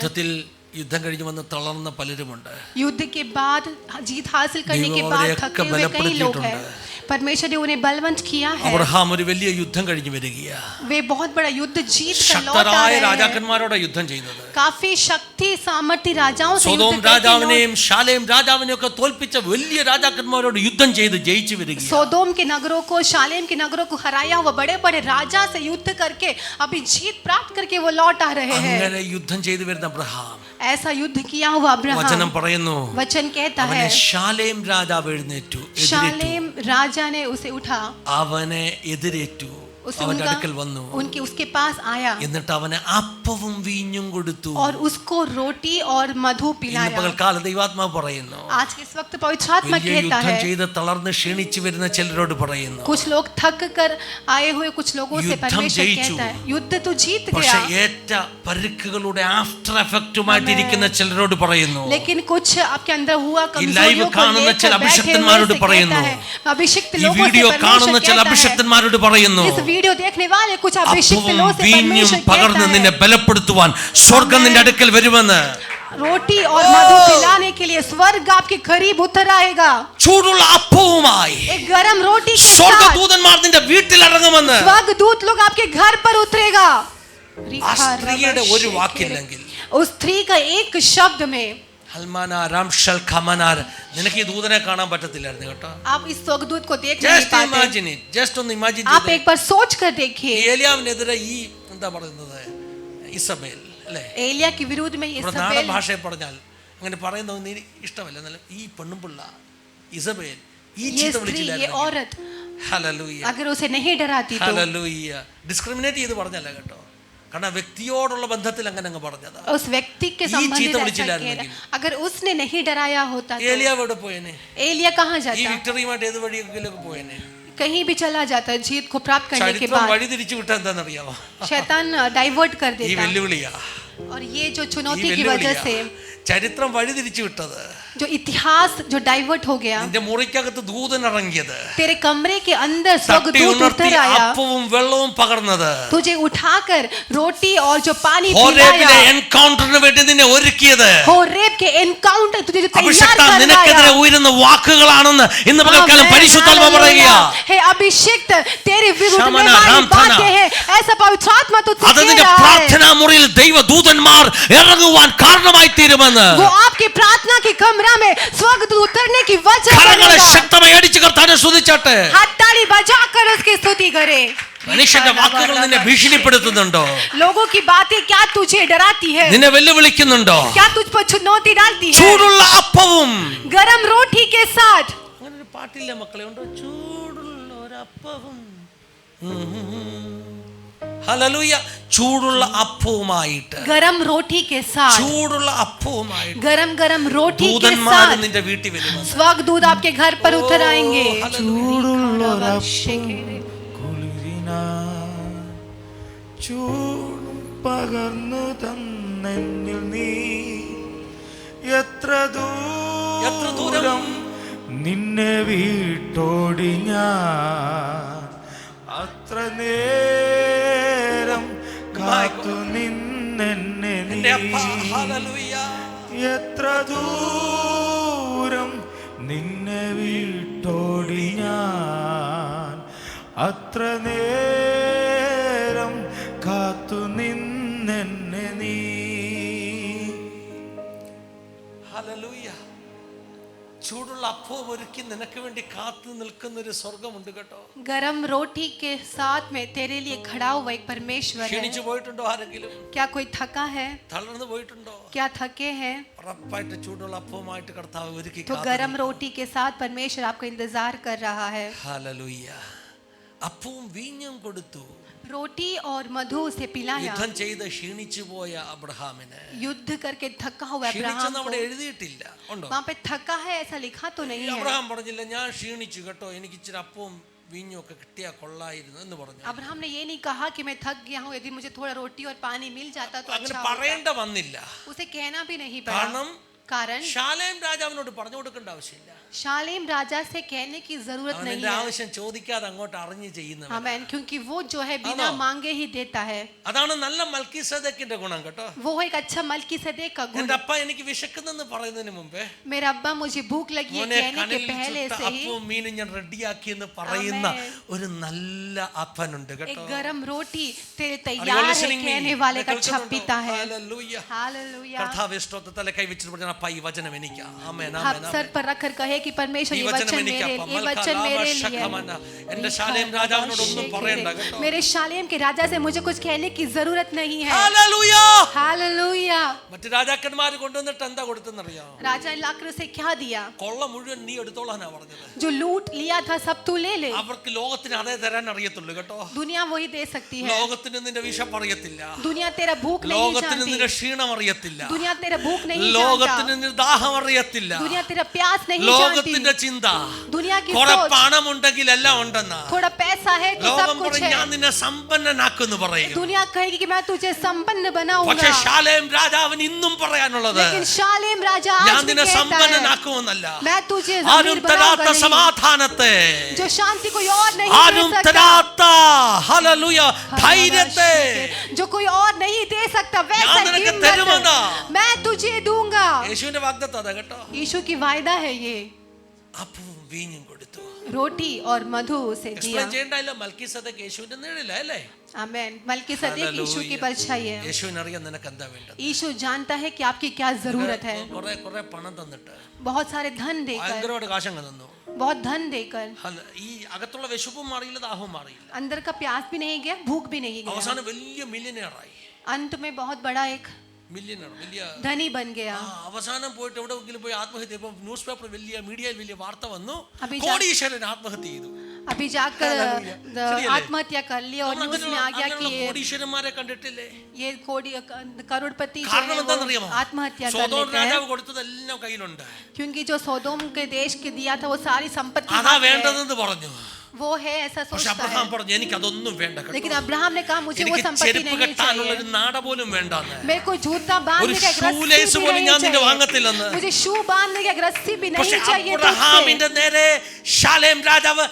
യുദ്ധം കഴിഞ്ഞ് വന്ന് തളർന്ന പലരുമുണ്ട്. युद्ध के बाद जीत हासिल करने के ദൈവം बाद അവരെയൊക്കെ थके हुए कई लोग हैं. ബലപ്പെടുത്തിയിട്ടുണ്ട്. परमेश्वर ने उन्हें बलवंत किया है. അബ്രഹാം ഒരു വലിയ യുദ്ധം കഴിഞ്ഞ് വരികയാ. वे बहुत बड़ा युद्ध जीत कर लौट आ ശക്തരായ रहे हैं. രാജാക്കന്മാരോടാ യുദ്ധം ചെയ്യുന്നത്. काफी शक्ति सामर्थ्य राजाओं से സൊദോം युद्ध करके രാജാവിനെയും ശാലേം രാജാവിനെയും ഒക്കെ തോൽപ്പിച്ച വലിയ രാജാക്കന്മാരോട് യുദ്ധം ചെയ്ത് ജയിച്ചു വരികയാ. सोदोम के नगरों को, शालेम के नगरों को हराया हुआ बड़े बड़े राजा से युद्ध करके अभी जीत प्राप्त करके वो लौट आ रहे हैं. അങ്ങനെ യുദ്ധം ചെയ്തു വരുന്ന അബ്രഹാം ऐसा युद्ध किया हुआ अब्राहम, വചനം പറയുന്നു वचन कहता അവനെ है ശാലേം രാജാവ് എഴുന്നേറ്റു, എതിരേറ്റു. शालेम राजा ने उसे उठा, അവനെ എതിരേറ്റു, उसे അവന്റെ അടുക്കൽ വന്നു. उसके पास आया എന്നിട്ട് അവന് അപ്പവും വീഞ്ഞും കൊടുത്തു. और उसको रोटी और मधु ഇന്ന് पिलाया. പകൽക്കാല ദൈവാത്മാവ് പറയുന്നു, आज के इस वक्त पवित्र आत्मा വലിയ कहता യുദ്ധം है, ചെയ്ത് തളർന്ന് ക്ഷീണിച്ചു വരുന്ന ചിലരോട് പറയുന്നു, कुछ लोग थक कर आए हुए कुछ लोगों से युद्धम परमेश्वर जयिച്ചു. कहता है युद्ध तो जीत പക്ഷെ गया, ഏറ്റ പരുക്കുകളുടെ ആഫ്റ്റർ എഫക്റ്റുമായിട്ട് ഇരിക്കുന്ന ചിലരോട് പറയുന്നു, लेकिन कुछ आपके अंदर हुआ ഈ कमजोरियों ലൈവ് को കാണുന്ന लेकर ചില बैठे हुए അഭിഷിക്തന്മാരോട് से പറയുന്നു, कहता है, अभिषिक्त ഈ लोगों से വീഡിയോ കാണുന്ന परमेश्वर ചില कहता है, അഭിഷിക്തന്മാരോട് പറയുന്നു, इस वीडियो देखने वाले कुछ अभिषिक्त അപ്പവും लोगों से വീഞ്ഞും परमेश्वर പകർന്ന് कहता നിന്നെ है ബലപ്പെടുത്തുവാൻ സ്വർഗം നിന്റെ അടുക്കൽ വരുമെന്ന്. रोटी और मधु पिलाने के लिए स्वर्ग आपके करीब उतर आएगा. ചൂടുള്ള അപ്പവുമായി एक गरम रोटी के साथ സ്വർഗദൂതന്മാർ നിന്റെ വീട്ടിൽ ഇറങ്ങുമെന്ന്. स्वर्गदूत लोग आपके घर पर उतरेगा. ആ സ്ത്രീയുടെ ഒരു വാക്കില്ലെങ്കിൽ, उस स्त्री का एक शब्द में ഹൽമാന രാംഷൽ ഖമനാർ, നിനക്ക് ഈ ദൂതനെ കാണാൻ പറ്റത്തില്ലായിരുന്നു കേട്ടോ. आप इस स्वर्गदूत को देख नहीं ജസ്റ്റ് पाते. ഇമാജിൻ ഇറ്റ്, ജസ്റ്റ് ഒന്ന് ഇമാജിൻ आप एक बार सोच कर देखिए, ഏലിയാവിനെതിരെ ഈ എന്താ പറയുന്നത്, ഇസബേൽ അല്ലേ, एलिया के विरुद्ध में ये പ്രധാന सबेल, ഭാഷയിൽ പറഞ്ഞാൽ അങ്ങനെ പറയുന്നത് നീ ഇഷ്ടമല്ല, എന്നല്ല ഈ പെണ്ണുപിള്ള ഇസബേൽ ഈ ये ചീത്ത स्त्री, ये വിളിച്ചില്ലായിരുന്നു. औरत ഹല്ലേലൂയ, अगर उसे नहीं डराती तो, ഹല്ലേലൂയ. ഡിസ്ക്രിമിനേറ്റ് ചെയ്ത് പറഞ്ഞല്ല കേട്ടോ, കാരണം വ്യക്തിയോടുള്ള ബന്ധത്തിൽ അങ്ങനെ അങ്ങ് പറഞ്ഞതാ. उस व्यक्ति के ये संबंधित चीता ऐसा विളിച്ചില്ലായിരുന്നെങ്കിൽ, कह रहा। अगर उसने नहीं डराया होता तो ഏലിയാവ് എവിടെ പോയേനെ? एलिया कहाँ ഈ जाता? വിക്ടറിയുമായിട്ട് ഏത് വഴിയെങ്കിലും പോയേനെ? कहीं भी चला जाता जीत को प्राप्त करने के ചരിത്രം बाद. വഴി തിരിച്ചു വിട്ടാ എന്താണെന്നറിയാമോ? शैतान डाइवर्ट कर ഈ देता, വെല്ലുവിളിയാ, और ये जो ഈ चुनौती की വെല്ലുവിളിയാ. वजह से ചരിത്രം വഴി തിരിച്ചു വിട്ടത്, जो इतिहास जो डाइवर्ट हो गया, നിന്റെ മുറിക്കകത്ത് ദൂതൻ ഇറങ്ങിയത്, तेरे कमरे के अंदर തട്ടി स्वर्गदूत ഉണർത്തി उतर आया, അപ്പവും വെള്ളവും പകർന്നത്, तुझे उठाकर रोटी और जो पानी ഹോരേബിലെ पिलाया, എൻകൗണ്ടറിന് വേണ്ടി നിന്നെ ഒരുക്കിയത്, होरेब के एनकाउंटर तुझे जो तैयार അഭിഷിക്ത നിനക്കെതിരെ करवाया. ഉയരുന്ന വാക്കുകളാണെന്ന് ഇന്ന് പകൽക്കാലം പരിശുദ്ധാത്മ പറയുക. हे अभिषिक्त तेरे विरुद्ध में शमना, वाली रामथना. बातें हैं, ऐसा पवित्र आत्मा तुझसे അത് कह നിന്റെ रहा है. പ്രാർത്ഥനാ മുറിയിൽ ദൈവദൂതന്മാർ ഇറങ്ങുവാൻ കാരണമായി തീരുമെന്ന്. वो आपके प्रार्थना के कमरा में स्वर्गदूत उतरने की वजह കരങ്ങളെ बनेगा. ശക്തമായി അടിച്ചു കർത്താവിനെ സ്തുതിച്ചാട്ടെ. हाथ ताली बजाकर उसकी स्तुति करे. മനുഷ്യന്റെ വാക്കുകൾ നിന്നെ ഭീഷണിപ്പെടുത്തുന്നുണ്ടോ? लोगों की बातें क्या तुझे डराती है? നിന്നെ വെല്ലുവിളിക്കുന്നുണ്ടോ? क्या तुझ पर चुनौती डालती है? ചൂടുള്ള അപ്പവും, गरम रोटी के साथ. അങ്ങനെ ഒരു പാട്ടില്ലേ മക്കളെ, ഉണ്ടോ? ചൂടുള്ള ഒരപ്പവും, ഹല്ലേലൂയ, ചൂടുള്ള അപ്പവുമായിട്ട്, गरम रोटी के साथ, ചൂടുള്ള അപ്പവുമായിട്ട് गरम गरम रोटी के ദൂതന്മാർ साथ നിന്റെ വീട്ടിൽ വരുമെന്ന്. स्वर्गदूत आपके घर पर उतर आएंगे. ചൂടും പകർന്നു തന്നെന്നിൽ നീ എത്ര ദൂരം നിന്നെ വീട്ടോടി ഞാൻ അത്ര നേരം കാത്തു നിന്നെന്നെ നീ എന്റെ അപ്പ, ഹല്ലേലൂയ. എത്ര ദൂരം നിന്നെ വീട്ടോടി ഞാൻ അത്ര നേരം കാത്തു നിന്നെന്നെ നീ. ഹല്ലേലൂയ. ചൂടുള്ള അപ്പവും ഒരുക്കി നിനക്ക് വേണ്ടി കാത്തു നിൽക്കുന്ന ഒരു സ്വർഗമുണ്ട് കേട്ടോ. गरम रोटी के साथ में तेरे लिए खड़ा हुआ एक परमेश्वर है. ക്ഷണിച്ചു പോയിട്ടുണ്ടോ ആരെങ്കിലും? क्या कोई थका है? തളർന്നു പോയിട്ടുണ്ടോ? क्या थके हैं? ഉറപ്പായിട്ട് ചൂടുള്ള അപ്പവുമായിട്ട് കർത്താവ് ഒരുക്കി तो गरम रोटी के साथ परमेश्वर आपको इंतजार कर रहा है. ഹല്ലേലൂയ. അപ്പവും വീഞ്ഞും കൊടുത്തു. रोटी और मधु उसे पिलाया. യുദ്ധം ചെയ്ത് ക്ഷീണിച്ചു പോയ അബ്രഹാമിന്, युद्ध करके थका हुआ अब्राहम ക്ഷീണിച്ചെന്ന് को, അവിടെ എഴുതിയിട്ടില്ല. ഉണ്ടോ? वहाँ पे थका है ऐसा लिखा तो नहीं है. അബ്രഹാം പറഞ്ഞില്ല ഞാൻ ക്ഷീണിച്ചു കേട്ടോ, എനിക്ക് ഇച്ചിരി അപ്പവും വീഞ്ഞും ഒക്കെ കിട്ടിയാ കൊള്ളായിരുന്നു എന്ന് പറഞ്ഞു. अब्राहम ने ये नहीं कहा कि मैं थक गया हूँ, यदि मुझे थोड़ा रोटी और पानी मिल जाता तो അങ്ങനെ अच्छा പറയേണ്ട होता. വന്നില്ല. उसे कहना भी नहीं पड़ा. കാരണം कारण ശാലേം രാജാവിനോട് പറഞ്ഞു കൊടുക്കേണ്ട ആവശ്യമില്ല. शालेम राजा से कहने की जरूरत അവൻ नहीं എന്റെ है. ആവശ്യം ചോദിക്കാതെ അങ്ങോട്ട് അറിഞ്ഞു ചെയ്യുന്നവൻ. आमेन. क्योंकि वो जो है बिना मांगे ही देता है. അതാണ് നല്ല മൽക്കീസേദെക്കിന്റെ ഗുണം കേട്ടോ. वो एक अच्छा मलकीसेदेक का गुण. എന്റെ അപ്പ എനിക്ക് വിശക്കുന്നെന്ന് പറയുന്നതിന് മുമ്പേ मेरा अब्बा मुझे भूख लगी है മോനെ कहने के കനലിൽ पहले ചുട്ട से ही അപ്പവും മീനും ഞാൻ റെഡിയാക്കി എന്ന് പറയുന്ന ആമേൻ. ഒരു നല്ല അപ്പനുണ്ട് एक കേട്ടോ. गरम रोटी तेरे Are you तैयार है listening me? कहने वाले का अच्छा കേൾക്കുന്നുണ്ടോ? पिता है. Hallelujah. हालेलुया. കർത്താവേ സ്തോത്രത്തിലെ കൈവച്ചിട്ട് പറഞ്ഞ അപ്പ ഈ വചനം എനിക്ക്. ആമേൻ हाथ ആമേൻ सर ആമേൻ. पर रखकर कहे कि परमेश्वर ഈ ये വചനം वचन എനിക്ക് मेरे അപ്പ. ये वचन मेरे लिए എന്റെ ശാലേം രാജാവിനോട് ഒന്നും പറയണ്ട കേട്ടോ. मेरे शालेम के राजा से मुझे कुछ कहने की जरूरत नहीं है. ഹല്ലേലൂയ. हालेलुया. മറ്റു രാജാക്കന്മാർ കൊണ്ടുവന്നിട്ട് എന്താ കൊടുത്തെന്നറിയാം? राजा लाकर उसे क्या दिया? കൊള്ള മുഴുവൻ നീ എടുത്തോളാനാ പറഞ്ഞത്. जो लूट लिया था सब तू ले ले. അവർക്ക് ലോകത്തിന് അതേ തരാൻ അറിയത്തുള്ളൂ കേട്ടോ. दुनिया वही दे सकती है. ലോകത്തിന് നിന്റെ വിശപ്പ് അറിയത്തില്ല. दुनिया तेरा भूख नहीं ലോകത്തിന് जानती. നിന്റെ ക്ഷീണം അറിയത്തില്ല. दुनिया तेरा भूख नहीं ലോകത്തിന് जानता. നിന്റെ ദാഹം അറിയത്തില്ല. दुनिया तेरा प्यास नहीं जानती. ലോകത്തിന്റെ ചിന്ത दुनिया की കുറെ सोच പണമുണ്ടെങ്കിൽ എല്ലാം ഉണ്ടെന്നാ. थोड़ा पैसा है तो ലോകം सब कुछ പറയും ഞാൻ है. നിന്നെ സമ്പന്നനാക്കുന്ന് പറയും. दुनिया कहेगी कि मैं तुझे संपन्न बनाऊंगा. പക്ഷെ ശാലേം രാജാവിന് ഇന്നും പറയാനുള്ളത് लेकिन शालेम राजा ഞാൻ आज भी നിന്നെ कहता है സമ്പന്നനാക്കുമെന്നല്ല. मैं तुझे ആരും अमीर തരാത്ത बनाऊंगा नहीं. സമാധാനത്തെ, जो शांति कोई और नहीं ആരും दे सकता. തരാത്ത ഹല്ലേലൂയ ധൈര്യത്തെ जो कोई और नहीं दे सकता वैसा ഞാൻ നിനക്ക് हिम्मत തരുമെന്നാ. मैं तुझे दूंगा. യേശുവിന്റെ വാഗ്ദത്തം അതാ കേട്ടോ. यीशु की वायदा है ये. അപ്പവും വീഞ്ഞും കൊടുത്തു. रोटी और मधु उसे दिया. എക്സ്പ്ലെയിൻ ചെയ്യണ്ടല്ലോ. മൽക്കീസേദെക്ക് യേശുവിന്റെ നിഴലില്ല അല്ലേ? आमेन. मलकीसेदेक यीशु की परछाई है. യേശുവിന് അറിയാം നിനക്ക് എന്താ വേണ്ടത്. यीशु जानता है कि आपकी क्या जरूरत है. കുറെ പണം തന്നിട്ട് बहुत सारे धन देकर, ഭയങ്കരമായിട്ട് കാശങ്ങ് തന്നു. बहुत धन देकर ഈ അകത്തുള്ള വിശപ്പും മാറിയില്ല, ദാഹവും മാറിയില്ല. अंदर का प्यास भी नहीं गया, भूख भी नहीं गया. അവസാനം വലിയ മില്യനെയറായി. अंत में बहुत बड़ा एक മില്യനെയർ, വലിയ धनी बन गया. അവസാനം പോയിട്ട് എവിടെയെങ്കിലും പോയി ആത്മഹത്യ. ഇപ്പൊ ന്യൂസ് പേപ്പർ വലിയ മീഡിയയിൽ വലിയ വാർത്ത വന്നു, അഭിജാ- കോടീശ്വരൻ ആത്മഹത്യ ചെയ്തു. अभी जाकर ശരിയല്ലേ? आत्महत्या कर लिया और न्यूज में आ गया कि കോടീശ്വരന്മാരെ കണ്ടിട്ടില്ലേ? ये करोड़पति जो കാരണം है എന്താണെന്നറിയാമോ? वो आत्महत्या कर സോദോം लेते हैं. രാജാവ് കൊടുത്തതെല്ലാം കയ്യിലുണ്ട്. क्योंकि जो सोदोम के देश के दिया था वो सारी संपत्ति അതാ हाथ में है. വേണ്ടതെന്ന് പറഞ്ഞു. वो है ऐसा പക്ഷെ सोचता അബ്രഹാം है. പറഞ്ഞു എനിക്ക് അതൊന്നും വേണ്ട लेकिन കേട്ടോ. अब्राहम ने कहा मुझे वो എനിക്ക് संपत्ति ചെരുപ്പ് नहीं കെട്ടാനുള്ള ഒരു चाहिए. നാട പോലും വേണ്ടെന്ന്. मेरे को जूता बांधने ഒരു का एक रस्सी shoelace भी പോലും नहीं ഞാൻ നിന്നെ चाहिए. വാങ്ങത്തില്ലെന്ന്. मुझे शू बांधने का एक रस्सी भी പക്ഷെ नहीं चाहिए तुझसे. അബ്രഹാമിന്റെ നേരെ ശാലേം രാജാവ്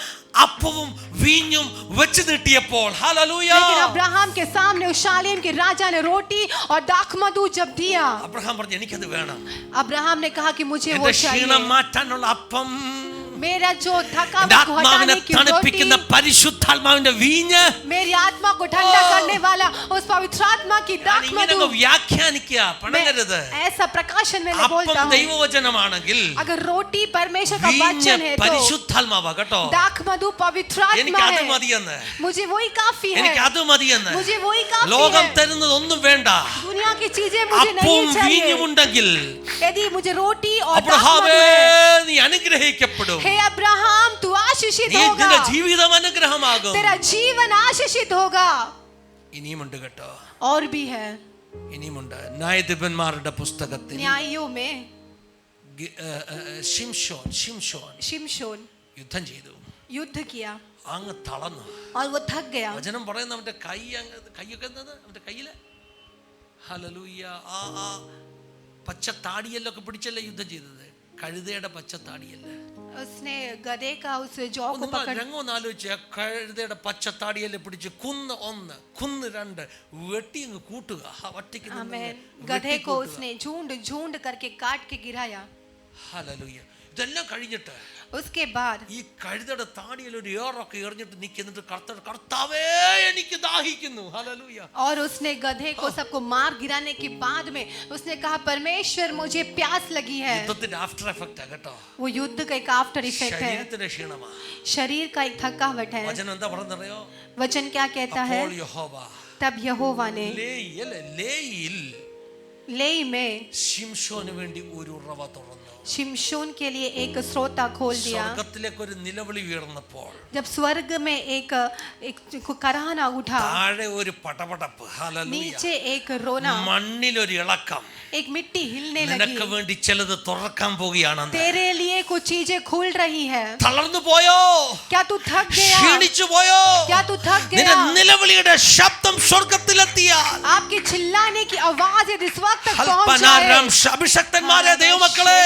അപ്പവും വീഞ്ഞും വെച്ച് നീട്ടിയപ്പോൾ ഹല്ലേലൂയ. लेकिन अब्राहम के सामने उस शालेम के राजा ने रोटी और दाखमधु जब दिया, അബ്രഹാം പറഞ്ഞു എനിക്കത് വേണം. अब्राहम ने कहा कि मुझे वो എന്റെ ക്ഷീണം चाहिए. മാറ്റാനുള്ള അപ്പം, मेरा जो എന്റെ थकावट को ആത്മാവിനെ हटाने की रोटी, തണുപ്പിക്കുന്ന പരിശുദ്ധാത്മാവിന്റെ വീഞ്ഞ്. मेरी आत्मा को ठंडा करने वाला उस पवित्र आत्मा की ഇങ്ങനെ दाखमधु. വ്യാഖ്യാനിക്കുക, പണങ്ങരുത്. ऐसा प्रकाशन में मैं അപ്പം बोलता हूँ. ദൈവവചനമാണെങ്കിൽ अगर रोटी परमेश्वर का വീഞ്ഞ് वचन है तो പരിശുദ്ധാത്മാവാ കേട്ടോ. दाखमधु पवित्र എനിക്ക് आत्मा അത് है. മതിയെന്ന്, मुझे वही काफी है. എനിക്ക് അത് മതിയെന്ന്. मुझे वही काफी ലോകം है. തരുന്നത് ഒന്നും വേണ്ട. दुनिया की चीजें मुझे അപ്പവും नहीं चाहिए. വീഞ്ഞുമുണ്ടെങ്കിൽ यदि मुझे रोटी और അബ്രഹാമേ दाखमधु है, നീ അനുഗ്രഹിക്കപ്പെടും. हे अब्राहम तू आशीषित നീ होगा. നിന്റെ ജീവിതം അനുഗ്രഹമാകും. तेरा जीवन आशीषित होगा. ഇനിയുമുണ്ട് കേട്ടോ, और भी है. ഇനിയുമുണ്ട്. ന്യായാധിപന്മാരുടെ പുസ്തകത്തിൽ न्यायों में ശിംശോൻ शिमशोन യുദ്ധം ചെയ്തു, युद्ध किया അങ്ങ് തളർന്നു. और वो थक गया. വചനം പറയുന്ന അവന്റെ കൈയൊക്കെ എന്നത് അവന്റെ കയ്യില് ഹല്ലേലൂയ ആ പച്ച താടിയെല്ലൊക്കെ പിടിച്ചല്ലേ യുദ്ധം ചെയ്തത്. കഴുതയുടെ പച്ച താടിയല്ലേ. उसने गधे का उस जौ को पकड़, രംഗം ആലോചിച്ച് കഴുതയുടെ പച്ച താടിയെല്ലാം പിടിച്ച് കുന്ന് 1 കുന്ന് 2 വെട്ടി അങ്ങ് കൂട്ടുക. ഒറ്റയ്ക്ക് आमेन. गधे को उसने झुंड झुंड करके काट के गिराया. ഹല്ലേലൂയ. ഇതെല്ലാം കഴിഞ്ഞിട്ട് उसके बाद ഈ കഴുതയുടെ താടിയിൽ ഒരു ഏറൊക്കെ എറിഞ്ഞിട്ട് നിൽക്കുന്നിട്ട് കർത്താവേ എനിക്ക് ദാഹിക്കുന്നു. ഹല്ലേലൂയ. और उसने गधे को सबको मार गिराने के बाद में उसने कहा परमेश्वर मुझे प्यास लगी है. യുദ്ധത്തിന്റെ ആഫ്റ്റർ എഫക്റ്റ് കേട്ടോ. वो युद्ध का एक आफ्टर इफेक्ट है. ശരീരത്തിന്റെ ക്ഷീണമാ. शरीर का एक थकावट है. വചനം എന്താ പറയുന്നറിയോ? वचन क्या कहता है? അപ്പോൾ യഹോവ तब यहोवा ने ലേയിൽ ले में ശിംശോന് വേണ്ടി ഒരു ഉറവ തുറന്നു. शिमशोन के लिए एक स्रोता खोल दिया. സ്വർഗ്ഗത്തിലേക്ക് ഒരു നിലവിളി ഉയർന്നപ്പോൾ, जब स्वर्ग में एक कराहना उठा, താഴെ ഒരു പടപടപ്പ്, नीचे एक रोना, മണ്ണിൽ ഒരു ഇളക്കം. एक मिट्टी हिलने लगी. നിനക്ക് വേണ്ടി ചിലത് തുറക്കാൻ പോകുകയാണ്. तेरे लिए कुछ चीजें खुल रही है. തളർന്നു പോയോ? क्या तू थक गया? ക്ഷീണിച്ചു പോയോ? क्या तू थक നിന്റെ गया? നിലവിളിയുടെ ശബ്ദം സ്വർഗ്ഗത്തിലെത്തിയാൽ, आपकी चिल्लाने की आवाज इस वक्त तक पहुंच അല്പനേരം जाए. അഭിഷക്തന്മാരെ, ദൈവമക്കളെ,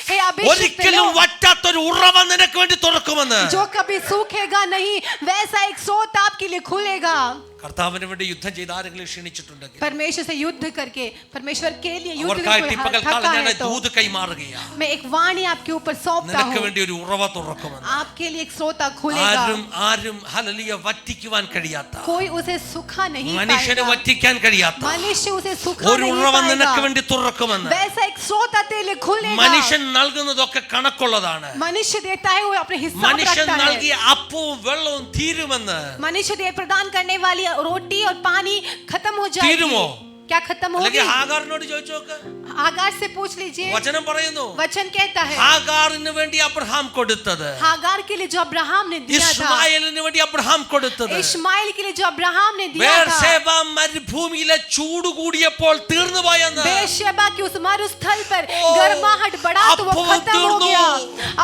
हे अभिषिक्त ഒരിക്കലും लोग, വറ്റാത്തൊരു ഉറവ നിനക്ക് വേണ്ടി തുറക്കുമെന്ന്. जो कभी सूखेगा नहीं, वैसा एक स्रोत आपके लिए खुलेगा. കർത്താവിന് വേണ്ടി യുദ്ധം ചെയ്ത് ആരെങ്കിലും ക്ഷീണിച്ചിട്ടുണ്ടെങ്കിൽ, परमेश्वर से युद्ध करके परमेश्वर के लिए युद्ध അവർക്കായിട്ട് करके പകൽക്കാലം थका ഞാൻ है तो ദൂത് കൈമാറുകയാ. मैं एक वाणी आपके ऊपर सौंपता നിനക്ക് हूँ. വേണ്ടി ഒരു ഉറവ തുറക്കുമെന്ന്. आपके लिए एक स्रोत खुलेगा. ആരും ഹല്ലേലൂയ വറ്റിക്കുവാൻ കഴിയാത്ത, कोई उसे सुखा नहीं മനുഷ്യനെ पाएगा. വറ്റിക്കാൻ കഴിയാത്ത मनुष्य उसे सुखा ഒരു नहीं ഉറവ നിനക്ക് पाएगा. വേണ്ടി തുറക്കുമെന്ന്. वैसा एक स्रोत तेरे लिए खुलेगा. മനുഷ്യൻ നൽകുന്നതൊക്കെ കണക്കുള്ളതാണ്. मनुष्य देता है वो अपने हिसाब മനുഷ്യൻ रखता है. നൽകിയ അപ്പവും വെള്ളവും തീരുമെന്ന്. मनुष्य दे प्रदान करने वाली रोटी और पानी खत्म हो जाएगी. തീരുമോ? क्या खत्म होगी? അല്ലെങ്കിൽ ഹാഗാറിനോട് ചോദിച്ചു നോക്ക്. हागार से पूछ लीजिए. വചനം പറയുന്നു, वचन कहता है ഹാഗാറിന് വേണ്ടി അബ്രഹാം കൊടുത്തത്, हागार के लिए जो अब्राहम ने दिया था, ഇസ്മായേലിന് വേണ്ടി അബ്രഹാം കൊടുത്തത്, इस्माइल के लिए जो अब्राहम ने दिया था, ബേർശേബ മരുഭൂമിയിലെ ചൂട് കൂടിയപ്പോൾ തീർന്നു പോയെന്ന്. बेर्शेबा की उस मरुस्थल पर गर्माहट बढ़ा तो वो खत्म हो गया.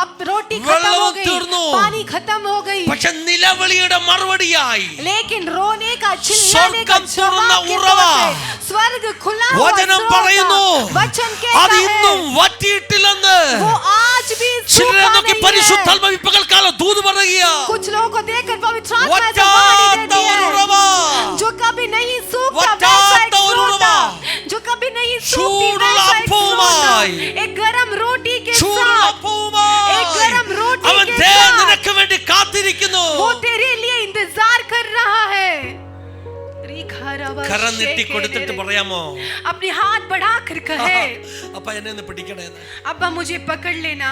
अब रोटी खत्म हो गई, पानी खत्म हो गई, പക്ഷെ നിലവിളിയുടെ മറുപടിയായി लेकिन रोने का चिल्लाने का जवाब के ഉറവ, तौर पे स्वर्ग खुला हुआ വചനം स्रोत, പറയുന്നു, वचन അത് कहता ഇന്നും है വറ്റിയിട്ടില്ലെന്ന്. वो आज भी ചിലരെ सूखा നോക്കി नहीं है. പരിശുദ്ധാത്മ പകൽക്കാലം ദൂത് പറയുക, कुछ लोगों को देखकर पवित्र आत्मा ऐसा വറ്റാത്ത वाणी देती ഒരു है, ഉറവ, जो कभी नहीं सूखता, വറ്റാത്ത वैसा एक ഒരു स्रोत, ഉറവ, जो कभी नहीं सूखती, ചൂടുള്ള वैसा एक അപ്പവുമായി, स्रोत, एक गरम रोटी के ചൂടുള്ള साथ, അപ്പവുമായി एक गरम रोटी അവൻ के ദേ साथ നിനക്ക് വേണ്ടി കാത്തിരിക്കുന്നു. वो तेरे लिए इंतजार कर रहा है. കരം നീട്ടി കൊടുത്തിട്ട് പറയാമോ, अपनी हाथ बढ़ाकर कहे, അപ്പ എന്നെ ഒന്ന് പിടിക്കണേ. अब्बा मुझे पकड़ लेना.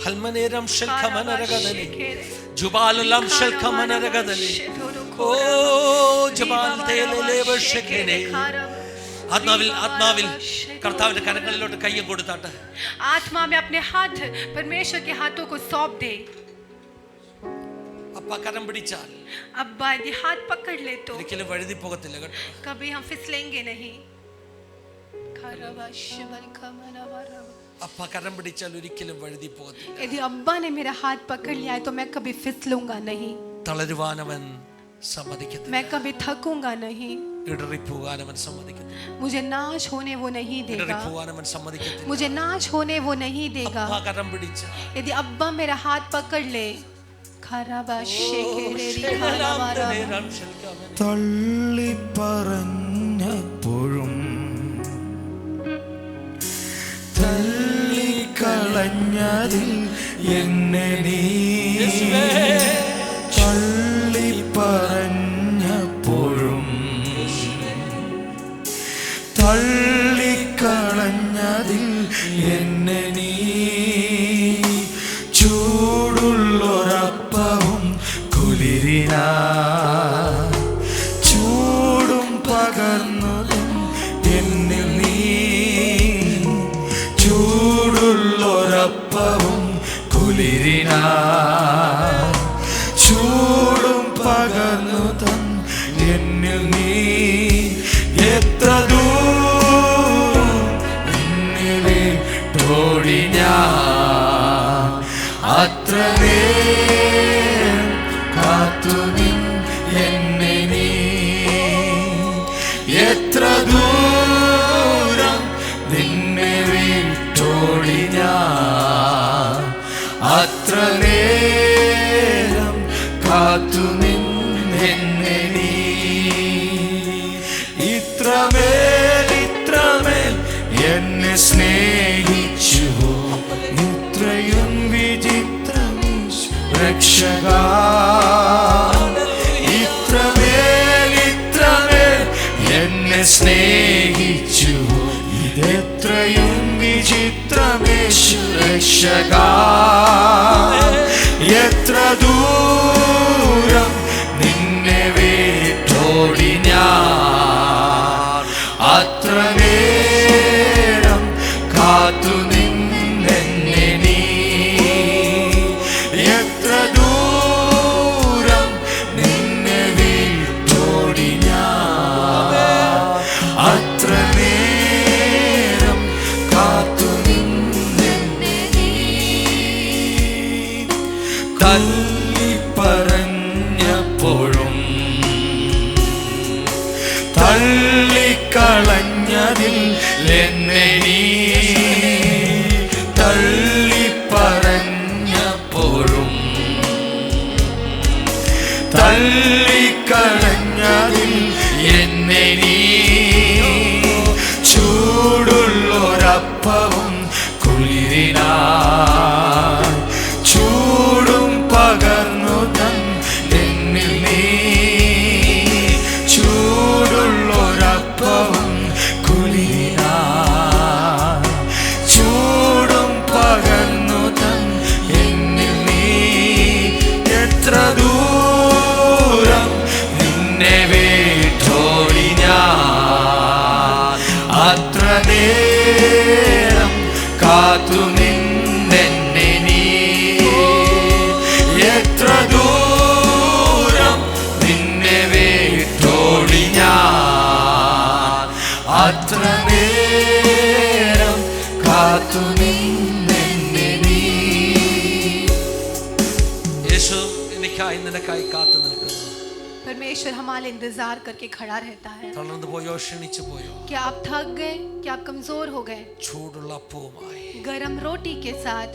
ഹൽമനേരം ശൽഖമനരഗദലി ജുബാലുലം ശൽഖമനരഗദലി ഓ ജബാൽ തേലലേവ ശകനെ. ആത്മാവിൽ കർത്താവിന്റെ കരങ്ങളിലോട്ട് കൈയും കൊടുത്താട്ടെ. आत्मा में अपने हाथ परमेश्वर के हाथों को सौंप दे. അപ്പ കരം പിടിച്ചാൽ अब्बा यदि हाथ पकड़ ले तो ഒരിക്കലും വഴുതി പോകത്തില്ല കേട്ടോ. कभी हम फिसलेंगे नहीं. അപ്പ കരം പിടിച്ചാൽ ഒരിക്കലും വഴുതി പോകത്തില്ല. यदि अब्बा ने मेरा हाथ पकड़ लिया है तो मैं कभी फिसलूंगा नहीं, തളരുവാനവൻ സമ്മതിക്കത്തില്ല. मैं कभी थकूंगा नहीं, ഇടറിപ്പോകാനവൻ സമ്മതിക്കത്തില്ല. मुझे नाश होने वो नहीं देगा, ഇടറിപ്പോകാനവൻ സമ്മതിക്കത്തില്ല. मुझे नाश होने वो नहीं देगा. അപ്പ കരം പിടിച്ച यदि अब्बा मेरा हाथ पकड़ ले, തള്ളി പറഞ്ഞപ്പോഴും തള്ളിക്കളഞ്ഞതിൽ എന്നെ നീ തള്ളി പറഞ്ഞപ്പോഴും തള്ളിക്കളഞ്ഞതിൽ എന്നെ നീ ചൂടുള്ളൊരപ്പവും കുളിരിനാ ചൂടും പകർന്നതും എന്നിൽ നീ ചൂടുള്ളൊരപ്പവും കുളിരിനാ ചൂടും പകർന്നതും എന്നിൽ നീ എത്ര ദൂരം എന്നിലെ തോടി ഞാൻ അത്ര നേരം കാത്തു എന്നെ നീ എത്ര ദൂരം നിന്നെ വിട്ടോടി ഞാൻ അത്ര നേരം കാത്തു എന്നെ നീ ഇത്രമേൽ എന്നെ സ്നേഹിച്ചു ഇത്രയും വിചിത്രം രക്ഷക ഇത്രമേൽ എന്നെ സ്നേഹിച്ചു ഇതെത്രയും വിചിത്രമേശു രക്ഷക എത്ര ദൂരം നിന്നെ വിട്ടോടി ഞാൻ അത്ര അത്ര നേരം കാത്തു നിന്നെ നീ തള്ളിപ്പറഞ്ഞപ്പോഴും തള്ളിക്കളഞ്ഞതിൽ എന്നെ നീ തള്ളിപ്പറഞ്ഞപ്പോഴും തള്ളിക്കളഞ്ഞതിൽ എന്നെ നീ ചൂടുള്ളൊരപ്പവും കുളിരിനാ ചൂടും പകർന്നു തന്നിൽ നീ ചൂടുള്ളൊരപ്പവും കുളിരിനാ ചൂടും പകർന്നു തന്നിൽ നീ എത്ര ദൂരം നിന്നെ വിട്ടോടി ഞാൻ അത്ര നേരം കാത്തു നിന്നെ നീ എത്ര ദൂരം നിന്നെ വിട്ടോടി ഞാൻ അത്ര നേരം കാത്തു നിന്നെ നീ യേശു എനിക്കായി നിനക്കായി കാത്തു നിൽക്കുന്നു. परमेश्वर हमारे इंतजार करके खड़ा रहता है। തളർന്നു പോയോ, ക്ഷണിച്ചു പോയോ? क्या आप थक गए? क्या आप कमजोर हो गए? ചൂടുള്ള അപ്പവുമായി गरम रोटी के साथ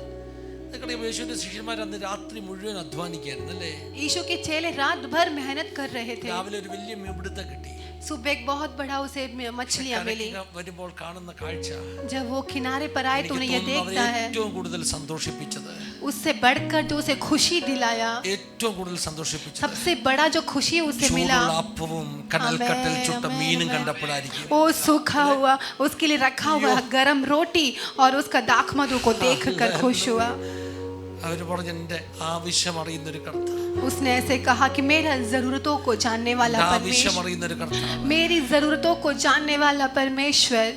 യേശുവിന്റെ ശിഷ്യന്മാർ അന്ന് രാത്രി മുഴുവൻ അധ്വാനിക്കായിരുന്നു അല്ലേ? यीशु के चेले रात भर मेहनत कर रहे थे। രാവിലെ ഒരു വലിയ മീൻപിടുത്തം കിട്ടി. सुबह एक बहुत बड़ा उसे मछलियां मिली। വരുമ്പോൾ കാണുന്ന കാഴ്ച जब वो किनारे पर आए तो उन्हें ये देखता है, ഏറ്റവും കൂടുതൽ സന്തോഷിപ്പിച്ചത്, उससे बढ़कर जो उसे खुशी दिलाया, ഏറ്റവും കൂടുതൽ സന്തോഷിപ്പിച്ചത് सबसे बड़ा जो खुशी उसे मिला, ചൂടുള്ള അപ്പവും കടൽക്കട്ടൽ ചുട്ട മീനും കണ്ടപ്പോഴായിരിക്കും. वो सूखा हुआ उसके लिए रखा हुआ गरम रोटी और उसका दाखमधु को देखकर खुश हुआ। അവർ പറഞ്ഞു, എന്റെ ആവശ്യം അറിയുന്ന ഒരു കർത്താവ്, उसने ऐसे कहा कि मेरा जरूरतों को जानने वाला ആവശ്യം परमेश्वर, അറിയുന്ന ഒരു കർത്താവ്, मेरी जरूरतों को जानने वाला परमेश्वर।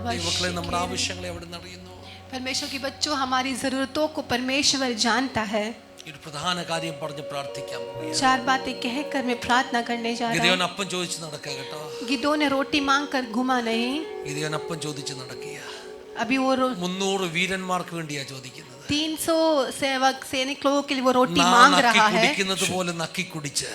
ദൈവമക്കളെ, നമ്മുടെ ആവശ്യങ്ങളെ എവിടെ നിന്ന് അറിയുന്നു? परमेश्वर के बच्चों, हमारी जरूरतों को परमेश्वर जानता है। ഒരു പ്രധാന കാര്യം പറഞ്ഞ് പ്രാർത്ഥിക്കാൻ പോവുകയാണ്. 4 बातें कहकर मैं प्रार्थना करने जा रहा ഗിദെയോൻ हूँ। അപ്പം ചോദിച്ച് നടക്കുക കേട്ടോ. गिदोन ने रोटी मांग कर घुमा नहीं, ഗിദെയോൻ അപ്പം ചോദിച്ച് നടക്കുക. अभी वो 300 വീരന്മാർക്ക് വേണ്ടിയാ ചോദിക്കുന്നത്. 300 सैनिक लोगों के लिए वो रोटी നാ मांग നക്കി रहा है। കുടിക്കുന്നത് പോലെ നക്കി കുടിച്ച്,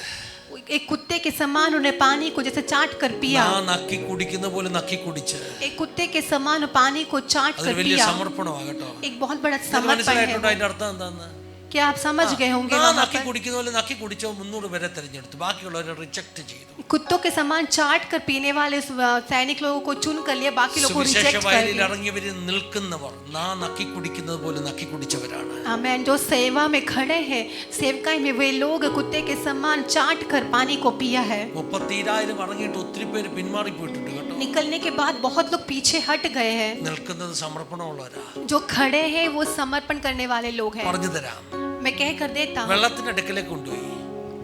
एक कुत्ते के समान उन्हें पानी को जैसे चाट कर पिया, നാ നക്കി കുടിക്കുന്ന പോലെ നക്കി കുടിച്ച്. एक कुत्ते के समान पानी को चाट അതൊരു कर വലിയ पिया। സമർപ്പണമാണ് കേട്ടോ. एक बहुत बड़ा നിങ്ങൾക്ക് समर्पण മനസ്സിലായിട്ടുണ്ട് है। അതിന്റെ അർത്ഥം എന്താന്ന്? क्या आप समझ गए होंगे? നാ वहाँ നക്കി पर കുടിക്കുന്ന പോലെ നക്കി കുടിച്ചോ 300 പേരെ തെരഞ്ഞെടുത്തു, ബാക്കിയുള്ളവരെ റിജക്ട് ചെയ്തു. कुत्तों के समान चाट कर पीने वाले उस सैनिक लोगों को चुन कर लिया, बाकी लोगों को സുവിശേഷ रिजेक्ट कर വയലിൽ दिया। ഇറങ്ങിയവരിൽ നിൽക്കുന്നവർ നാ നക്കി കുടിക്കുന്നത് പോലെ നക്കി കുടിച്ചവരാണ്. आमेन। जो सेवा में खड़े हैं, सेवकाई में वे लोग कुत्ते के समान चाट कर पानी को पिया है। 30,000 ഇറങ്ങിയിട്ട് ഒത്തിരി പേര് പിന്മാറി പോയിട്ടുണ്ട് കേട്ടോ. निकलने के बाद बहुत लोग पीछे हट गए हैं। നിൽക്കുന്നത് സമർപ്പണമുള്ളവരാ. जो खड़े हैं वो समर्पण करने वाले लोग हैं। പറഞ്ഞു തരാം. मैं कह कर देता हूँ, വെള്ളത്തിന്റെ അടുക്കലേക്ക് കൊണ്ടുപോയി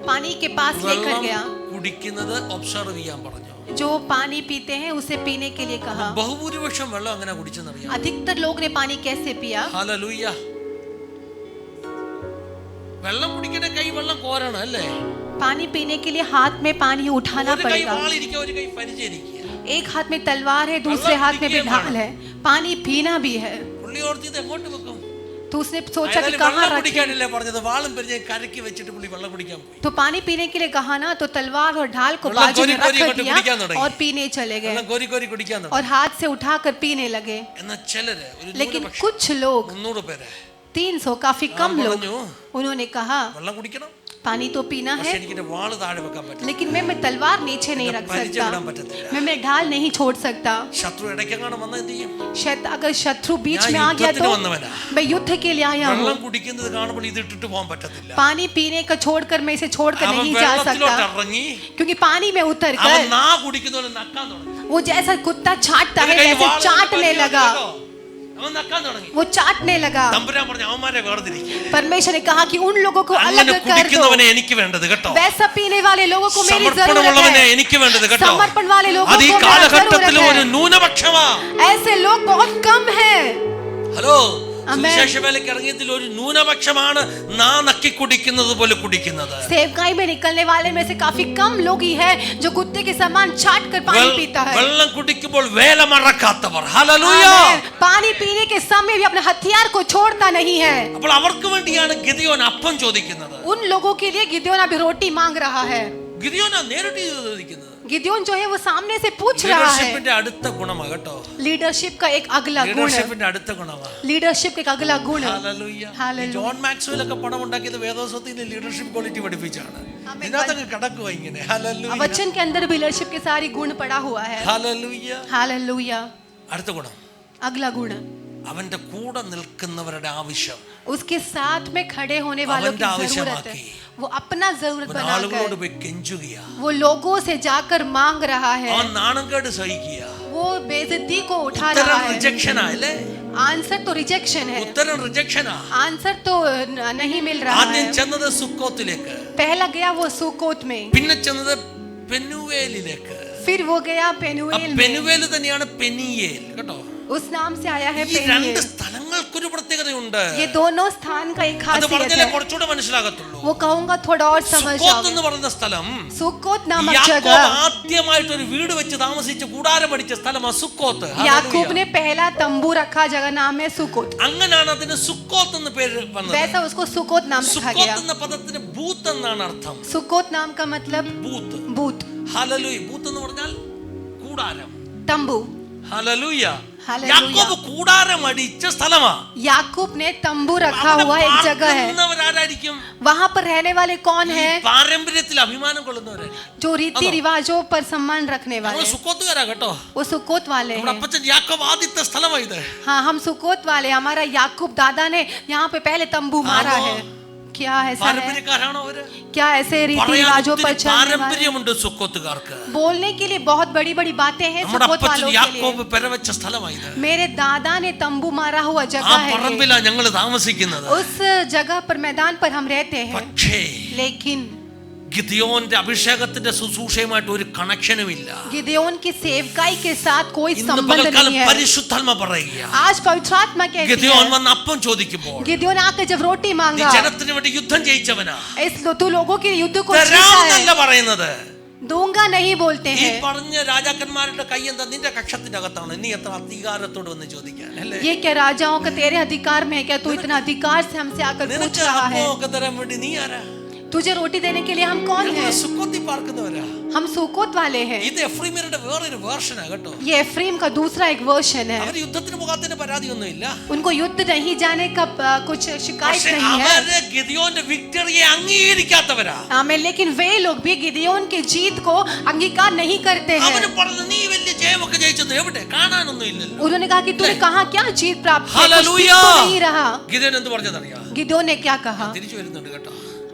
पानी के पास लेकर വെള്ളം गया, കുടിക്കുന്നത് ഒബ്സർവ് ചെയ്യാൻ പറഞ്ഞു. जो पानी पीते हैं उसे पीने के लिए कहा। ബഹുഭൂരിപക്ഷം വെള്ളം അങ്ങനെ കുടിച്ചെന്നറിയാം. अधिकतर लोग ने पानी कैसे पिया? ഹല്ലേലൂയ. വെള്ളം കുടിക്കണ കൈ വെള്ളം കോരണം അല്ലേ? पानी पीने के लिए हाथ में पानी उठाना ഒരു കൈ पड़ेगा। വാളിരിക്കുക, ഒരു കൈ പരിചരിക്കുക. एक हाथ में तलवार है, दूसरे हाथ में भी ढाल है, पानी पीना भी है। പുള്ളി ഓർത്തിത് എങ്ങോട്ട് വെക്കും? तो उसने सोचा कि അയാൾ कहाँ വെള്ളം रखे। കുടിക്കാനല്ലേ പറഞ്ഞത്? വാളും പരിചയം കരക്കി വെച്ചിട്ട് പുള്ളി വെള്ളം കുടിക്കാൻ പോയി. तो पानी पीने के लिए कहा ना, तो तलवार और ढाल को വെള്ളം बाजू കോരി में കോരി रख അങ്ങോട്ട് दिया കുടിക്കാൻ തുടങ്ങി. और पीने चले गए വെള്ളം കോരി കോരി കുടിക്കാൻ തുടങ്ങി. और हाथ से उठाकर पीने लगे। എന്നാൽ ചിലര് ഒരു लेकिन ന്യൂനപക്ഷം, कुछ लोग 300 പേര് 300 काफी कम लोग, പറഞ്ഞു, उन्होंने कहा വെള്ളം കുടിക്കണം, पानी तो पीना പക്ഷെ है, എനിക്ക് വാള് താഴെ വെക്കാൻ പറ്റില്ല. लेकिन मैं तलवार नीचे नहीं रख പരിചയം सकता, ഇടാൻ പറ്റത്തില്ല. मैं ढाल नहीं छोड़ सकता। ശത്രു ഇടയ്ക്കെങ്ങാനും വന്നാൽ എന്ത് ചെയ്യും? शायद अगर शत्रु बीच ഞാൻ में आ गया യുദ്ധത്തിന് तो വന്നവനാ. मैं युद्ध के लिए आया हूँ। വെള്ളം കുടിക്കുന്നത് കാണുമ്പോൾ ഇത് ഇട്ടിട്ട് പോകാൻ പറ്റത്തില്ല. पानी पीने का छोड़कर मैं इसे छोड़कर അവൻ नहीं जा വെള്ളത്തിലോട്ട് सकता, ഇറങ്ങി क्योंकि पानी में उतर അവൻ कर നാ കുടിക്കുന്ന പോലെ നക്കാൻ തുടങ്ങി. वो जैसा कुत्ता छाटता ഒരു है കൈ वैसे വാള് चाटने എടുത്ത് लगा, അവൻ നക്കാൻ തുടങ്ങി. वो चाटने लगा। തമ്പുരാൻ പറഞ്ഞു, അവന്മാരെ വേർതിരിക്കുക. परमेश्वर ने कहा कि उन लोगों को अलग അങ്ങനെ कर दो, കുടിക്കുന്നവനെ എനിക്ക് വേണ്ടത് കേട്ടോ. वैसा पीने वाले लोगों को मेरी जरूरत സമർപ്പണമുള്ളവനെ है। എനിക്ക് വേണ്ടത് കേട്ടോ. समर्पण वाले लोगों അത് ഈ को मेरा കാലഘട്ടത്തിൽ जरूरत ഒരു है। ന്യൂനപക്ഷമാ. ऐसे लोग बहुत कम हैं। ഹലോ, സുവിശേഷ വേലയ്ക്ക് ഇറങ്ങിയതിൽ ഒരു ന്യൂനപക്ഷമാണ് നാ നക്കി കുടിക്കുന്നത് പോലെ കുടിക്കുന്നത്. सेवकाई में निकलने वाले में से काफी कम लोग ही है जो कुत्ते के समान चाट कर पानी पीता है. വെള്ളം കുടിക്കുമ്പോൾ വേല മറക്കാത്തവർ. ഹല്ലേലൂയ. पानी पीने के समय भी अपने हथियार को छोड़ता नहीं है. അപ്പോൾ അവർക്ക് വേണ്ടിയാണ് ഗിദെയോൻ അപ്പം ചോദിക്കുന്നത്. उन लोगों के लिए गिदोन अभी रोटी मांग रहा है. ഗിദെയോൻ നേരിട്ട് ചോദിക്കുന്നത്. गिदोन जो है वो सामने से पूछ रहा है. ലീഡർഷിപ്പിന്റെ അടുത്ത ഗുണമാണ് കേട്ടോ. लीडरशिप का एक अगला गुण है. ലീഡർഷിപ്പിന്റെ അടുത്ത ഗുണമാണ്. लीडरशिप का एक अगला गुण है. ഹല്ലേലൂയ. ജോൺ മാക്സ്വെൽ ഒക്കെ പണം ഉണ്ടാക്കിയത് വേദോസത്തിന്റെ ലീഡർഷിപ്പ് ക്വാളിറ്റി പഠിപ്പിച്ചാണ്. ഇതിനകത്ത് കിടക്കുക ഇങ്ങനെ. ഹല്ലേലൂയ. वचन के अंदर भी लीडरशिप के सारी गुण पड़ा हुआ है. ഹല്ലേലൂയ. हालेलुया. അടുത്ത ഗുണം अगला गुण അവന്റെ കൂടെ നിൽക്കുന്നവരുടെ ആവശ്യം. उसके साथ में खड़े होने वालों की जरूरत है. वो अपना जरूरत ആളുകളോട് बनाकर പോയി കെഞ്ചുകയാ. वो लोगों से जाकर मांग रहा है. അവൻ നാണംകേട് സഹിക്കുക. वो बेइज्जती को उठा ഉത്തരം रहा है. റിജക്ഷനാ അല്ലേ? आंसर तो रिजेक्शन है. ഉത്തരം റിജക്ഷനാ. आंसर तो नहीं मिल रहा ആദ്യം है. ചെന്നത് സുക്കോത്തിലേക്ക്, पहला गया वो सुकोत में, പിന്നെ ചെന്നത് പെനുവേലിലേക്ക്. फिर वो गया पेनुएल में. പെനുവേൽ തന്നെയാണ് പെനിയേൽ കേട്ടോ. उस नाम से आया है ഈ രണ്ട് पेनुएल. സ്ഥലങ്ങൾക്കൊരു പ്രത്യേകതയുണ്ട്. ये दोनों स्थान का एक അത് खासियत പറഞ്ഞാലേ है. കുറച്ചുകൂടെ മനസ്സിലാകത്തുള്ളൂ. वो कहूंगा थोड़ा और समझ സുക്കോത്ത് എന്ന് जाओगे. പറയുന്ന സ്ഥലം सुकोत नामक യാക്കോബ് जगह ആദ്യമായിട്ട് ഒരു വീട് വെച്ച് താമസിച്ച് കൂടാരം അടിച്ച സ്ഥലമാണ് സുക്കോത്ത്. याकूब ने पहला तंबू रखा, जगह नाम है सुकोत. അങ്ങനാണ് അതിന് സുക്കോത്ത് എന്ന് പേര് വന്നത്. वैसा उसको सुकोत नाम रखा സുക്കോത്ത് गया. എന്ന പദത്തിന് ബൂത്ത് എന്നാണ് അർത്ഥം. सुकोत नाम का मतलब ബൂത്ത്. Booth, hallelujah. ബൂത്ത് എന്ന് പറഞ്ഞാൽ കൂടാരം. तंबू. ഹല്ലേലൂയ. ഹല്ലേലൂയ. യാക്കോബ് കൂടാരം അടിച്ച സ്ഥലമാ. याकूब ने तंबू रखा हुआ एक जगह है. ആരായിരിക്കും? वहां पर रहने वाले कौन है? പാരമ്പര്യത്തിൽ അഭിമാനം കൊള്ളുന്നവര്. जो रीति रिवाजों पर सम्मान रखने वाले. സുക്കോത്തുകാരാ കേട്ടോ. वो सुकोत वाले നമ്മുടെ हैं. അപ്പച്ചൻ യാക്കോബ് ആദ്യത്തെ സ്ഥലമാ ഇത്. हाँ, हम सुकोत वाले. हमारा याकूब दादा ने यहाँ पे पहले तंबू मारा है. क्या ऐसा है? പാരമ്പര്യക്കാരാണോ അവര്? क्या ऐसे रीति പറയാൻ रिवाजों पर ഒത്തിരി चलने वाले? പാരമ്പര്യമുണ്ട് സുക്കോത്തുകാർക്ക്. बोलने के लिए बहुत बड़ी बड़ी बातें हैं നമ്മുടെ सुकोत അപ്പച്ചൻ वालों के യാക്കോബ് लिए. പെരവെച്ച സ്ഥലമാ ഇത്. मेरे दादा ने तंबू मारा हुआ ആ जगह है ये. പറമ്പിലാ ഞങ്ങൾ താമസിക്കുന്നത്. उस जगह पर मैदान पर हम रहते हैं. പക്ഷേ लेकिन ഗിദെയോന്റെ അഭിഷേകത്തിന്റെ ശുശ്രൂഷയുമായിട്ട് ഒരു കണക്ഷനും ഇല്ല. गिदोन की सेवकाई के साथ कोई ഇന്ന് संबंध പകൽക്കാലം नहीं है. പരിശുദ്ധാത്മ പറയുക. आज पवित्र आत्मा कहती ഗിദെയോൻ है, വന്ന് അപ്പം ചോദിക്കുമ്പോൾ गिदोन आकर जब रोटी നീ मांगा, ജനത്തിന് വേണ്ടി യുദ്ധം ജയിച്ചവനാ. तू लोगों के युद्ध को जीता തരാമെന്നല്ല है. പറയുന്നത്. दूंगा नहीं बोलते ഈ हैं. പറഞ്ഞ രാജാക്കന്മാരുടെ കൈ എന്താ? നിന്റെ കക്ഷത്തിന്റെ അകത്താണ്. നീ എത്ര അധികാരത്തോട് വന്ന് ചോദിക്കാൻ അല്ലേ? ये क्या राजाओं का तेरे अधिकार में है क्या? तू इतना अधिकार से हमसे आकर पूछ നിനക്ക് रहा है. അപ്പമൊക്കെ തരാൻ വേണ്ടി നീ ആരാ? तुझे रोटी देने के लिए हम कौन ഞങ്ങൾ हैं? സുക്കോത്തിൽ പാർക്കുന്നവരാ. हम सुकोत वाले हैं. ഇത് എഫ്രീമ്യരുടെ വേറൊരു വേർഷനാ കേട്ടോ. ये एफ्रीम का दूसरा एक वर्षन है. അവർ യുദ്ധത്തിന് പോകാത്തതിന് പരാതിയൊന്നുമില്ല. उनको युद्ध नहीं जाने का कुछ शिकायत പക്ഷേ नहीं है. അവര് ഗിദെയോന്റെ വിക്ടറിയെ അംഗീകരിക്കാത്തവരാ. आमीन. लेकिन वे लोग भी गिदोन के जीत को अंगीकार नहीं करते हैं. അവര് പറഞ്ഞു നീ വലിയ ജയമൊക്കെ ജയിച്ചത് എവിടെ? കാണാനൊന്നും ഇല്ലല്ലോ. उन्होंने कहा कि तूने कहा क्या जीत प्राप्त की? कुछ हालेलुया. दिख तो नहीं रहा. ഗിദെയോൻ എന്ത് പറഞ്ഞതറിയാ? गिदोन ने क्या कहा? തിരിച്ചു വരുന്നുണ്ട് കേട്ടോ.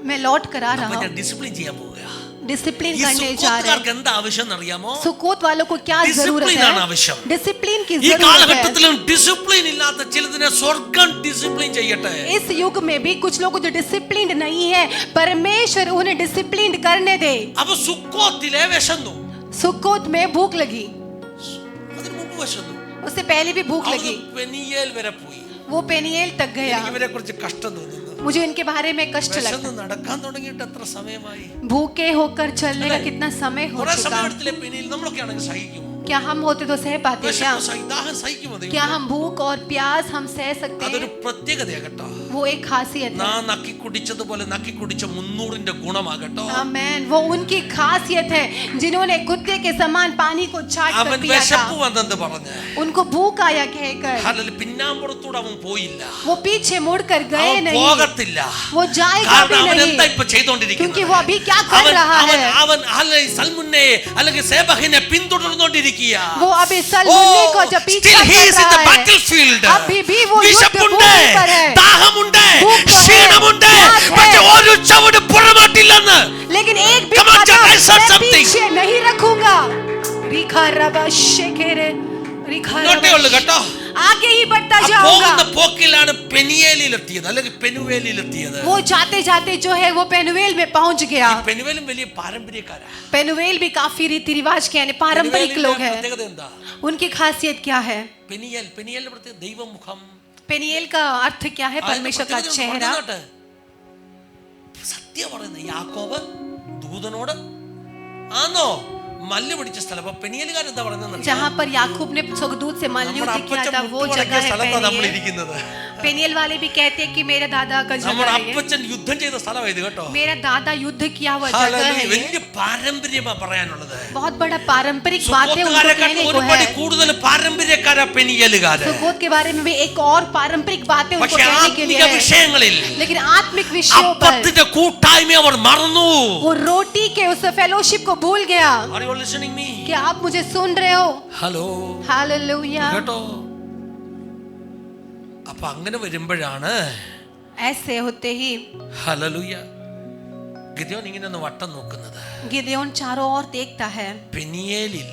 मैं लौट कर आ അപ്പൊ रहा ഞാൻ हूँ. ഡിസിപ്ലിൻ ചെയ്യാൻ പോവുക. डिसिप्लिन ഈ करने जा रहे സുക്കോത്തുകാർക്ക് हैं. എന്താ ആവശ്യം എന്നറിയാമോ? सुकोत वालों को क्या जरूरत ഡിസിപ്ലിൻ ആണ് है? ആവശ്യം. डिसिप्लिन की ഈ जरूरत है. കാലഘട്ടത്തിലും ഡിസിപ്ലിൻ ഇല്ലാത്ത ചിലതിനെ സ്വർഗം ഡിസിപ്ലിൻ ചെയ്യട്ടെ. इस युग में भी कुछ लोग जो डिसिप्लिन नहीं है, परमेश्वर उन्हें डिसिप्लिन करने दे. അപ്പൊ സുക്കോത്തിലെ വിശന്നു. सुकोत में भूख लगी. അതിന് മുമ്പ് വിശന്നു. उससे पहले भी भूख അവന് लगी. പെനിയേൽ വരെ പോയി. वो पेनिएल तक गया. എനിക്ക് ഇവരെ കുറിച്ച് കഷ്ടം തോന്നുന്നു. मुझे इनके बारे में कष्ट വിശന്ന് लगता. നടക്കാൻ തുടങ്ങിയിട്ട് എത്ര സമയമായി? भूखे होकर चलने का कितना समय हो കുറെ चुका. സമയം എടുത്തില്ലേ പെനിയേൽ? നമ്മളൊക്കെ ആണെങ്കിൽ സഹിക്കും. क्या हम होते तो सह पाते क्या? ദാഹം സഹിക്കുമോ? क्या हम भूख और प्यास हम सह सकते അതൊരു हैं? പ്രത്യേകതയാ കേട്ടോ. वो एक खासियत है. നാ നക്കി കുടിച്ചതുപോലെ നക്കി കുടിച്ച 300ന്റെ ഗുണമാകട്ടോ. आमेन. वो उनकी खासियत है जिन्होंने कुत्ते के समान पानी को चाट कर അവൻ पिया വിശപ്പ് था. വന്നെന്ന് പറഞ്ഞ് उनको भूख आया कहकर ഹല്ലേലൂയ. പിന്നാമ്പുറത്തൂടെ അവൻ പോയില്ല. वो पीछे मुड़कर गए അവൻ नहीं. പോകത്തില്ല. वो जाएगा കാരണം भी അവൻ नहीं. എന്താ ഇപ്പൊ ചെയ്തോണ്ടിരിക്കുന്നത്? क्योंकि वो अभी क्या कर रहा है? അവൻ ഹല്ലേലൂയ സൽമുന്നെ അല്ലെങ്കിൽ സേബഹിനെ പിന്തുടർന്നുകൊണ്ടിരിക്കുക. वो अभी सलमुन्ने को जब पीछा कर रहा है, अभी भी वो युद्ध भूमि पर है. ദാഹമുണ്ട്, भूख तो है, ക്ഷീണമുണ്ട്, प्यास है. പക്ഷേ ഒരു ചവിട് പുറമോട്ടില്ലെന്ന്. लेकिन एक भी Come on, Kadam John, I said मैं something. पीछे नहीं रखूंगा. रिखा रबा शेकेरे, रिखा ഇങ്ങോട്ടേ ഉള്ളു रबा കേട്ടോ. आगे ही बढ़ता ആ जाऊंगा. പോകുന്ന പോക്കിലാണ് പെനിയേലിലെത്തിയത് അല്ലെങ്കിൽ പെനുവേലിലെത്തിയത്. वो जाते जाते जो है वो पेनुवेल में पहुंच गया. പെനുവേലും വലിയ പാരമ്പര്യക്കാരാ. पेनुवेल भी काफी रीति रिवाज के यानी पारंपरिक लोग हैं. പ്രത്യേകത എന്താ? उनकी खासियत क्या है? പെനിയേലിന്റെ പ്രത്യേകത ദൈവമുഖം. पेनियल का अर्थ क्या है? परमेश्वर का चेहरा। സത്യം പറയുന്നത് യാക്കോബ് ദൂതനോട് ആണോ മല്ല് പിടിച്ച സ്ഥലം. അപ്പൊ പെനിയലുകാരൻ എന്താ പറയുന്നത്? जहाँ पर याकूब ने स्वर्गदूत से मल्ल युद्ध किया था वो जगह है पेनियल। पेनियल वाले भी कहते हैं कि मेरे दादा का जगह है। അപ്പച്ചൻ യുദ്ധം ചെയ്ത സ്ഥലമാണ് ഇത് കേട്ടോ. मेरा दादा युद्ध किया हुआ जगह है। വലിയ പാരമ്പര്യമാ പറയാനുള്ളത്. बहुत बड़ा पारंपरिक बातें उनको कहने को है। കൂടുതൽ പാരമ്പര്യക്കാരാ പെനിയലുകാര്. सुकोत के बारे में भी एक और पारंपरिक बातें उनको कहने के लिए विषयങ്ങളിൽ लेकिन आत्मिक विषयों पर അപ്പത്തിന്റെ കൂട്ടായ്മ അവർ മറന്നു. वो रोटी के उस फेलोशिप को भूल गया। Are you listening me? क्या आप मुझे सुन रहे हो? Hello, hallelujah. കേട്ടോ? അപ്പൊ അങ്ങനെ വരുമ്പോഴാണ് ऐसे होते ही ഹല്ലേലൂയ ഗിദെയോൻ ഇങ്ങനെ ഒന്ന് വട്ടം നോക്കുന്നത്. गिदयोन चारों ओर देखता है। പെനിയേലിൽ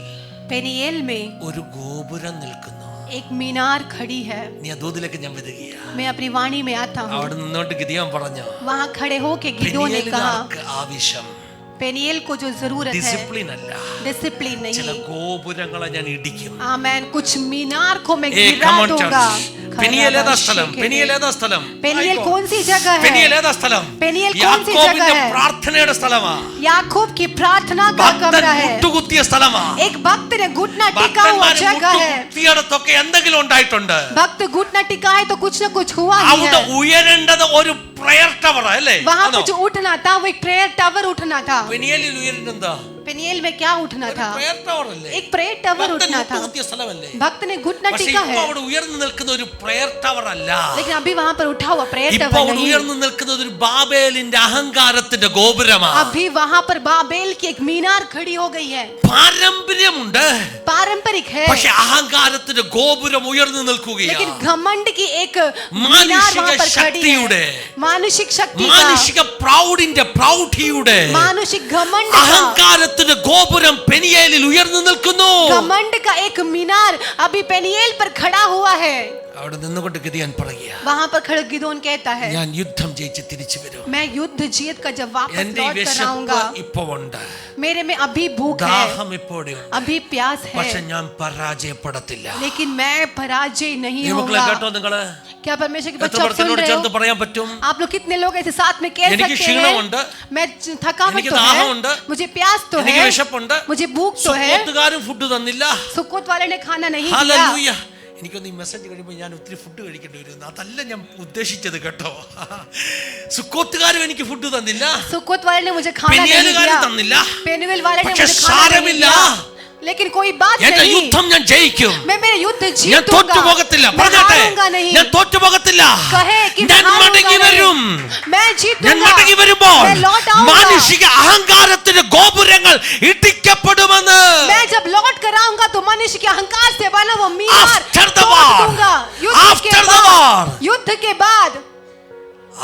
पेनियल में ഒരു ഗോപുരം നിൽക്കുന്നു. एक मीनार खड़ी है। നീ ദൂതിലേക്ക് ഞാൻ വിടുകയാ. मैं अपनी वाणी में आता हूँ। അവിടെ നിന്നോട്ട് ഗിദെയോൻ പറഞ്ഞു, वहाँ खड़े होके गिदयोन ने कहा പെനിയേലുകാർക്ക് ആവശ്യം पेनियल को जो जरूरत है ഡിസിപ്ലിൻ അല്ല, डिसिप्लिन ചില नहीं। ഗോപുരങ്ങളെ ഞാൻ ഇടിക്കും. आमेन। कुछ मीनार को मैं ഏ गिरा come on दूंगा। church. പെനിയേൽ ഏതാ സ്ഥലം? പെനിയേൽ ഏതാ സ്ഥലം? पेनियल कौन सी जगह है? പെനിയേൽ ഏതാ സ്ഥലം? പെനിയേൽ कौन सी जगह യാക്കോബിന്റെ है? പ്രാർത്ഥനയുടെ സ്ഥലമാ. याकूब की प्रार्थना का ഭക്തൻ कमरा है। മുട്ടുകുത്തിയ സ്ഥലമാ. एक भक्त ने घुटना टिका हुआ ഭക്തന്മാര് जगह है। മുട്ടുകുത്തിയിടത്തൊക്കെ എന്തെങ്കിലും ഉണ്ടായിട്ടുണ്ട്. भक्त घुटना टिका है तो कुछ न कुछ हुआ ही അവിടെ है। ഉയരേണ്ടത് ഒരു പ്രയർ ടവർ അല്ലേ? वहाँ कुछ उठना था, वो एक प्रेयर टावर उठना था। പെനിയേലിൽ ഉയരുന്നെന്താ? पेनियल में क्या उठना था? പ്രയർ ടവർ അല്ലേ? एक प्रेयर टावर ഭക്തൻ उठना था। മുട്ടുകുത്തിയ സ്ഥലമല്ലേ? भक्त ने घुटना പക്ഷേ टिका ഇപ്പോ है അവിടെ ഉയർന്നു നിൽക്കുന്ന ഒരു പ്രയർ ടവർ അല്ല. लेकिन अभी वहाँ पर उठा हुआ प्रेयर ഇപ്പോ टावर അവിടെ नहीं। ഉയർന്നു നിൽക്കുന്നത് ഒരു ബാബേലിന്റെ അഹങ്കാരത്തിന്റെ ഗോപുരമാണ്. अभी वहाँ पर बाबेल की एक मीनार खड़ी हो गई है। പാരമ്പര്യമുണ്ട്, पारंपरिक है പക്ഷെ അഹങ്കാരത്തിന്റെ ഗോപുരം ഉയർന്നു നിൽക്കുകയാണ്. लेकिन घमंड की एक मीनार वहाँ पर खड़ी है। मानुषिक शक्ति का, മാനുഷിക പ്രൗഢിന്റെ പ്രൗഢിയുടെ मानुषिक घमंड का, അഹങ്കാരത്തിന്റെ ഗോപുരം പെനിയേലിൽ ഉയർന്നു നിൽക്കുന്നു. घमंड का एक मीनार अभी पेनियल पर खड़ा हुआ है। അവിടെ നിന്നുകൊണ്ട് ഗിദെയോൻ പറയുക, वहाँ पर खड़ा गिदोन कहता है ഞാൻ യുദ്ധം ജയിച്ച് തിരിച്ചു വരും. मैं युद्ध जीत कर जब वापस എന്റെ लौट कर വിശപ്പ് आऊंगा, ഇപ്പോ ഉണ്ട്, मेरे में अभी भूख है, ദാഹം ഇപ്പോഴും ഉണ്ട്, अभी प्यास പക്ഷെ है, ഞാൻ പരാജയപ്പെടത്തില്ല. लेकिन मैं पराजय नहीं ദൈവമക്കളെ होगा। കേട്ടോ നിങ്ങള്? क्या परमेश्वर के എത്ര बच्चे आप सुन പേർക്കെന്നോട് रहे ചേർത്ത് हो? പറയാൻ പറ്റും? आप लोग कितने लोग ऐसे साथ में कह എനിക്ക് सकते ക്ഷീണമുണ്ട്, हैं मैं थकावट എനിക്ക് तो ദാഹമുണ്ട്, है, मुझे प्यास तो എനിക്ക് है, വിശപ്പുണ്ട്, मुझे भूख तो है। സുക്കോത്തുകാരും ഫുഡ് തന്നില്ല. सुकोत वाले ने खाना नहीं दिया। ഹല്ലേലൂയ. എനിക്കൊന്ന് ഈ മെസ്സേജ് കഴിയുമ്പോൾ ഞാൻ ഒത്തിരി ഫുഡ് കഴിക്കേണ്ടി വരുന്നു. അതല്ല ഞാൻ ഉദ്ദേശിച്ചത് കേട്ടോ. സുക്കോത്തുകാരും എനിക്ക് ഫുഡ് തന്നില്ല, सुकोत वाले ने मुझे खाना नहीं പെനിയേലുകാരും दिया, തന്നില്ല. पेनुएल वाले ने പക്ഷെ मुझे खाना नहीं സാരമില്ല, दिया, लेकिन कोई बात എന്റെ नहीं, യുദ്ധം ഞാൻ ജയിക്കും. मैं मेरे युद्ध ഞാൻ जीतूंगा, തോറ്റുപോകത്തില്ല. मैं പറഞ്ഞാട്ടെ, हारूंगा नहीं, ഞാൻ തോറ്റുപോകത്തില്ല. कहे कि ഞാൻ मैं മടങ്ങി हारूंगा വരും. नहीं, मैं ഞാൻ जीतूंगा, മടങ്ങി വരുമ്പോൾ मैं लौट आऊंगा, മാനുഷിക അഹങ്കാരത്തിന്റെ ഗോപുരങ്ങൾ ഇടിക്കപ്പെടുമെന്ന്. मैं जब लौट कर आऊंगा तो मनुष्य के अहंकार से बना वो मीनार After the तोड़ war, दूंगा। after the war, युद्ध के बाद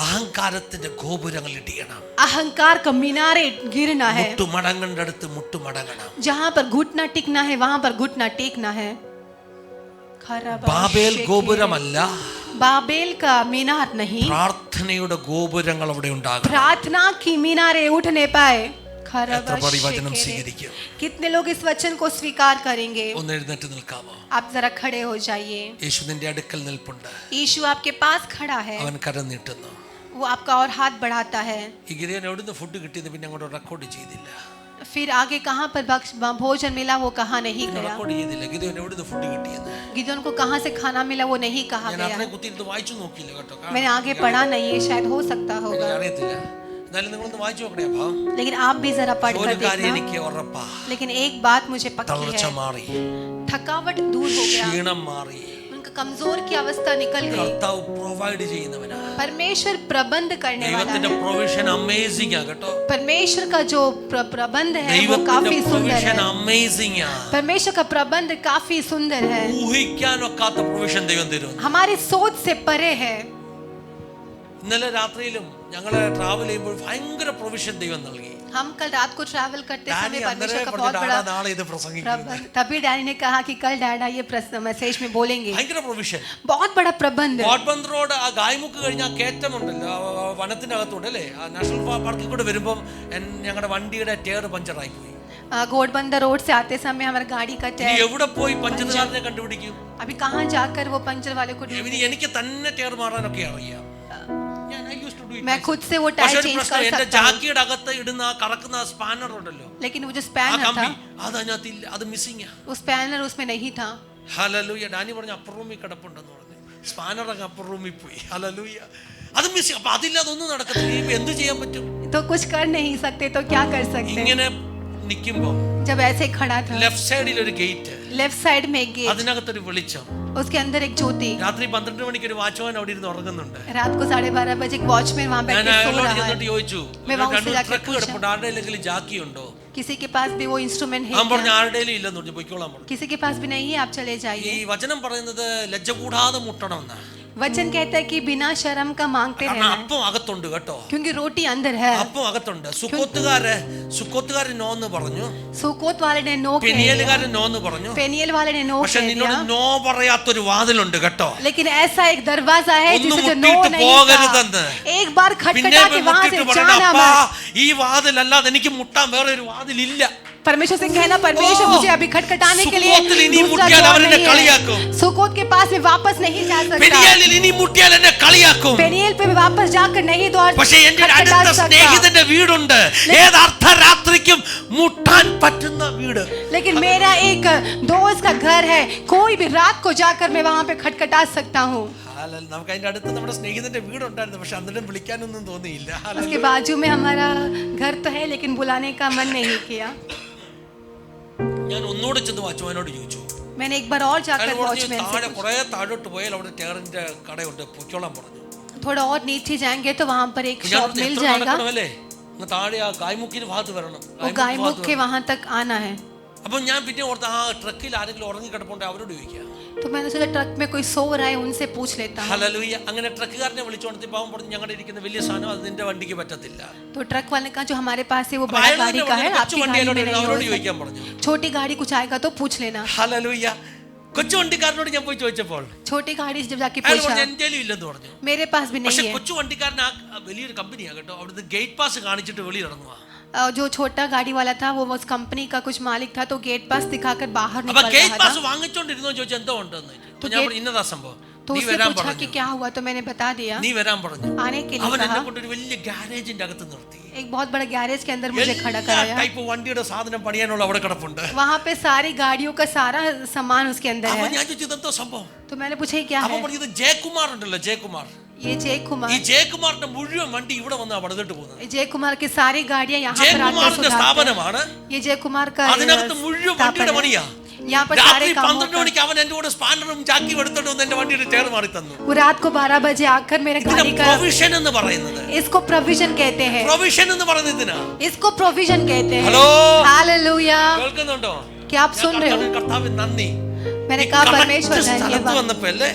അഹങ്കാരത്തിന്റെ ഗോപുരങ്ങൾ ഇടിയണം. अहंकार का मीनारे गिरना है। മുട്ടുമടങ്ങേണ്ട അടുത്ത് മുട്ടുമടങ്ങണം. जहाँ पर घुटना टिकना है वहाँ पर घुटना टेकना है। ബാബേൽ ഗോപുരമല്ല, बाबेल का मीनार नहीं, പ്രാർത്ഥനയുടെ ഗോപുരങ്ങൾ അവിടെ ഉണ്ടാകും. प्रार्थना की मीनारे उठ नहीं पाए। എത്ര പേർ ഈ വചനം സ്വീകരിക്കും? कितने लोग इस वचन को स्वीकार करेंगे? ഒന്ന് എഴുന്നേറ്റ് നിൽക്കാമോ? आप जरा खड़े हो जाइए। യേശു നിന്റെ അടുക്കൽ നിൽപ്പുണ്ട്. यीशु आपके पास खड़ा है, അവൻ കരം നീട്ടുന്നു. वो आपका और हाथ बढ़ाता है। ഈ ഗിദെയോൻ എവിടുന്ന് ഫുഡ് കിട്ടിയത് പിന്നെ അങ്ങോട്ട് റെക്കോർഡ് ചെയ്തില്ല. फिर आगे कहाँ पर भोजन मिला वो कहा नहीं गया। റെക്കോർഡ് ചെയ്തില്ല. ഗിദെയോൻ എവിടുന്ന് ഫുഡ് കിട്ടിയെന്ന് गिदोन को कहाँ से खाना मिला वो नहीं कहा ഞാൻ गया। അത്രയും കുത്തിയിരുന്ന് വായിച്ചു നോക്കിയില്ല കേട്ടോ. मैंने आगे पढ़ा नहीं है, शायद हो सकता होगा, അറിയത്തില്ല. എന്നാലും നിങ്ങളൊന്ന് വായിച്ചു നോക്കണേ. അപ്പൊ लेकिन आप भी जरा पढ़ कर ഒരു കാര്യം देखना। എനിക്ക് ഉറപ്പാ, लेकिन एक बात मुझे पक्की തളർച്ച है, മാറി, थकावट दूर हो गया, ക്ഷീണം മാറി. उनका कमजोर की अवस्था निकल गई। കർത്താവ് പ്രൊവൈഡ് ചെയ്യുന്നവനാ. परमेश्वर प्रबंध करने वाला ദൈവത്തിന്റെ है। പ്രൊവിഷൻ അമേസിംഗ് ആ കേട്ടോ. परमेश्वर का जो प्रबंध है वो ദൈവത്തിന്റെ काफी सुंदर പ്രൊവിഷൻ है। അമേസിംഗ് ആ. परमेश्वर का प्रबंध काफी सुंदर है, ഊഹിക്കാനൊക്കാത്ത പ്രൊവിഷൻ ദൈവം തരും. हमारी सोच से परे है। ഇന്നലെ രാത്രിയിലും ഞങ്ങള് ട്രാവൽ ചെയ്യുമ്പോൾ ഭയങ്കര പ്രൊവിഷൻ ദൈവം നൽകി. हम कल रात को ट्रैवल करते ഡാനി समय അന്നേരം परमेश्वर का പറഞ്ഞു, बहुत "ഡാഡാ, बड़ा നാളെ ഇത് പ്രസംഗിക്കും." प्रबंध, तभी डैडी ने कहा कि कल डैडा ये मैसेज में बोलेंगे। ഭയങ്കര പ്രൊവിഷൻ. बहुत बड़ा प्रबंध। കോട്ട്ബന്ത് റോഡ് ആ ഗായ്മുക്ക് കഴിഞ്ഞ ആ കയറ്റമുണ്ടല്ലോ, വനത്തിന്റെ അകത്തൂടെ അല്ലേ, ആ നാഷണൽ പാർക്കിൽ കൂടെ വരുമ്പോൾ ഞങ്ങളുടെ വണ്ടിയുടെ ടയർ പഞ്ചറായി പോയി. घोड़बंदर रोड से आते समय हमारा गाड़ी का ഇനി टायर, എവിടെ പോയി പഞ്ചറുകാരനെ കണ്ടുപിടിക്കും? अभी कहाँ जाकर वो पंचर वाले को ढूंढूं? ഇനി എനിക്ക് തന്നെ ടയർ മാറാനൊക്കെ അറിയാം. ഞാൻ I used to do it मैं myself. खुद से वो പക്ഷേ टायर ഒരു चेंज പ്രശ്നം, कर എന്റെ सकता हूँ, ജാക്കിയുടെ അകത്ത് ഇടുന്ന ആ കറക്കുന്ന സ്പാനർ ഉണ്ടല്ലോ, लेकिन वो जो ആ स्पैनर കമ്പി था അത് അതിനകത്തില്ല, അത് മിസ്സിംഗ്. वो स्पैनर उसमें नहीं था. ഹല്ലേലൂയ. ഡാനി പറഞ്ഞു അപ്പർ റൂമിൽ കിടപ്പുണ്ടെന്ന് പറഞ്ഞു. സ്പാനർ അങ്ങ് അപ്പർ റൂമിൽ പോയി. ഹല്ലേലൂയ. അത് മിസ്. അപ്പൊ അതില്ലാതെ ഒന്നും നടക്കത്തില്ല. ഇനി എന്ത് ചെയ്യാൻ പറ്റും? तो कुछ कर नहीं सकते तो क्या कर सकते? ഇങ്ങനെ നിൽക്കുമ്പോ जब ऐसे खड़ा था, ലെഫ്റ്റ് സൈഡിൽ ഒരു ഗേറ്റ്, लेफ्ट साइड में एक गेट, അതിനകത്തൊരു വെളിച്ചം. उसके अंदर एक ज्योति. രാത്രി 12 മണിക്ക് ഒരു വാച്ച്മാൻ അവിടെ ഇരുന്ന് ഉറങ്ങുന്നുണ്ട്. रात को 12:30 बजे एक वॉचमैन वहां बैठ ഞാൻ के सो അയാളോട് रहा है. ചെന്നിട്ട് ചോദിച്ചു, मैं वहाँ उससे जाके ട്രക്ക് पूछा, കിടപ്പുണ്ട്, ആരുടെ ഇല്ലെങ്കിലും ജാക്കി ഉണ്ടോ? किसी के पास भी वो इंस्ट्रूमेंट है അവൻ പറഞ്ഞു क्या? ആരുടെയിലും ഇല്ലെന്ന് പറഞ്ഞു. പോയിക്കോളാൻ പറഞ്ഞു. किसी के पास भी नहीं है, आप चले ഈ जाइए. വചനം പറയുന്നത് ലജ്ജ കൂടാതെ മുട്ടണം എന്നാ. वचन कहता है कि बिना शर्म का मांगते കാരണം रहना है, അപ്പം അകത്തുണ്ട് കേട്ടോ, क्योंकि रोटी अंदर है. അപ്പം അകത്തുണ്ട്. സുക്കോത്തുകാരൻ നോ എന്ന് പറഞ്ഞു, सुकोत वाले ने नो कह दिया, പെനിയേലുകാരൻ നോ എന്ന് പറഞ്ഞു. पेनियल वाले ने नो പക്ഷെ कह നിന്നോട് दिया, നോ പറയാത്തൊരു വാതിലുണ്ട് കേട്ടോ. लेकिन ऐसा एक दरवाजा है ഒന്നും जिसे जो नो മുട്ടിയിട്ട് नहीं പോകരുതെന്ന്. कहा. एक बार പിന്നെ खटखटा के वहां से മുട്ടിട്ട് പറയണം, जाना അപ്പാ मत. ഈ വാതിലല്ലാതെ എനിക്ക് മുട്ടാൻ വേറെ ഒരു വാതിലില്ല. परमेश्वर से कहना, परमेश्वर मुझे अभी खटखटाने के लिए सुकोत इनी दूसरा मुठियाल द्वार അവരെന്നെ नहीं കളിയാക്കും. है. सुकोत के पास में वापस नहीं जा सकता. പെനിയേലിൽ ഇനി മുട്ടിയാൽ എന്നെ കളിയാക്കും. पेनियल पे भी वापस जाकर नहीं द्वार പക്ഷെ എന്റെ ഒരു खटखटा അടുത്ത सकता. സ്നേഹിതന്റെ വീടുണ്ട്, ഏത് അർദ്ധരാത്രിക്കും മുട്ടാൻ പറ്റുന്ന വീട്. लेकिन मेरा एक दोस्त का घर है, कोई भी रात को जाकर मैं वहां पे खटखटा सकता हूँ. നമുക്ക് അതിന്റെ അടുത്ത് നമ്മുടെ സ്നേഹിതന്റെ വീടുണ്ടായിരുന്നു, പക്ഷെ അന്നേരം വിളിക്കാനൊന്നും തോന്നിയില്ല. उसके बाजू में हमारा घर तो है, लेकिन बुलाने का मन नहीं किया. ഞാൻ ഒന്നുകൂടെ ചെന്ന് വാച്ച്മാനോട് ചോദിച്ചു. मैंने एक बार और जाकर അയാൾ പറഞ്ഞു, वॉचमैन से താഴെ पूछा, കുറെ താഴോട്ട് പോയാൽ അവിടെ ടയറിന്റെ കടയുണ്ട്, പൊയ്ക്കോളാൻ പറഞ്ഞു. थोड़ा और नीचे जाएंगे तो वहां पर एक ഞാൻ शॉप പറഞ്ഞു, मिल എത്ര जाएगा. നടക്കണമല്ലേ? അങ്ങ് താഴെ ആ ഗായ്മുക്കിന് ഭാഗത്ത് വരണം. वो गायमुख के वहां तक आना है. അപ്പൊ ഞാൻ പിന്നെ ഓർത്ത് ആ ട്രക്കിൽ ആരെങ്കിലും ഉറങ്ങി കിടപ്പുണ്ട് അവരോട് ചോദിക്കാം. तो मैंने सोचा ट्रक में कोई सो रहा है, उनसे पूछ लेता हूँ. ഹല്ലേലൂയ. അങ്ങനെ ട്രക്കുകാരനെ വിളിച്ചോണ്ട് പാവം പറഞ്ഞു, ഞങ്ങളുടെ ഇരിക്കുന്ന വലിയ സാധനം അത് നിന്റെ വണ്ടിക്ക് പറ്റത്തില്ല. तो ट्रक वाले का जो हमारे पास है वो അപ്പൊ बड़ा അയാൾ गाड़ी തന്നെ का है, പറഞ്ഞു, आपकी കൊച്ചു गाड़ी വണ്ടിയിലോട്ട് में नहीं അവരോട് हो ചോദിക്കാൻ सकता. പറഞ്ഞു. छोटी गाड़ी कुछ आएगा तो पूछ लेना. ഹല്ലേലൂയ. കൊച്ചു വണ്ടിക്കാരനോട് ഞാൻ പോയി ചോദിച്ചപ്പോൾ छोटी गाड़ी से जब जाके അയാൾ पूछा, പറഞ്ഞു എന്റേലും ഇല്ലെന്ന് പറഞ്ഞു. मेरे पास भी പക്ഷെ नहीं है. കൊച്ചു വണ്ടിക്കാരൻ ആ വലിയൊരു കമ്പനിയാ കേട്ടോ, അവിടുത്തെ ഗേറ്റ് പാസ് കാണിച്ചിട്ട് വെളിയിൽ ഇറങ്ങുക. जो छोटा गाड़ी वाला था वो उस कंपनी का कुछ मालिक था, तो गेट पास दिखाकर बाहर അപ്പൊ निकल ഗേറ്റ് रहा പാസ് था. വാങ്ങിച്ചോണ്ടിരുന്നോ ചോദിച്ചാൽ എന്തോ ഉണ്ടെന്ന്. तो ഞാൻ പറഞ്ഞു ഇന്നതാ സംഭവം, तो നീ उससे വരാൻ पूछा कि പറഞ്ഞു. क्या हुआ, तो मैंने बता दिया. നീ വരാൻ പറഞ്ഞു. आने के लिए അവൻ എന്നെ कहा. കൊണ്ട് ഒരു വലിയ ഗാരേജിന്റെ അകത്ത് നിർത്തി. एक बहुत बड़ा गैरेज के अंदर मुझे खड़ा എല്ലാ कराया. ടൈപ്പ് വണ്ടിയുടെ സാധനം പണിയാനുള്ള അവിടെ കിടപ്പുണ്ട്. वहां पे सारी गाड़ियों का सारा सामान उसके अंदर അപ്പൊ है. ഞാൻ ചോദിച്ചത് എന്തോ സംഭവം. तो मैंने पूछा ये क्या അപ്പൊ है. പറഞ്ഞു ഇത് ജയകുമാർ ഉണ്ടല്ലോ, ജയകുമാർ. ये जय कुमार. ഈ ജയകുമാറിന്റെ മുഴുവൻ വണ്ടി ഇവിടെ വന്നാ പണിതിട്ട് പോകുന്നത്. जय कुमार की सारी गाड़ियां यहाँ पर आकर ജയകുമാറിന്റെ सुधारते हैं. സ്ഥാപനമാണ്. ये जय कुमार का അതിനകത്ത് മുഴുവൻ വണ്ടിയുടെ स्थापन പണിയാ. है. यहाँ पर सारे രാത്രി कामों 12 का. മണിക്ക് അവൻ എന്റെ കൂടെ സ്പാനറും ചാക്കിയും എടുത്തോണ്ട് വന്ന് എന്റെ വണ്ടിയുടെ ടയർ മാറി തന്നു. वो रात को 12 बजे आकर मेरे ഇതിന് गाड़ी का, പ്രൊവിഷൻ എന്ന് പറയുന്നത്. इसको प्रोविजन कहते हैं. പ്രൊവിഷൻ എന്ന് പറയുന്നത് ഇതിനാ. इसको प्रोविजन कहते हैं. Hello, hallelujah. കേൾക്കുന്നുണ്ടോ? क्या आप सुन रहे हो? കർത്താവേ നന്ദി. मैंने ഈ कहा correct परमेश्वर സ്ഥലത്ത് धन्यवाद. വന്നപ്പോ അല്ലേ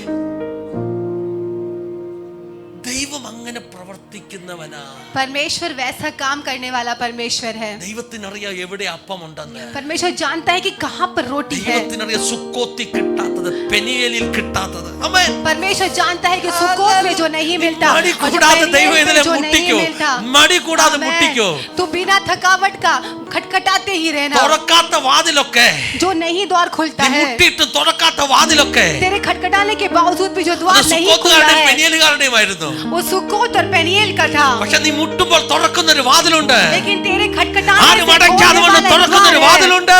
ദൈവം അങ്ങനെ പ്രവർത്തിക്കുന്നവനാ. परमेश्वर वैसा काम करने वाला परमेश्वर है. ദൈവത്തിനറിയാം എവിടെ അപ്പമുണ്ടെന്ന്. परमेश्वर जानता है कि कहाँ पर रोटी है. ദൈവത്തിനറിയാം സുക്കോത്തിൽ കിട്ടാത്തത് പെനിയേലിൽ കിട്ടാത്തത്. ആമേൻ. परमेश्वर जानता है कि सुकोत में जो नहीं मिलता മടി और जो കൂടാതെ ദൈവം पेनियल ഇതിനെ में जो नहीं മുട്ടിക്കോ. मिलता. മടി കൂടാതെ आमेन. മുട്ടിക്കോ. तू बिना थकावट का खटखटाते ही रहना. തുറക്കാത്ത വാതിലൊക്കെ, जो नहीं द्वार खुलता നീ है, മുട്ടിയിട്ട് തുറക്കാത്ത വാതിലൊക്കെ तेरे खटखटाने के बावजूद भी जो അത് द्वार नहीं खुला സുക്കോത്തുകാരുടെയും है, പെനിയേലുകാരുടെയുമായിരുന്നു. वो सुकोत और पेनियल का था. പക്ഷെ നീ മുട്ടുമ്പോൾ തുറക്കുന്ന ഒരു വാതിലുണ്ട്. लेकिन तेरे खटखटाने ആരും से അടയ്ക്കാതെ खोलने വന്ന് वाला एक തുറക്കുന്ന ഒരു द्वार है. വാതിലുണ്ട്.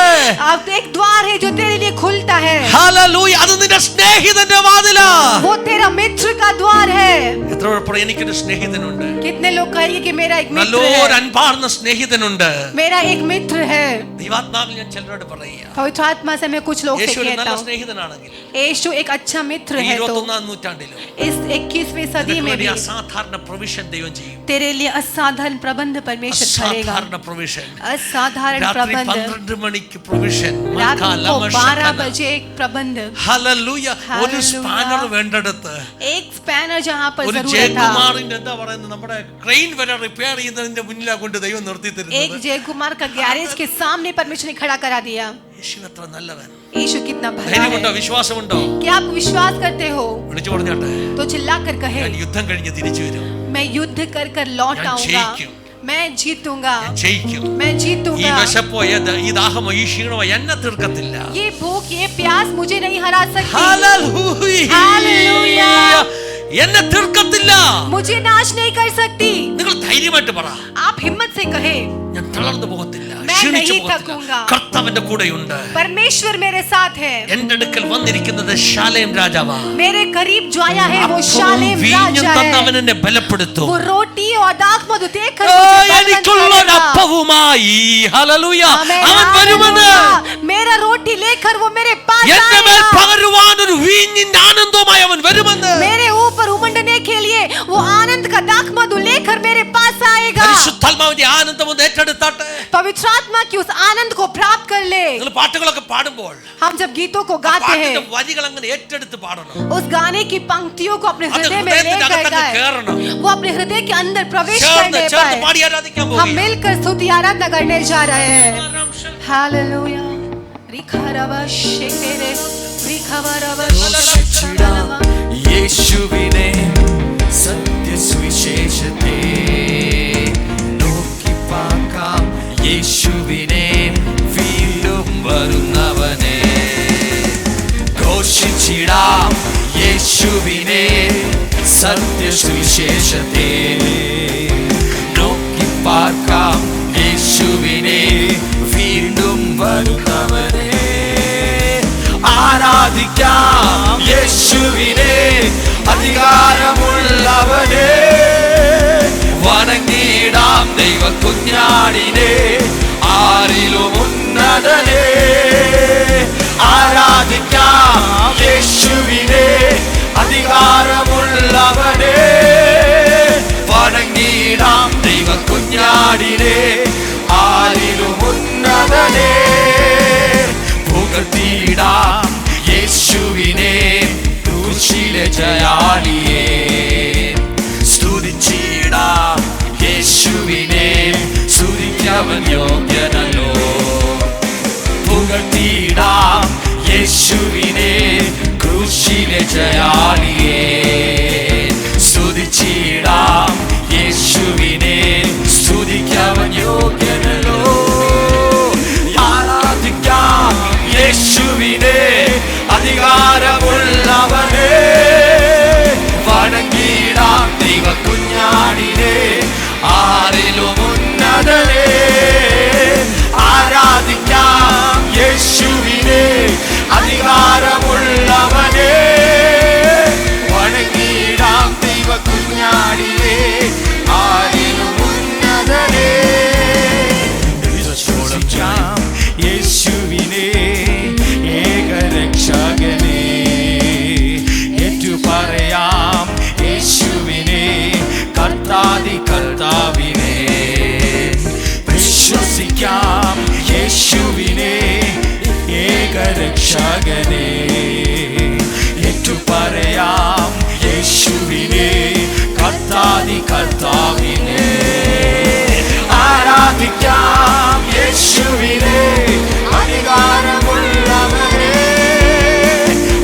अब एक द्वार है जो तेरे लिए खुलता है. ഹല്ലേലൂയ. അത് നിന്റെ സ്നേഹിതന്റെ വാതിലാ. वो तेरा मित्र का द्वार है. എത്ര പേർ എനിക്കൊരു സ്നേഹിതനുണ്ട്, कितने लोग कहेंगे कि मेरा एक मित्र നല്ലൊരു है. അൻപാർന്ന സ്നേഹിതനുണ്ട്. मेरा एक मित्र है. ദൈവാത്മാവിൽ ഞാൻ ചിലരോട് പറയുക, पवित्र आत्मा से मैं कुछ लोग से യേശു ഒരു कहता നല്ല हूँ, സ്നേഹിതനാണെങ്കിൽ यीशु एक अच्छा मित्र ഈ है, तो 21-ാം നൂറ്റാണ്ടിലും इस 21वीं सदी में നിനക്ക് भी അസാധാരണ പ്രൊവിഷൻ ദൈവം ചെയ്യും. तेरे लिए असाधारण प्रबंध परमेश्वर करेगा. അസാധാരണ പ്രൊവിഷൻ. असाधारण രാത്രി प्रबंध. 12 മണിക്ക് പ്രൊവിഷൻ. रात को 12 बजे एक प्रबंध. ഹല്ലേലൂയ. ഒരു Hallelujah. സ്പാനർ വേണ്ടടുത്ത് एक स्पैनर जहाँ पर ഒരു जरूरत था, ജയകുമാറിന്റെ എന്താ പറയുന്നത്, നമ്മുടെ ക്രെയിൻ വരെ റിപ്പയർ ചെയ്യുന്നതിന്റെ മുന്നിലാ കൊണ്ട് ദൈവം നിർത്തി एक തരുന്നത്. जय कुमार का गैरेज के सामने परमेश्वर ने खड़ा करा दिया. യേശു എത്ര നല്ലവൻ. यीशु कितना भला ധൈര്യമുണ്ടോ, है. വിശ്വാസമുണ്ടോ? क्या आप विश्वास करते हो? വിളിച്ചു പറഞ്ഞോട്ടെ, तो चिल्ला कर कहे, ഞാൻ യുദ്ധം കഴിഞ്ഞ് തിരിച്ചു വരും. मैं युद्ध कर कर लौट ഞാൻ आऊंगा. ജയിക്കും. मैं जीतूंगा, ജയിക്കും. मैं ഈ जीतूंगा। വിശപ്പോ ഈ ദാഹമോ ഈ ക്ഷീണമോ എന്നെ തീർക്കത്തില്ല. ये भूख ये प्यास मुझे नहीं हरा सकती। ഹല്ലേലൂയ. എന്നെ തീർക്കത്തില്ല, मुझे नाश नहीं कर सकती। നിങ്ങൾ ധൈര്യമായിട്ട് പറ. आप हिम्मत से कहे, ഞാൻ തളർന്നു പോകത്തില്ല, मैं ക്ഷീണിച്ചു नहीं പോകത്തില്ല. थकूंगा। കർത്താവിന്റെ കൂടെയുണ്ട്. परमेश्वर मेरे साथ है। എന്റെ അടുക്കൽ വന്നിരിക്കുന്നത് ശാലേം രാജാവാ. मेरे करीब जो आया है वो शालेम राजा है। അവൻ എന്നെ ബലപ്പെടുത്തും. वो रोटी और दाख मधु देकर എനിക്കുള്ള അപ്പവുമായി ഹല്ലേലൂയ അവൻ വരുമെന്ന്. मेरा रोटी लेकर वो मेरे पास എന്റെ മേൽ आएगा। പകരുവാൻ ഒരു വീഞ്ഞിന്റെ ആനന്ദവുമായി അവൻ വരുമെന്ന്. मेरे ऊपर उमंडने के लिए वो आनंद का दाख मधु लेकर मेरे पास आएगा। പരിശുദ്ധാത്മാവിന്റെ ആനന്ദം ഒന്ന് ഏറ്റെടുത്താട്ടെ. पवित्र आत्मा की उस आनंद को प्राप्त कर ले। നിങ്ങൾ പാട്ടുകളൊക്കെ പാടുമ്പോൾ हम जब गीतों को गाते हैं പാട്ടിന്റെ വരികൾ അങ്ങനെ ഏറ്റെടുത്ത് പാടണം. उस गाने की पंक्तियों को अपने അത് हृदय में ഹൃദയത്തിന്റെ लेकर അകത്തങ്ങ് गाएं। കേറണം. वो अपने हृदय के अंदर प्रवेश ചേർന്ന് करने ചേർന്ന് पाए। പാടി ആരാധിക്കാൻ हम പോകുകയാണ്. मिलकर स्तुति आराधना करने जा रहे हैं। हालेलुया। रिखारवा शेकेरे रिखावरवा ഘോഷിച്ചിടാം യേശുവിനെ സത്യ സുവിശേഷത്തെ നോക്കി പാക്കാം യേശുവിനെ വീണ്ടും വരുന്നവനെ ഘോഷിച്ചിടാം യേശുവിനെ സത്യ സുവിശേഷത്തെ നോക്കി പാക്കാം യേശുവിനെ വീണ്ടും വരുന്നവനെ ആരാധിക്കാം യേശുവിനെ അധികാരമുള്ളവനെ വണങ്ങിടാം ദൈവ കുഞ്ഞാടിനെ ആരിലും ഉന്നതനെ ആരാധിക്കാം യേശുവിനെ അധികാരമുള്ളവനെ വണങ്ങിടാം ദൈവ കുഞ്ഞാടിനെ ആരിലും ഉന്നതനെ പുകഴ്ത്തിയിടാം യേശുവിനെ ക്രൂശിലെ ജയാളിയെ സ്തുതിച്ചിടാം യേശുവിനെ സ്തുതിക്കവൻ യോഗ്യനല്ലോ പുകഴ്ത്തിയിടാം യേശുവിനെ ക്രൂശിലെ ജയാളിയെ സ്തുതിച്ചിടാം യേശുവിനെ സ്തുതിക്കവൻ യോഗ്യനല്ലോ ആരാധിക്കാം യേശുവിനെ അധികാരമുള്ളവനെ വണങ്ങിടാം ദൈവ കുഞ്ഞാടിനെ ആരിലും ഉന്നതനെ ആരാധിക്കാം യേശുവിനെ അധികാരമുള്ളവനെ വണങ്ങിടാം ദൈവ കുഞ്ഞാടിനെ ആരിലും ഉന്നതനെ യേശുവിനെ ഏകരക്ഷകനെ ഏറ്റുപറയാം യേശുവിനെ കർത്താദി കർത്താവിനെ വിശ്വസിക്കാം യേശുവിനെ ഏകരക്ഷകനെ ഏറ്റുപറയാം യേശുവിനെ കർത്താദി കർത്താവിനെ ആരാധിക്കാം യേശുവിനെ അധികാരമുള്ളവനെ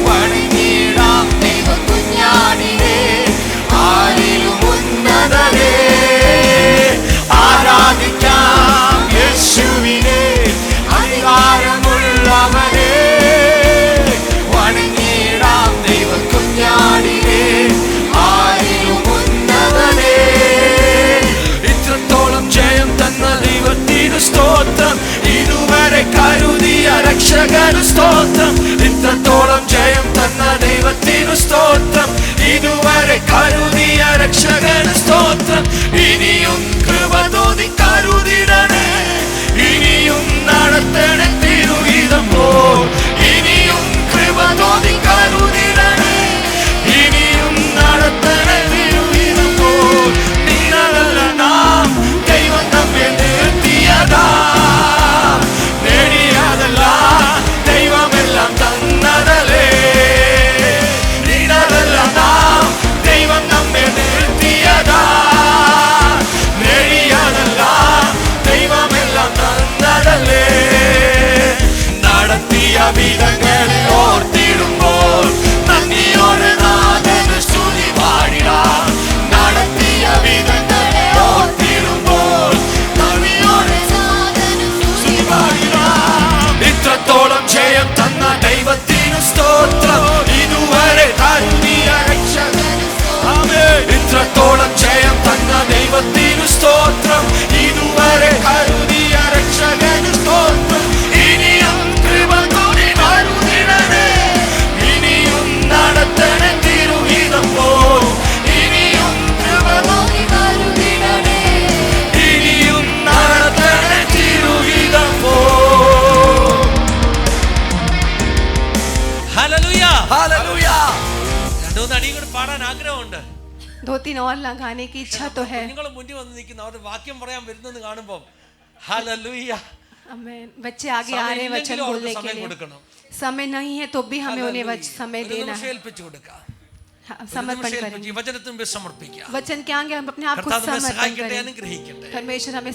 വണങ്ങിടാം ദൈവ കുഞ്ഞാടിനെ ആരിലും ഉന്നതനെ ആരാധിക്കാം യേശുവിനെ അധികാരമുള്ളവനെ വണങ്ങിടാം ദൈവ കുഞ്ഞാടിനെ ആരിലും ഉന്നതനെ ഇത്രത്തോളം ജയം തന്ന ദൈവത്തിന് സ്തോത്രം ഇതുവരെ ദൈവത്തിനു സ്തോത്രം. ഇതുവരെ കരുതിയ രക്ഷകന് സ്തോത്രം. ഇത്രത്തോളം ജയം തന്ന ദൈവത്തിനു സ്തോത്രം. ഇതുവരെ കരുതിയ രക്ഷകന് സ്തോത്രം. ഇനിയും കൃപ തോന്നി കരുതിടണേ. ഇനിയും നടത്തണേ തിരുഹിതം പോൽ. ഇനിയും കൃപ തോന്നി കരുതിടണേ. ഇനിയും നടത്തണേ തിരുഹിതം പോൽ. ഹല്ലേലൂയ. ഹല്ലേലൂയ. രണ്ടു മൂന്ന് അടിയും കൂടി പാടാൻ ആഗ്രഹമുണ്ട്. 2-3 और लगाने की इच्छा तो है. നിങ്ങൾ മുന്നിൽ വന്ന് നിൽക്കുന്ന അവർ വാക്യം പറയാൻ വരുന്നെന്ന് കാണുമ്പോൾ ഹല്ലേലൂയ. आमीन. बच्चे आगे आ रहे हैं वचन बोलने के लिए. समय नहीं है तो भी हमें उन्हें समय देना है. ഏൽപ്പിച്ചു കൊടുക്കാം. समर्पण करें. വചനത്തിന് സമർപ്പിക്കാം. वचन के आगे हम अपने आप को समर्पण करें. അനുഗ്രഹിക്കട്ടെ. परमेश्वर हमें